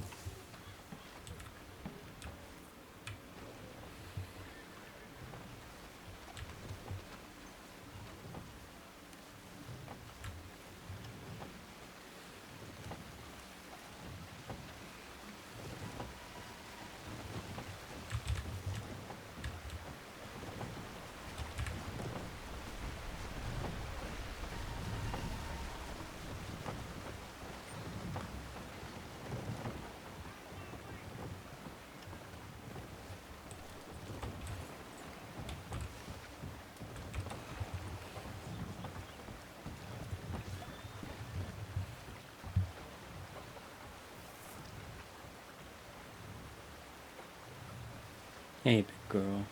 [SPEAKER 1] Hey, big girl.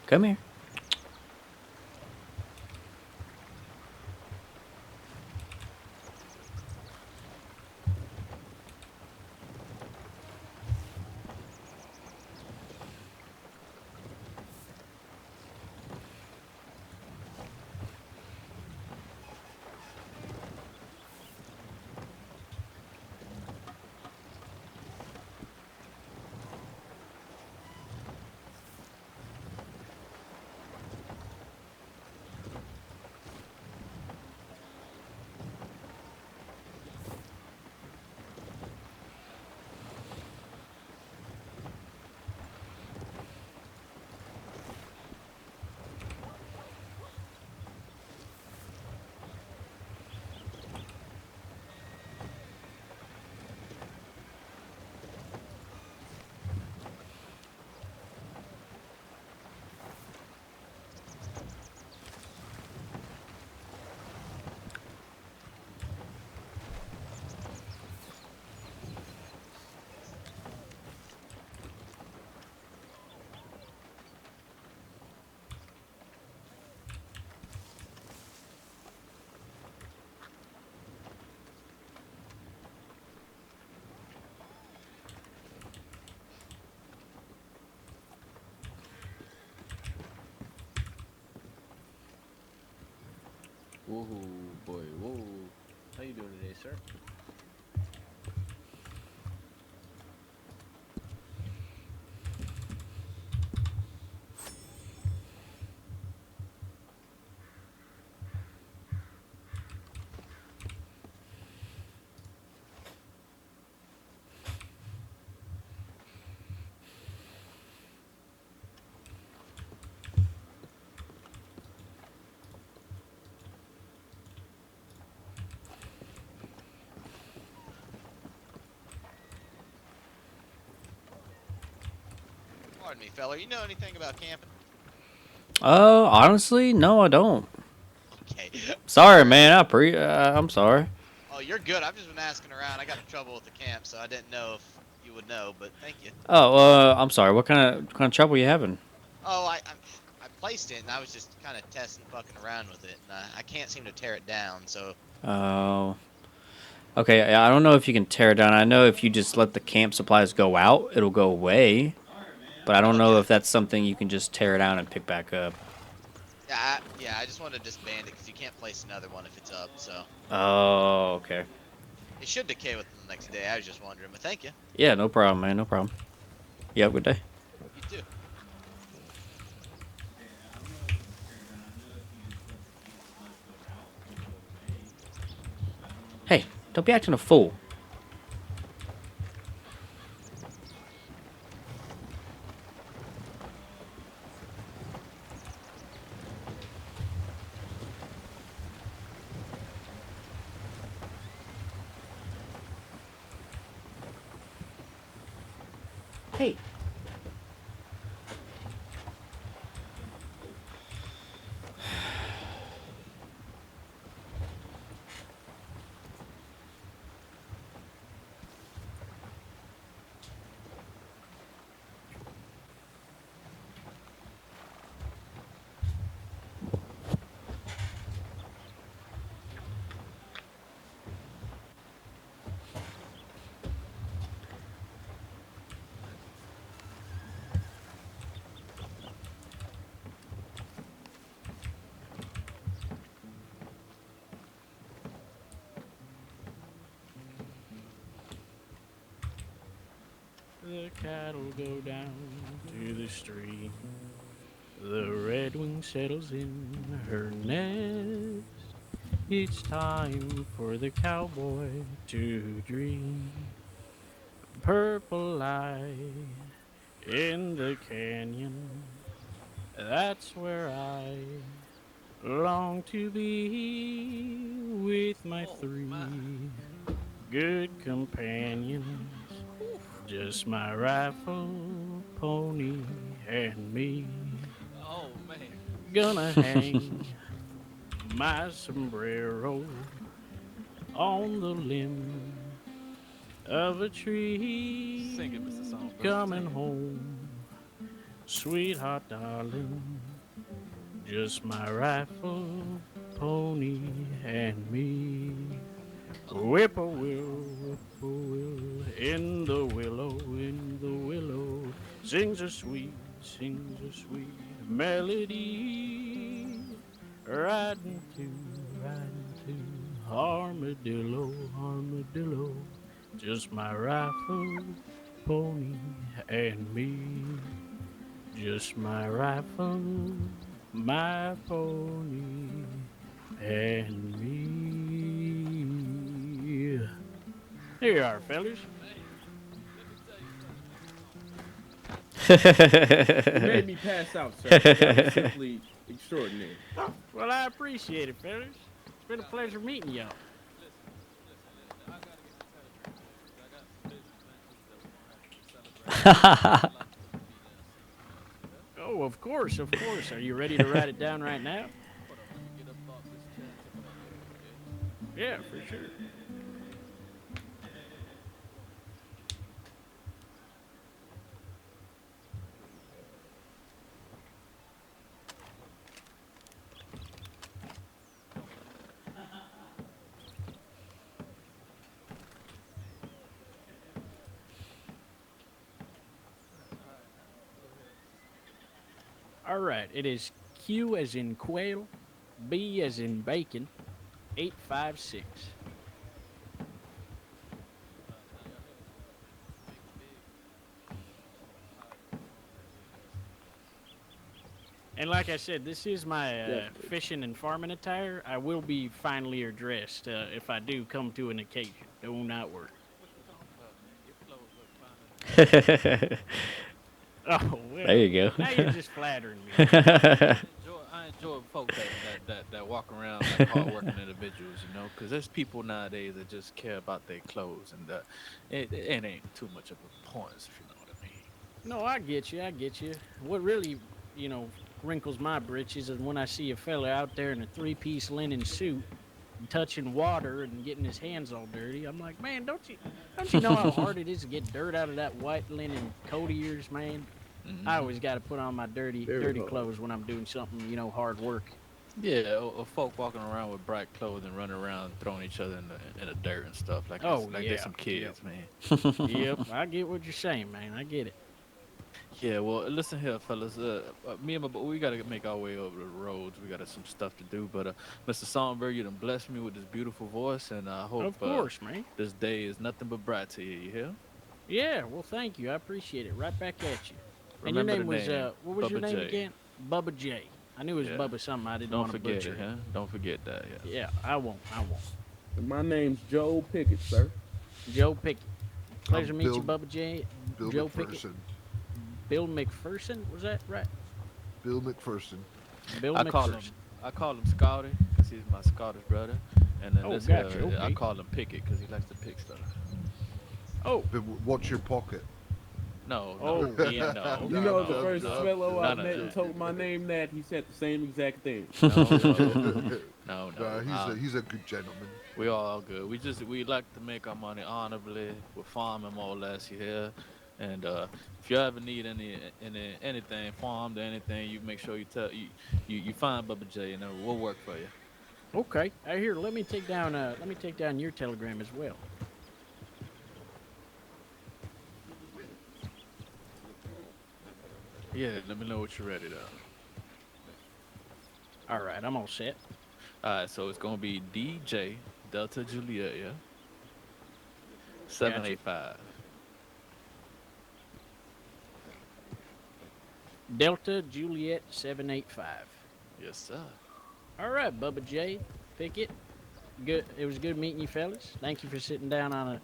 [SPEAKER 1] Come here.
[SPEAKER 10] Whoa, boy, whoa. How you doing today, sir?
[SPEAKER 16] Pardon me, fella. You know anything about camping?
[SPEAKER 1] Honestly, no, I don't.
[SPEAKER 16] Okay.
[SPEAKER 1] Sorry, man. I'm sorry.
[SPEAKER 16] Oh, you're good. I've just been asking around. I got in trouble with the camp, so I didn't know if you would know, but thank you.
[SPEAKER 1] Oh, I'm sorry. What kind of trouble you having?
[SPEAKER 16] Oh, I placed it, and I was just kind of testing, fucking around with it, and I can't seem to tear it down, so...
[SPEAKER 1] Oh. Okay, I don't know if you can tear it down. I know if you just let the camp supplies go out, it'll go away. But I don't know if that's something you can just tear down and pick back up.
[SPEAKER 16] Yeah, I just wanted to disband it, because you can't place another one if it's up, so...
[SPEAKER 1] Oh, okay.
[SPEAKER 16] It should decay within the next day, I was just wondering, but thank you.
[SPEAKER 1] Yeah, no problem, man. No problem. You have a good day.
[SPEAKER 16] You too.
[SPEAKER 1] Hey, don't be acting a fool. Hey.
[SPEAKER 14] The cattle go down to the stream. The redwing settles in her nest. It's time for the cowboy to dream. Purple light in the canyon. That's where I long to be with my three good companions. Just my rifle, pony, and me.
[SPEAKER 17] Oh, man.
[SPEAKER 14] Gonna hang my sombrero on the limb of a tree.
[SPEAKER 17] Sing it, Mr. Songbird.
[SPEAKER 14] Coming home, sweetheart, darling. Just my rifle, pony, and me. Whippoorwill, whippoorwill, in the willow, sings a sweet melody. Riding to, armadillo, just my rifle, pony, and me. Just my rifle, my pony, and me. Here you are, fellas.
[SPEAKER 10] You made me pass out, sir. That was simply extraordinary.
[SPEAKER 14] Well, I appreciate it, fellas. It's been a pleasure meeting y'all. Oh, of course, of course. Are you ready to write it down right now? Yeah, for sure. All right, it is Q as in quail, B as in bacon, 856. And like I said, this is my fishing and farming attire. I will be finely dressed if I do come to an occasion. Do not worry. Oh, well,
[SPEAKER 1] there you go.
[SPEAKER 14] Now you're just flattering me.
[SPEAKER 17] I enjoy folks that walk around like hard-working individuals, you know, because there's people nowadays that just care about their clothes, and it ain't too much of a point, if you know what I mean.
[SPEAKER 14] No, I get you. I get you. What really, wrinkles my britches is when I see a fella out there in a three-piece linen suit, touching water and getting his hands all dirty. I'm like, man, don't you know how hard it is to get dirt out of that white linen coat of yours, man? I always got to put on my dirty
[SPEAKER 17] Very hard.
[SPEAKER 14] clothes when I'm doing something, hard work.
[SPEAKER 17] Yeah, or folk walking around with bright clothing, running around throwing each other in the dirt and stuff like
[SPEAKER 14] Oh,
[SPEAKER 17] like
[SPEAKER 14] yeah,
[SPEAKER 17] they're some kids, man.
[SPEAKER 14] Yep, I get what you're saying, man. I get it.
[SPEAKER 17] Yeah, well, listen here, fellas. Me and my boy, we gotta make our way over the roads. We got some stuff to do. But Mr. Songbird, you done blessed me with this beautiful voice, and I hope
[SPEAKER 14] Of course, man.
[SPEAKER 17] this day is nothing but bright to you. You hear?
[SPEAKER 14] Yeah, well, thank you. I appreciate it. Right back at you. And
[SPEAKER 17] Remember
[SPEAKER 14] your name
[SPEAKER 17] the
[SPEAKER 14] was,
[SPEAKER 17] name,
[SPEAKER 14] what was your
[SPEAKER 17] Bubba
[SPEAKER 14] name
[SPEAKER 17] J.
[SPEAKER 14] again? Bubba J. I knew it was
[SPEAKER 17] Yeah.
[SPEAKER 14] Bubba something. I didn't
[SPEAKER 17] Don't
[SPEAKER 14] want to
[SPEAKER 17] forget
[SPEAKER 14] butcher
[SPEAKER 17] it, huh? Don't forget that. Yeah.
[SPEAKER 14] Yeah, I won't.
[SPEAKER 18] My name's Joe Pickett, sir.
[SPEAKER 14] Joe Pickett. Pleasure to meet you,
[SPEAKER 18] Bill-
[SPEAKER 14] Bubba J.
[SPEAKER 18] Bill
[SPEAKER 14] Joe
[SPEAKER 18] McPherson.
[SPEAKER 14] Pickett. Bill McPherson, was that right?
[SPEAKER 18] Bill McPherson.
[SPEAKER 14] Bill
[SPEAKER 17] I
[SPEAKER 14] McPherson.
[SPEAKER 17] call him Scotty because he's my Scottish brother, and then
[SPEAKER 14] Oh,
[SPEAKER 17] this
[SPEAKER 14] gotcha,
[SPEAKER 17] I
[SPEAKER 14] okay.
[SPEAKER 17] call him Pickett because he likes to pick stuff.
[SPEAKER 14] Oh.
[SPEAKER 18] But watch your pocket.
[SPEAKER 17] No.
[SPEAKER 14] Oh,
[SPEAKER 17] no,
[SPEAKER 14] yeah.
[SPEAKER 17] no.
[SPEAKER 14] You
[SPEAKER 17] no,
[SPEAKER 14] know,
[SPEAKER 17] no,
[SPEAKER 14] the
[SPEAKER 18] first
[SPEAKER 17] no,
[SPEAKER 18] fellow I
[SPEAKER 17] none of
[SPEAKER 18] met and
[SPEAKER 17] that.
[SPEAKER 18] told my name that, he said the same exact thing.
[SPEAKER 17] No.
[SPEAKER 18] He's a good gentleman.
[SPEAKER 17] We all good. We like to make our money honorably. We're farming more or less here. And if you ever need anything farmed or anything, you make sure you find Bubba J, and we'll work for you.
[SPEAKER 14] Okay. Here, let me take down your telegram as well.
[SPEAKER 17] Yeah, let me know what you're ready though.
[SPEAKER 14] All right, I'm all set.
[SPEAKER 17] All right, so it's gonna be DJ Delta Juliet, yeah. 785.
[SPEAKER 14] Delta Juliet 785.
[SPEAKER 17] Yes, sir.
[SPEAKER 14] All right, Bubba J. Pickett. Good. It was good meeting you, fellas. Thank you for sitting down and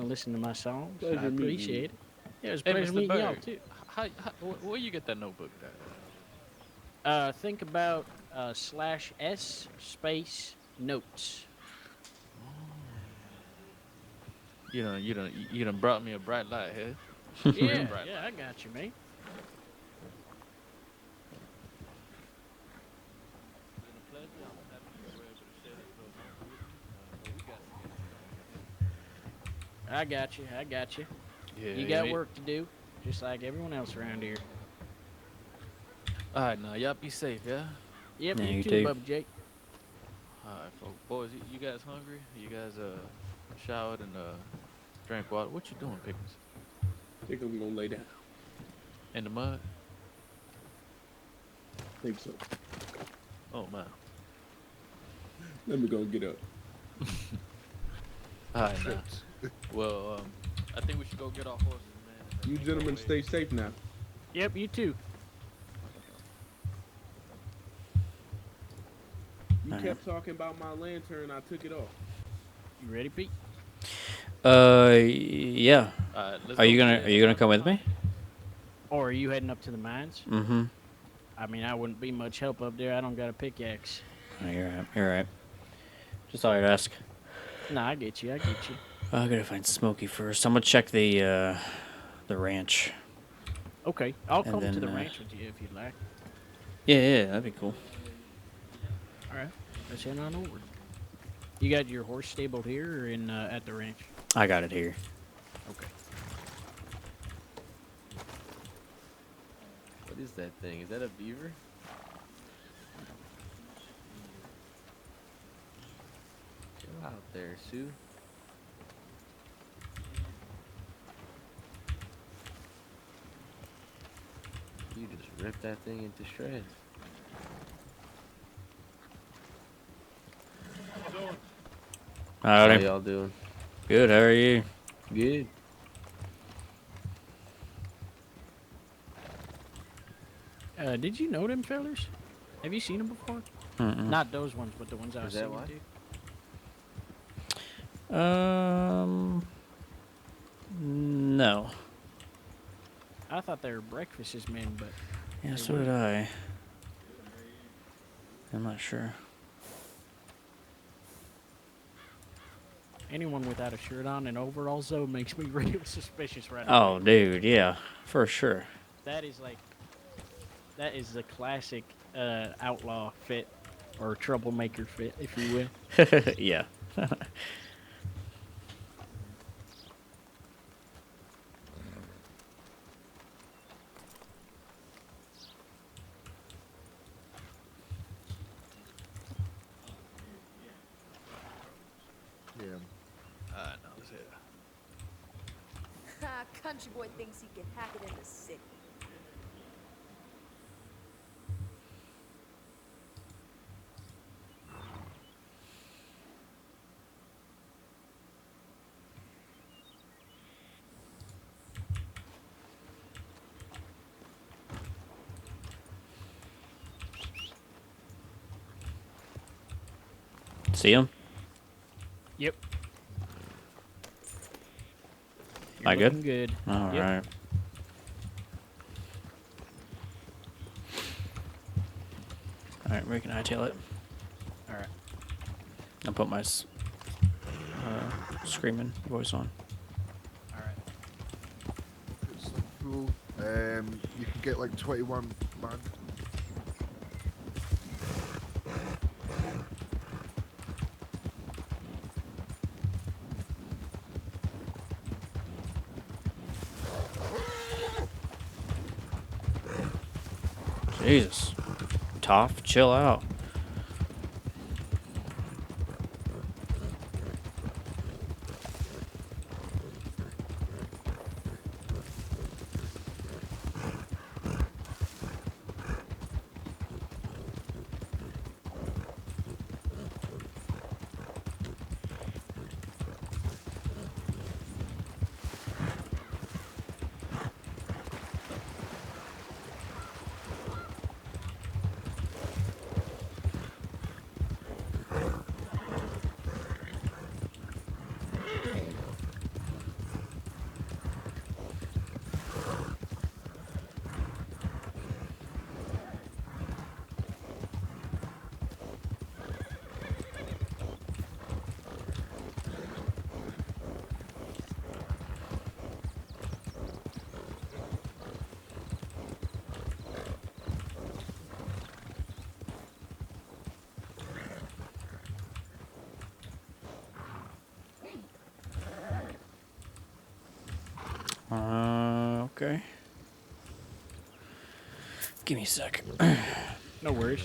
[SPEAKER 14] listening to my songs.
[SPEAKER 18] Pleasure
[SPEAKER 14] I
[SPEAKER 18] meeting you.
[SPEAKER 14] appreciate it. Yeah, it was a
[SPEAKER 17] Hey,
[SPEAKER 14] pleasure
[SPEAKER 17] Mr.
[SPEAKER 14] meeting y'all
[SPEAKER 17] Bird,
[SPEAKER 14] too.
[SPEAKER 17] Where you get that notebook at?
[SPEAKER 14] Think about /s space notes.
[SPEAKER 17] You done brought me a bright light here. Real
[SPEAKER 14] Yeah,
[SPEAKER 17] bright
[SPEAKER 14] I got you, man. I got you.
[SPEAKER 17] Yeah,
[SPEAKER 14] You got work to do, just like everyone else around here.
[SPEAKER 17] All right, now y'all be safe, yeah.
[SPEAKER 14] Yep,
[SPEAKER 1] Yeah,
[SPEAKER 14] you
[SPEAKER 1] you
[SPEAKER 14] too,
[SPEAKER 1] too.
[SPEAKER 14] Bubba Jake.
[SPEAKER 17] All right, folks. Boys, you guys hungry? You guys showered and drank water? What you doing, Pickens?
[SPEAKER 18] I think I'm gonna lay down.
[SPEAKER 17] In the mud?
[SPEAKER 18] I think so.
[SPEAKER 17] Oh man.
[SPEAKER 18] Let me go get up.
[SPEAKER 17] All right, now. Well, I think we should go get our horses, man.
[SPEAKER 18] You gentlemen stay safe now.
[SPEAKER 14] Yep, you too.
[SPEAKER 18] You kept talking about my lantern, I took it off.
[SPEAKER 14] You ready, Pete?
[SPEAKER 1] Yeah.
[SPEAKER 17] Let's
[SPEAKER 1] Are you
[SPEAKER 17] go
[SPEAKER 1] gonna
[SPEAKER 17] get
[SPEAKER 1] Are you gonna come with me?
[SPEAKER 14] Or are you heading up to the mines?
[SPEAKER 1] Mm-hmm.
[SPEAKER 14] I mean, I wouldn't be much help up there. I don't got a pickaxe.
[SPEAKER 1] Oh, you're right. You're right. Just thought I'd ask.
[SPEAKER 14] Nah, I get you.
[SPEAKER 1] I gotta find Smokey first. I'm gonna check the ranch.
[SPEAKER 14] Okay, I'll
[SPEAKER 1] And
[SPEAKER 14] come to
[SPEAKER 1] then,
[SPEAKER 14] the ranch with you if you'd like.
[SPEAKER 1] Yeah, that'd be cool.
[SPEAKER 14] All right, let's head on over. You got your horse stabled here or in at the ranch?
[SPEAKER 1] I got it here.
[SPEAKER 14] Okay.
[SPEAKER 10] What is that thing? Is that a beaver? Chill out there, Sue. You just ripped that thing into shreds.
[SPEAKER 1] Howdy.
[SPEAKER 10] How y'all doing?
[SPEAKER 1] Good. How are you?
[SPEAKER 10] Good.
[SPEAKER 14] Did you know them fellers? Have you seen them before?
[SPEAKER 1] Mm-mm.
[SPEAKER 14] Not those ones, but the ones I was
[SPEAKER 10] Is that
[SPEAKER 14] singing
[SPEAKER 10] why?
[SPEAKER 14] to.
[SPEAKER 1] No.
[SPEAKER 14] I thought they were breakfast's men, but
[SPEAKER 1] Yeah,
[SPEAKER 14] they
[SPEAKER 1] so did
[SPEAKER 14] weren't.
[SPEAKER 1] I. I'm not sure.
[SPEAKER 14] anyone without a shirt on and overalls though makes me real suspicious right now.
[SPEAKER 1] Oh, dude, yeah, for sure.
[SPEAKER 14] That is the classic outlaw fit or troublemaker fit, if you will.
[SPEAKER 1] Yeah.
[SPEAKER 19] Yeah.
[SPEAKER 12] No, it's here.
[SPEAKER 2] Country boy thinks he can hack it in the city.
[SPEAKER 1] See him?
[SPEAKER 14] Yep.
[SPEAKER 1] Am I good?
[SPEAKER 14] Looking good.
[SPEAKER 1] All right.
[SPEAKER 14] Yep.
[SPEAKER 1] All right, where can I tail it?
[SPEAKER 14] All right.
[SPEAKER 1] I'll put my screaming voice on.
[SPEAKER 19] Cool. You can get like 21 man.
[SPEAKER 1] Jesus. Toph, chill out. Okay. Give me a sec.
[SPEAKER 14] No worries.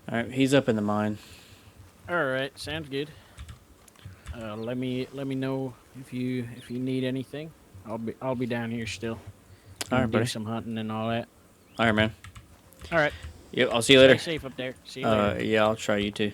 [SPEAKER 1] All right, he's up in the mine.
[SPEAKER 14] All right, sounds good. Let me know if you need anything. I'll be down here still.
[SPEAKER 1] All right,
[SPEAKER 14] Do
[SPEAKER 1] buddy.
[SPEAKER 14] some hunting and all that.
[SPEAKER 1] All right, man.
[SPEAKER 14] All right.
[SPEAKER 1] Yep, I'll see you later.
[SPEAKER 14] Stay safe up there. See you later.
[SPEAKER 1] Yeah, I'll try you too.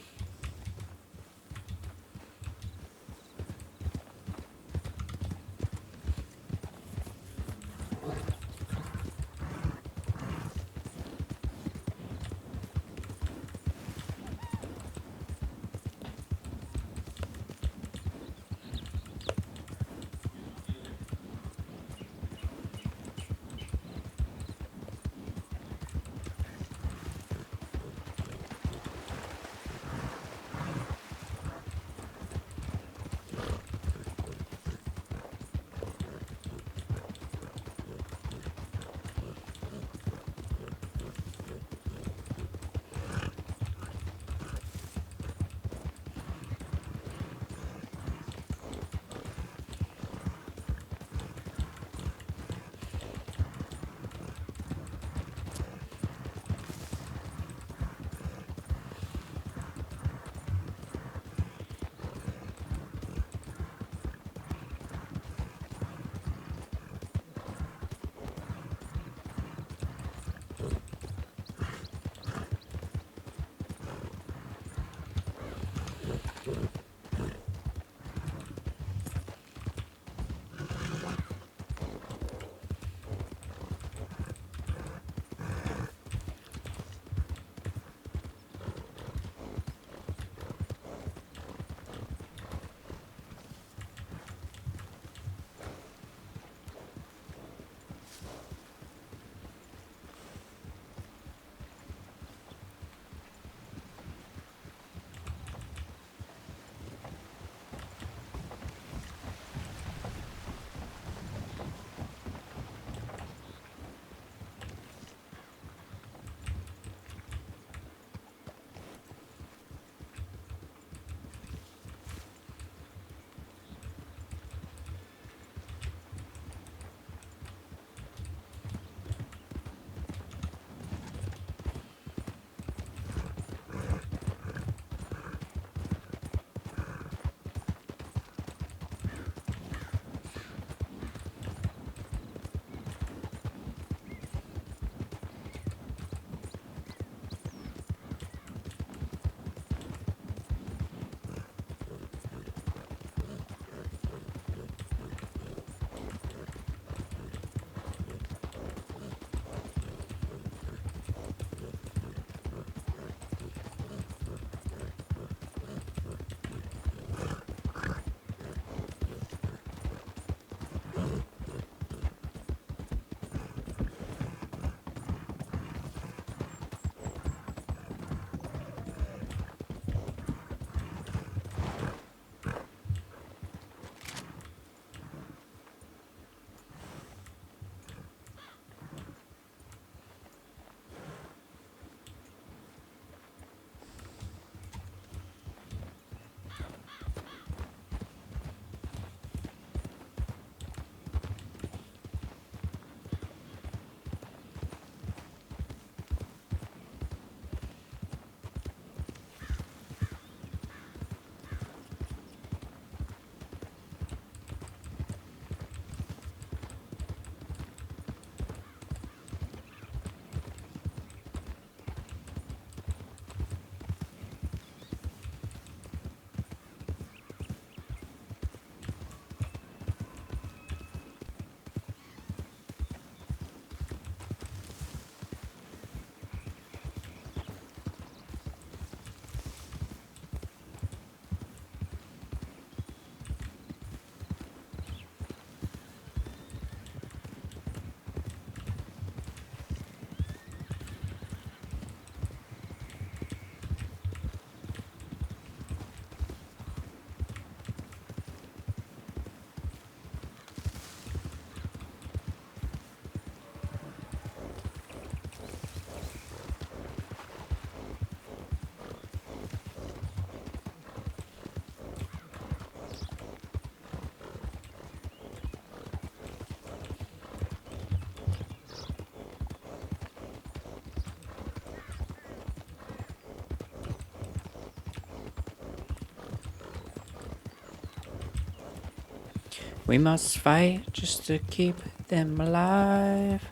[SPEAKER 1] We must fight just to keep them alive.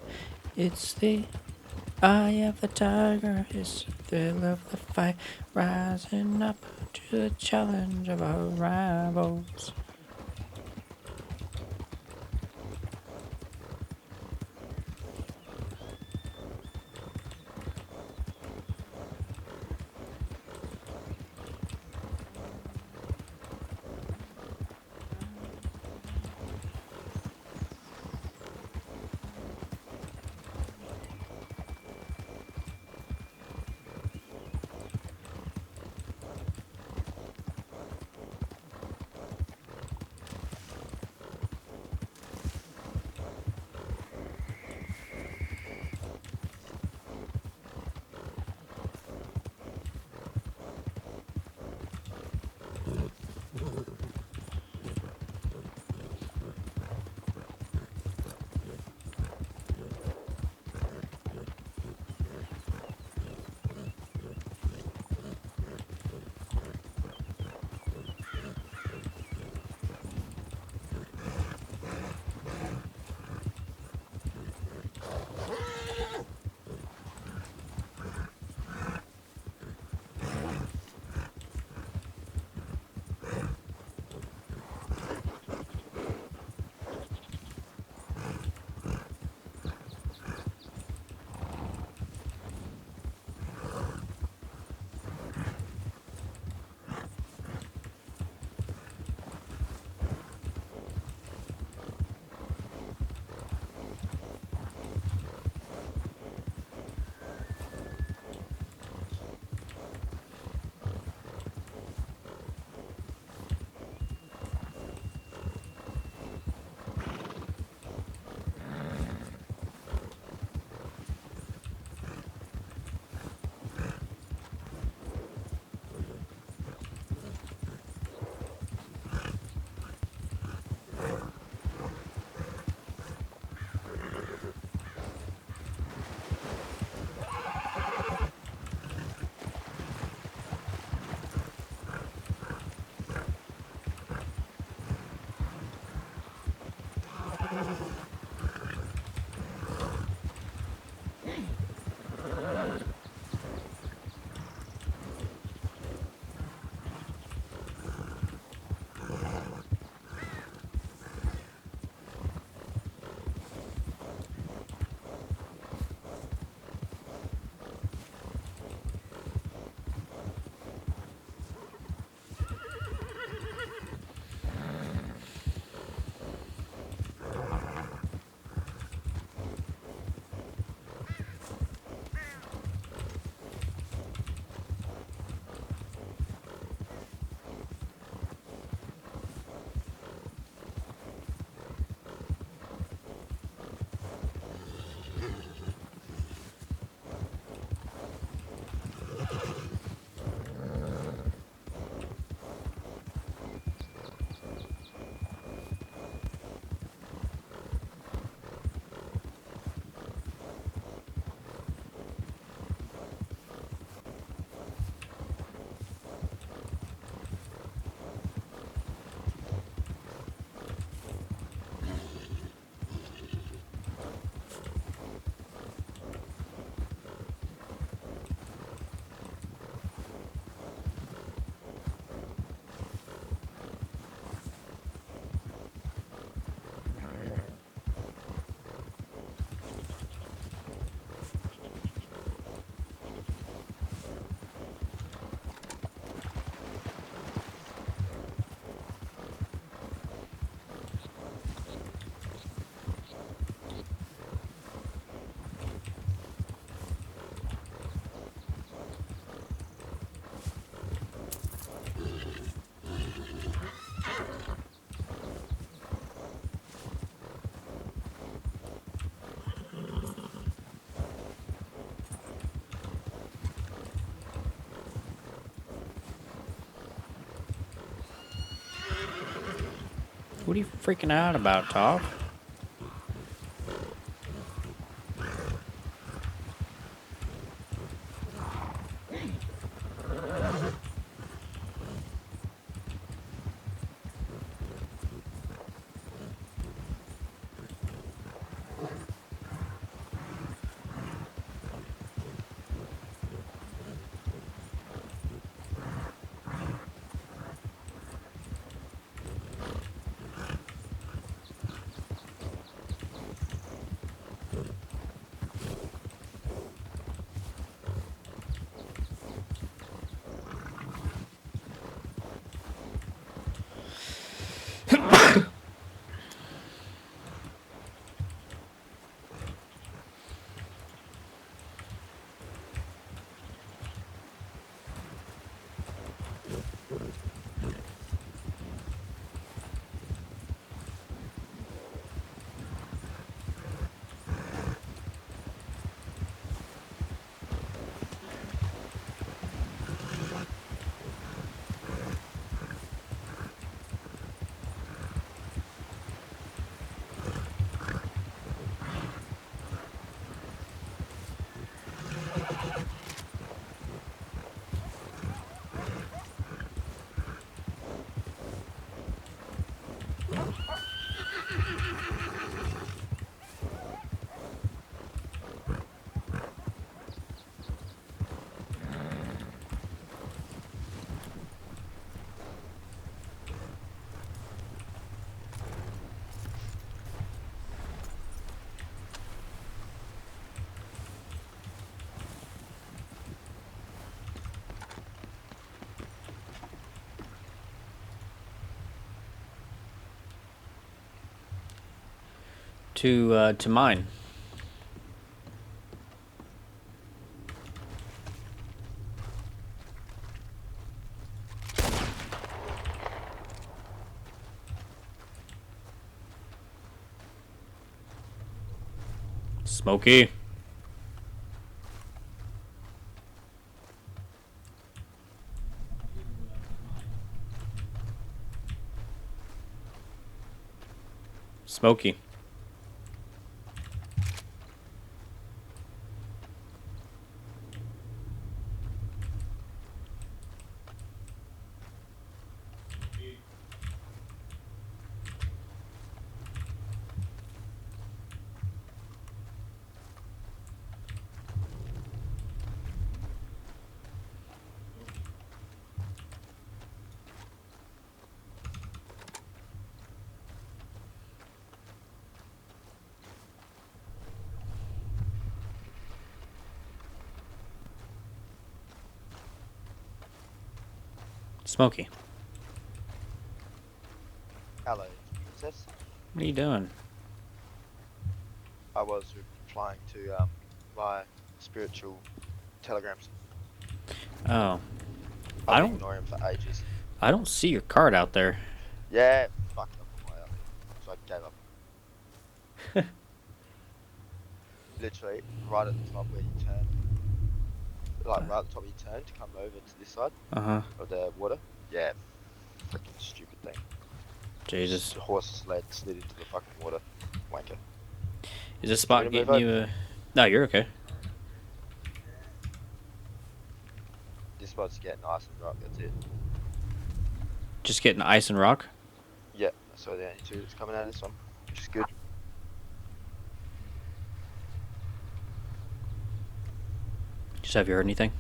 [SPEAKER 1] It's the eye of the tiger, it's the thrill of the fight, rising up to the challenge of our rivals. What are you freaking out about, Toph? To mine. Smokey. Smokey. Smokey.
[SPEAKER 20] Hello, Princess.
[SPEAKER 1] What are you doing?
[SPEAKER 20] I was replying to my spiritual telegrams.
[SPEAKER 1] Oh.
[SPEAKER 20] I've
[SPEAKER 1] I
[SPEAKER 20] been
[SPEAKER 1] don't
[SPEAKER 20] ignoring him for ages.
[SPEAKER 1] I don't see your card out there.
[SPEAKER 20] Yeah, fucked up on my way up, so I gave up. Literally, right at the top where you turn. Like, right at the top where you turn to come over to this side
[SPEAKER 1] Uh-huh.
[SPEAKER 20] of the water. Yeah, freaking stupid thing.
[SPEAKER 1] Jesus.
[SPEAKER 20] The horse slid into the fucking water. Wanker.
[SPEAKER 1] Is this spot
[SPEAKER 20] Want me to
[SPEAKER 1] getting
[SPEAKER 20] move
[SPEAKER 1] you No, you're okay.
[SPEAKER 20] This spot's getting nice and rock, that's it.
[SPEAKER 1] Just getting ice and rock?
[SPEAKER 20] Yeah, that's the only two that's coming out of this one, which is good.
[SPEAKER 1] Just have you heard anything?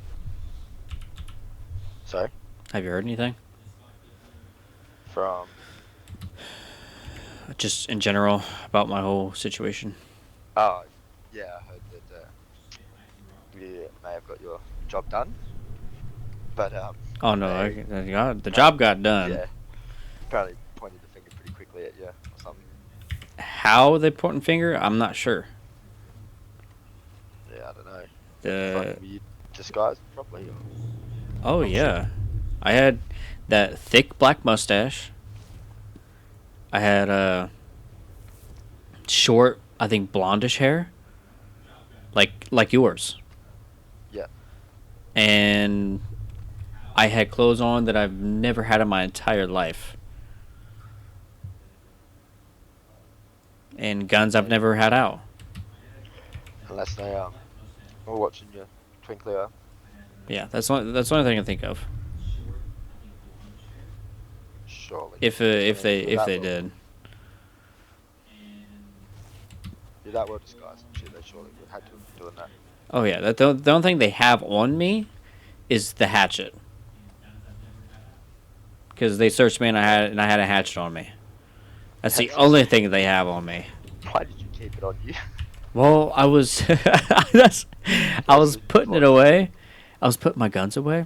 [SPEAKER 20] Sorry?
[SPEAKER 1] Have you heard anything?
[SPEAKER 20] From?
[SPEAKER 1] Just in general about my whole situation.
[SPEAKER 20] Oh, yeah, I heard that you may have got your job done. But,
[SPEAKER 1] Oh no, the job got done.
[SPEAKER 20] Yeah. Apparently pointed the finger pretty quickly at you or something.
[SPEAKER 1] How they pointing finger? I'm not sure.
[SPEAKER 20] Yeah, I don't know.
[SPEAKER 1] The
[SPEAKER 20] Were you disguised properly? Or?
[SPEAKER 1] Oh yeah, I had that thick black mustache. I had short, I think blondish hair, like yours.
[SPEAKER 20] Yeah.
[SPEAKER 1] And I had clothes on that I've never had in my entire life. And guns I've never had out.
[SPEAKER 20] Unless they were watching your twinkly eye.
[SPEAKER 1] Yeah, that's the only thing I can think of.
[SPEAKER 20] Surely.
[SPEAKER 1] If they did.
[SPEAKER 20] You're that well disguised. Shit, they surely would have had to be doing that.
[SPEAKER 1] Oh yeah, the only thing they have on me is the hatchet. Because they searched me and I had a hatchet on me. That's the only thing they have on me.
[SPEAKER 20] Why did you keep it on you?
[SPEAKER 1] Well, I was I was putting it away. I was putting my guns away.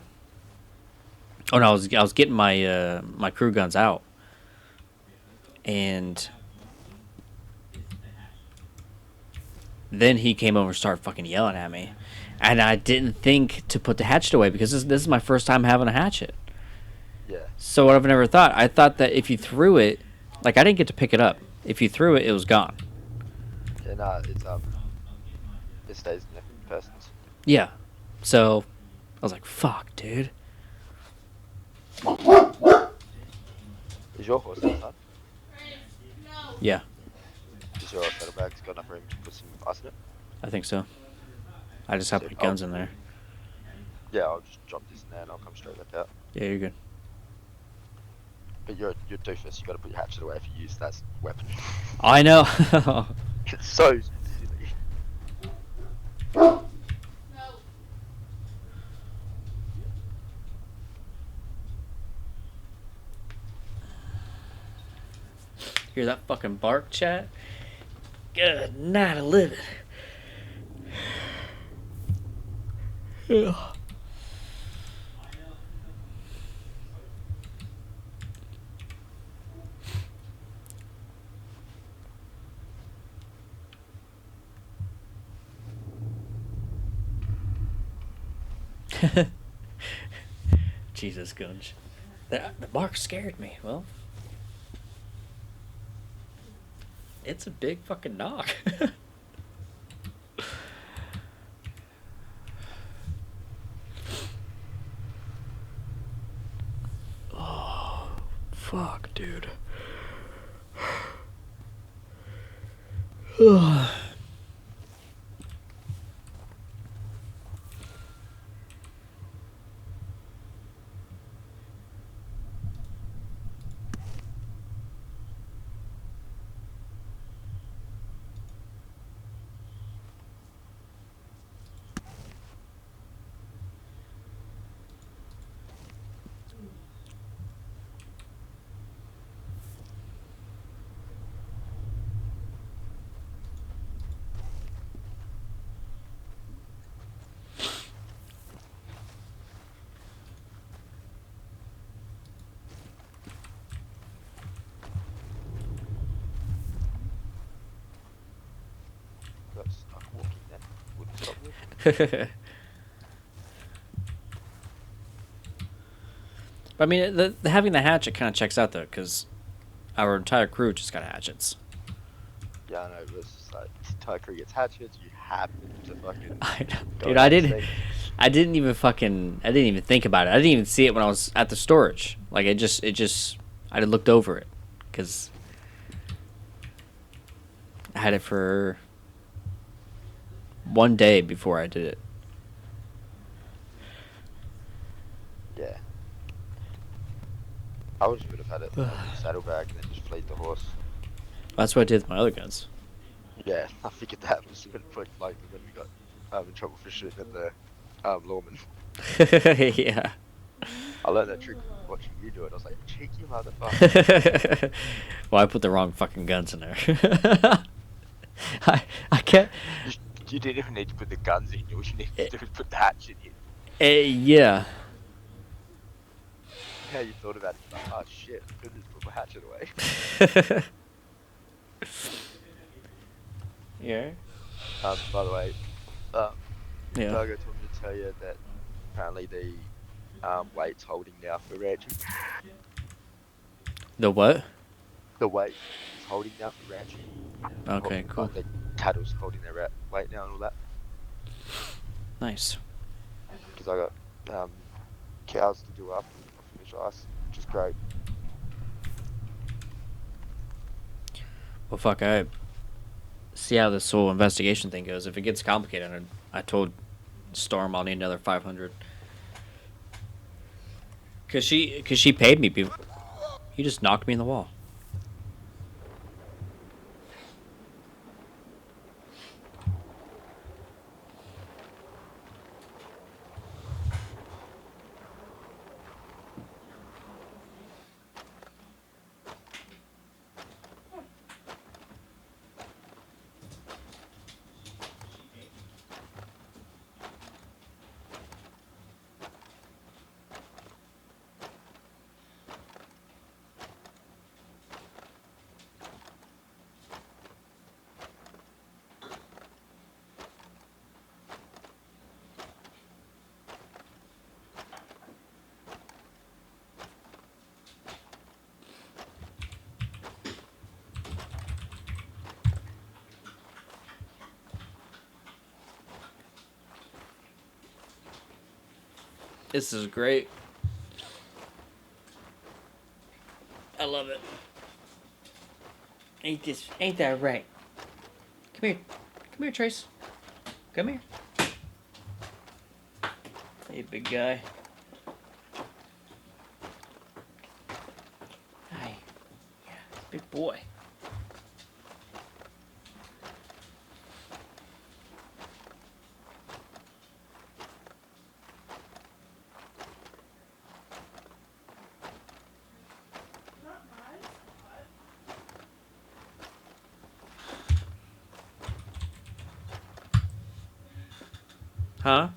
[SPEAKER 1] Oh no, I was getting my my crew guns out. And then he came over and started fucking yelling at me. And I didn't think to put the hatchet away because this is my first time having a hatchet.
[SPEAKER 20] Yeah.
[SPEAKER 1] So what I've never thought, I thought that if you threw it, like I didn't get to pick it up. If you threw it, it was gone.
[SPEAKER 20] Yeah, no, it stays in the person's.
[SPEAKER 1] Yeah. So I was like, fuck, dude.
[SPEAKER 20] Is your horse outside?
[SPEAKER 1] Yeah.
[SPEAKER 20] Is your saddlebag's got enough room to put some ice in it?
[SPEAKER 1] I think so. I just have
[SPEAKER 20] So
[SPEAKER 1] my
[SPEAKER 20] I'll-
[SPEAKER 1] guns in there.
[SPEAKER 20] Yeah, I'll just drop this in there and I'll come straight back out.
[SPEAKER 1] Yeah, you're good.
[SPEAKER 20] But you're doofus. You got to put your hatchet away if you use that weapon.
[SPEAKER 1] I know.
[SPEAKER 20] It's so silly.
[SPEAKER 1] Hear that fucking bark, chat? Good night of living. Ugh. Jesus, Gunge. The bark scared me. Well, it's a big fucking knock. Oh, fuck, dude.
[SPEAKER 20] Got stuck walking then. Wouldn't stop walking.
[SPEAKER 1] I mean, having the hatchet kind of checks out though, because our entire crew just got hatchets.
[SPEAKER 20] Yeah, I know. It was just like entire crew gets hatchets. You happen to fucking.
[SPEAKER 1] I know.
[SPEAKER 20] go
[SPEAKER 1] Dude,
[SPEAKER 20] out
[SPEAKER 1] I
[SPEAKER 20] and
[SPEAKER 1] didn't
[SPEAKER 20] say-
[SPEAKER 1] even think about it. I didn't even see it when I was at the storage. Like I had looked over it, because I had it for one day before I did it.
[SPEAKER 20] Yeah. I would have had it in the saddlebag and then just flayed the horse.
[SPEAKER 1] That's what I did with my other guns.
[SPEAKER 20] Yeah, I figured that was going to put like when we got in trouble for shooting at the lawman.
[SPEAKER 1] Yeah.
[SPEAKER 20] I learned that trick watching you do it. I was like, cheeky motherfucker.
[SPEAKER 1] Well, I put the wrong fucking guns in there. I can't.
[SPEAKER 20] You didn't even need to put the guns in. All you needed to do was put the hatchet in.
[SPEAKER 1] Yeah.
[SPEAKER 20] Yeah, you thought about it. Like, oh shit, I could just put my hatchet away.
[SPEAKER 1] Yeah.
[SPEAKER 20] By the way,
[SPEAKER 1] Yeah.
[SPEAKER 20] Dargo told me to tell you that apparently the weight's holding now for ranching.
[SPEAKER 1] The what?
[SPEAKER 20] The weight is holding now for ranching.
[SPEAKER 1] Okay, cool.
[SPEAKER 20] Like the cattle's holding their weight now and all that.
[SPEAKER 1] Nice.
[SPEAKER 20] Because I got cows to do up and finish ice, which is great.
[SPEAKER 1] Well, fuck, I see how this whole investigation thing goes. If it gets complicated, I told Storm I'll need another 500. Cause she paid me. He just knocked me in the wall. This is great. I love it. Ain't that right? Come here, Trace. Come here. Hey, big guy. Hi. Yeah, big boy. Huh?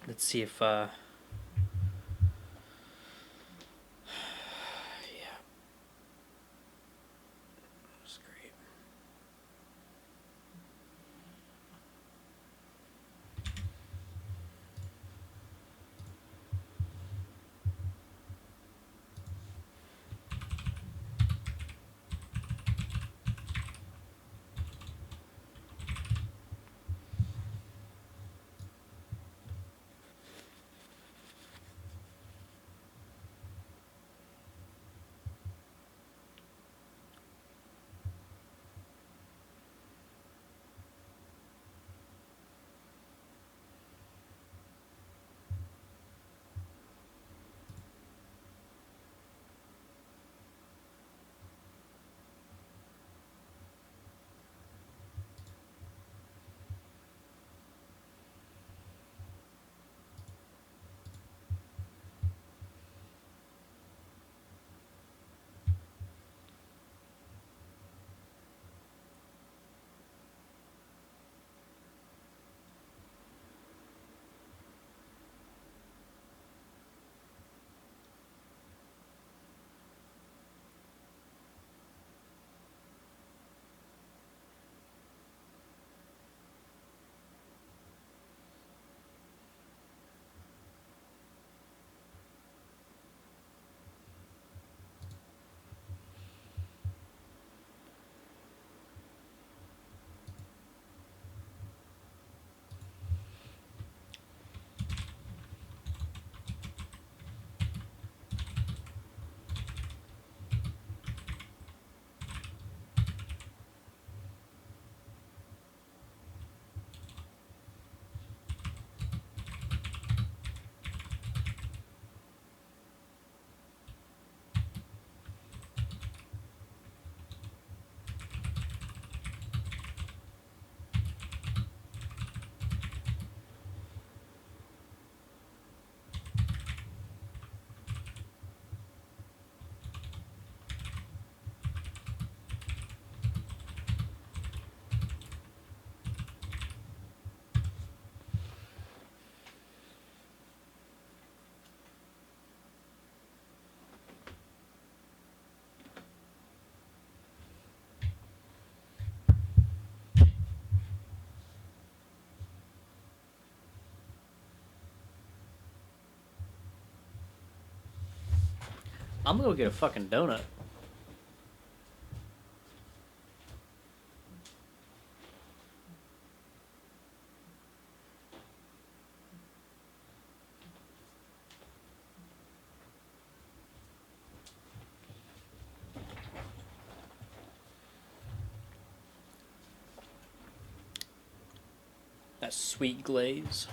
[SPEAKER 1] Let's see if yeah. That's great. I'm gonna go get a fucking donut. That sweet glaze.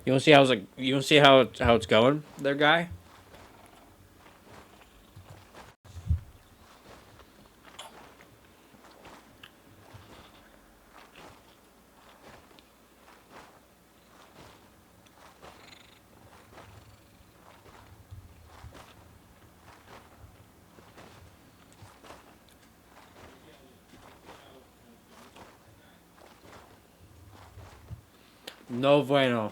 [SPEAKER 1] You want to see how it's going, there, guy? No bueno.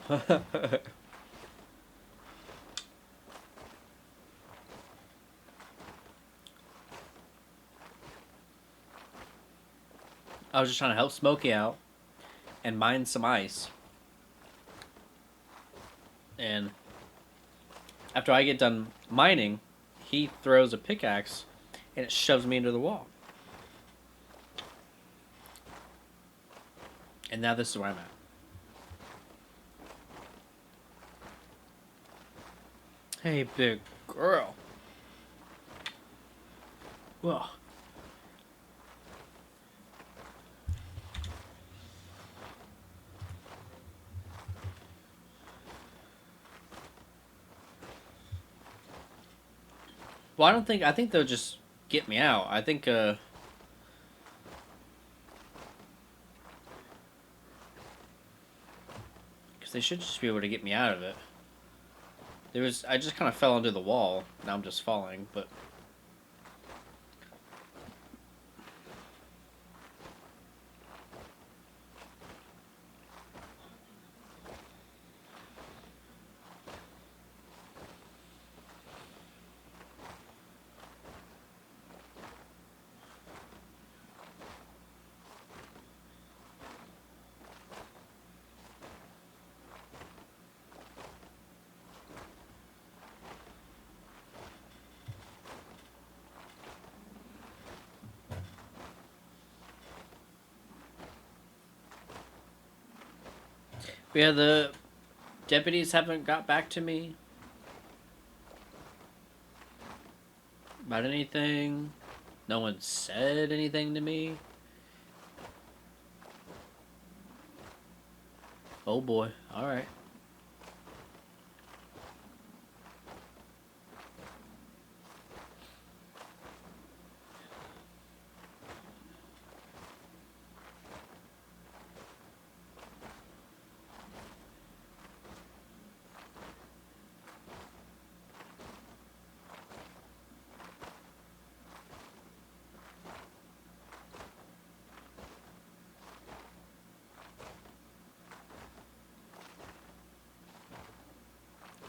[SPEAKER 1] I was just trying to help Smokey out and mine some ice. And after I get done mining, he throws a pickaxe and it shoves me into the wall. And now this is where I'm at. Hey, big girl. Well. Well, I think they'll just get me out. I think, because they should just be able to get me out of it. I just kind of fell into the wall. Now I'm just falling, but. Yeah, the deputies haven't got back to me about anything. No one said anything to me. Oh boy, alright.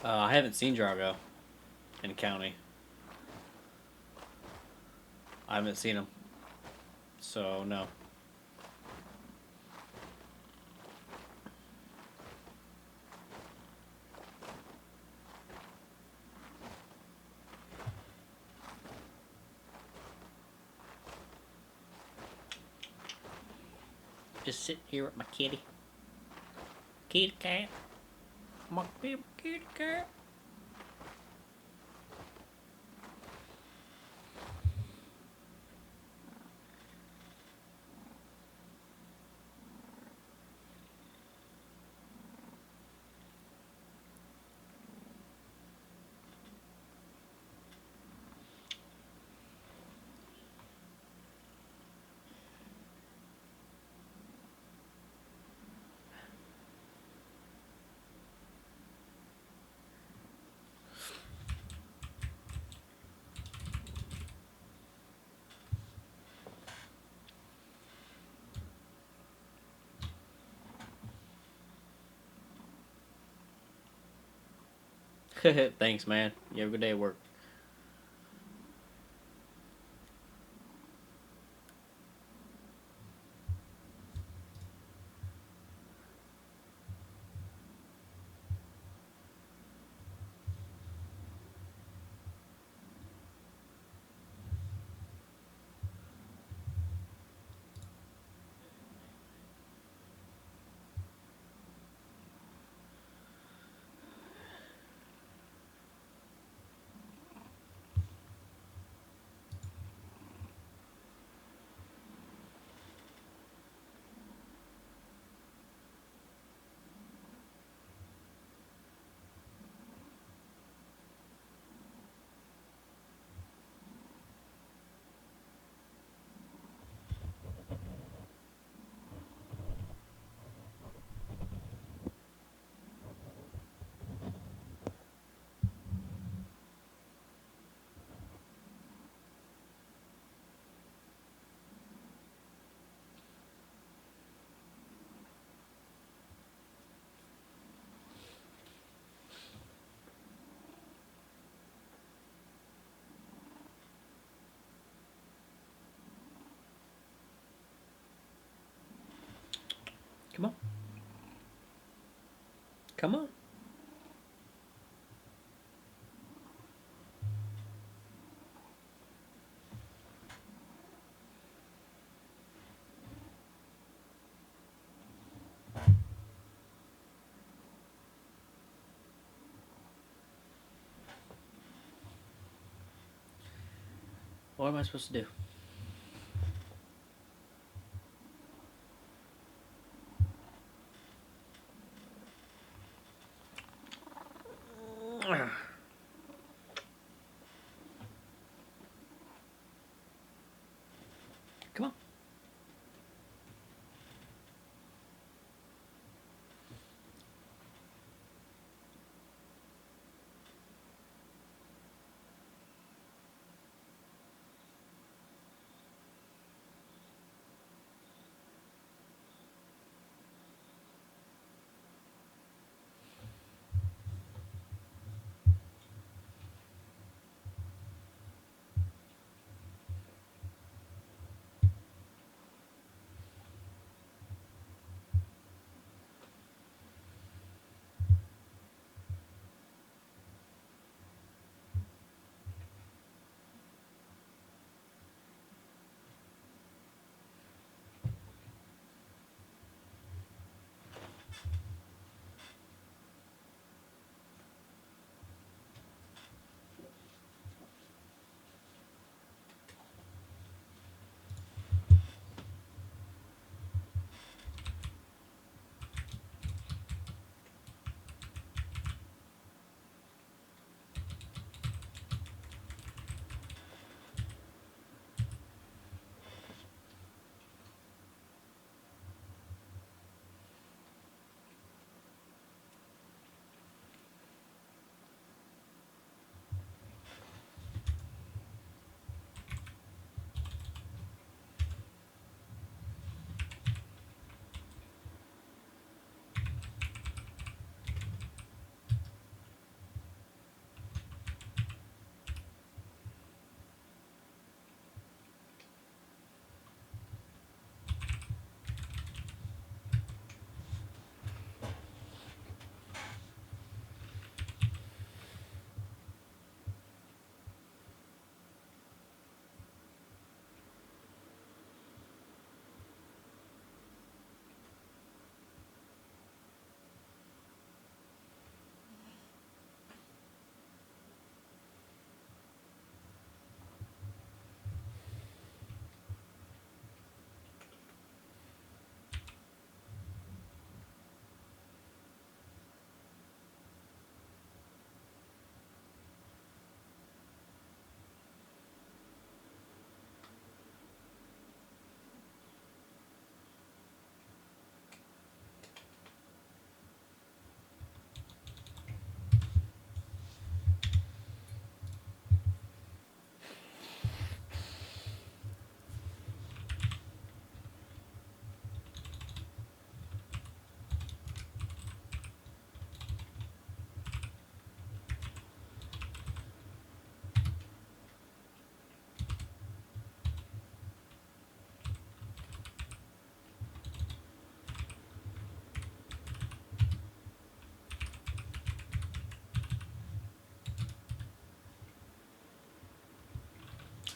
[SPEAKER 1] I haven't seen Drago in county. I haven't seen him. So, no. Just sitting here with my kitty. Kitty cat. My baby kitty cat. Thanks, man. You have a good day at work. Come on. Come on. What am I supposed to do? Come on.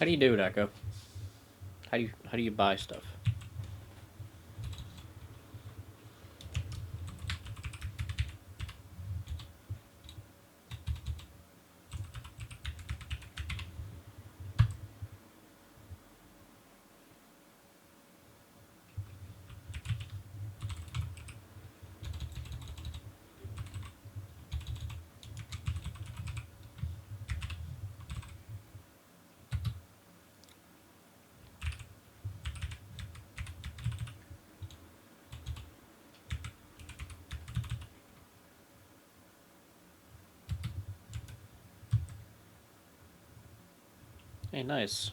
[SPEAKER 1] How do you do it, Echo? How do you buy stuff? Hey, nice.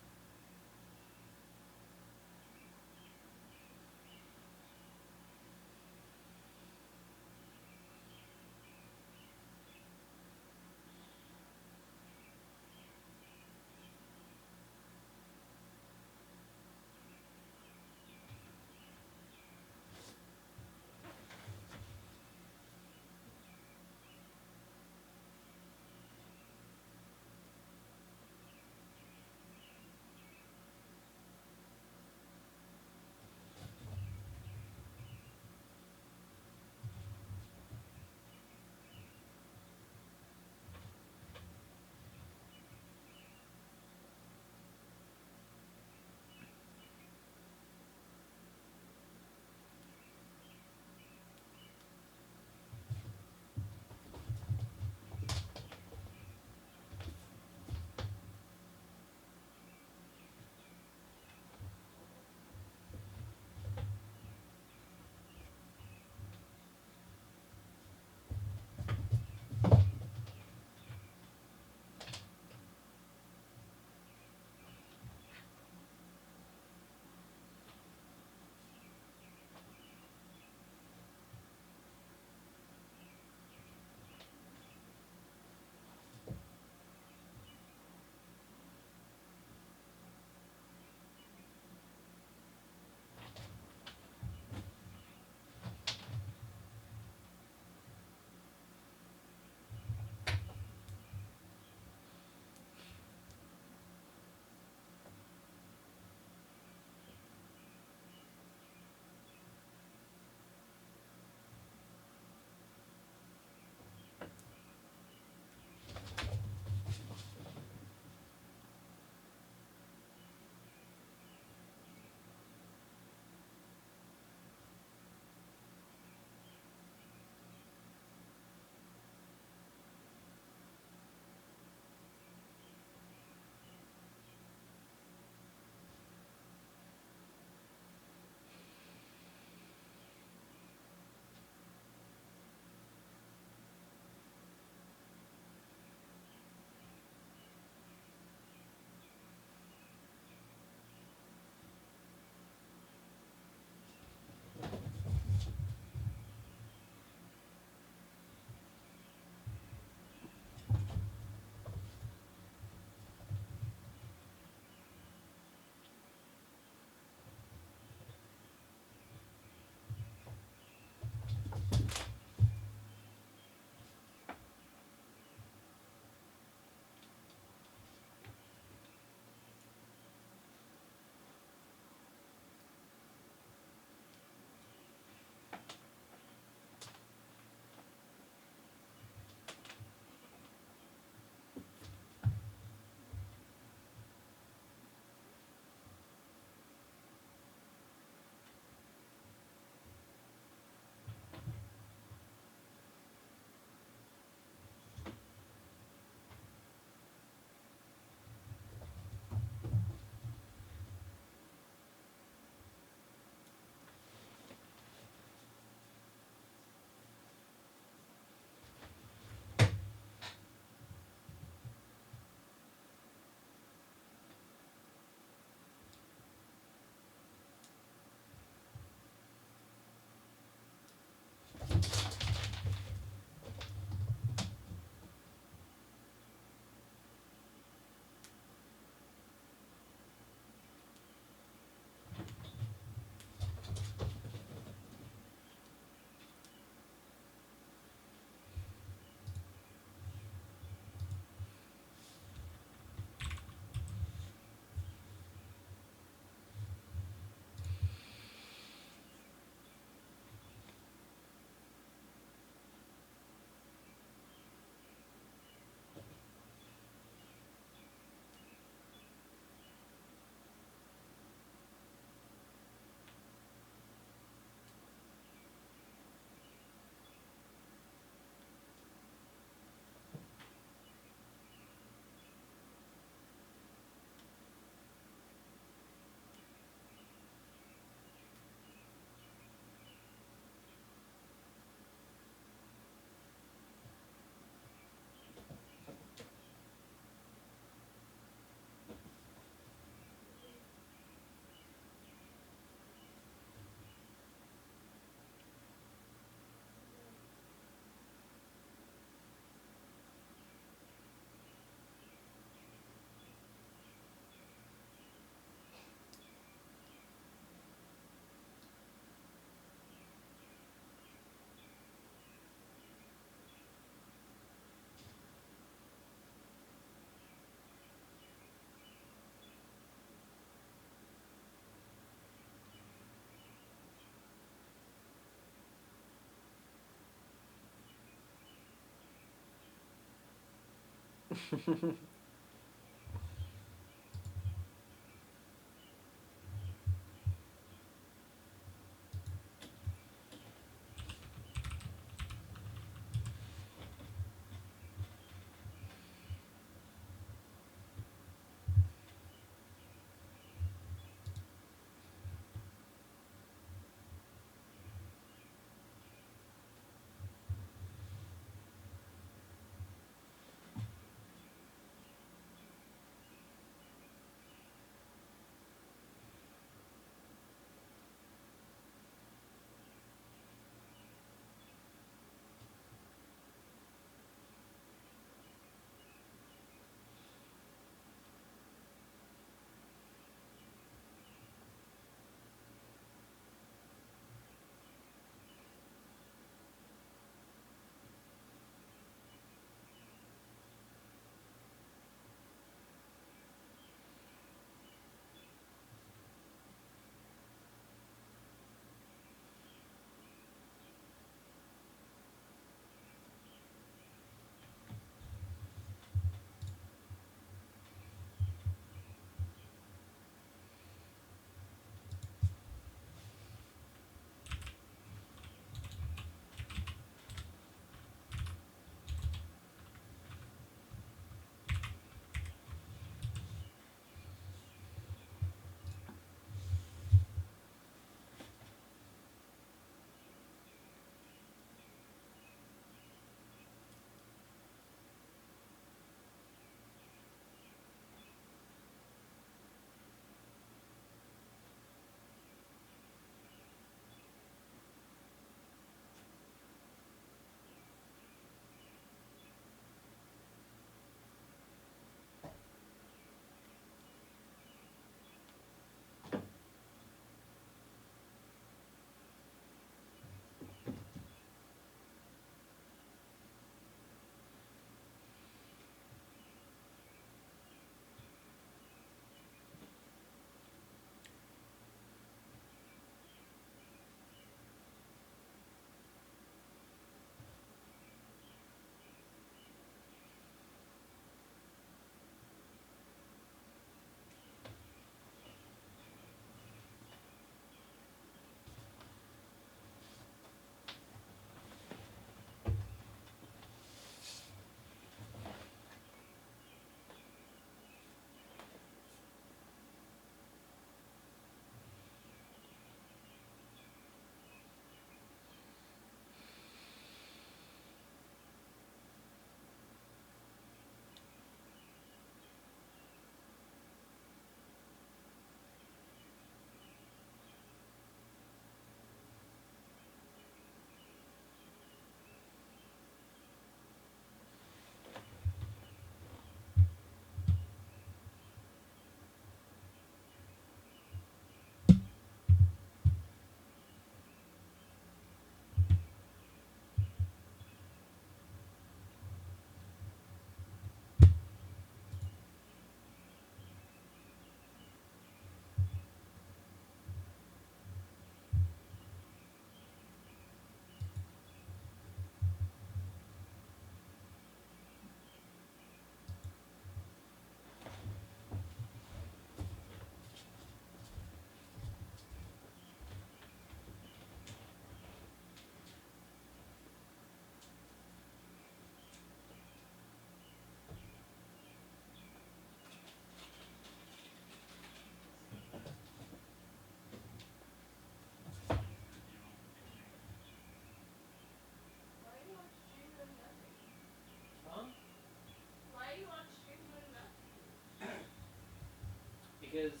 [SPEAKER 10] Because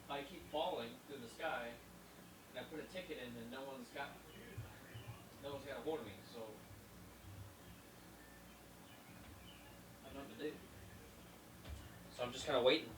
[SPEAKER 10] I keep falling through the sky, and I put a ticket in, and no one's got a hold of me. So I don't know what to do. So I'm just kind of waiting.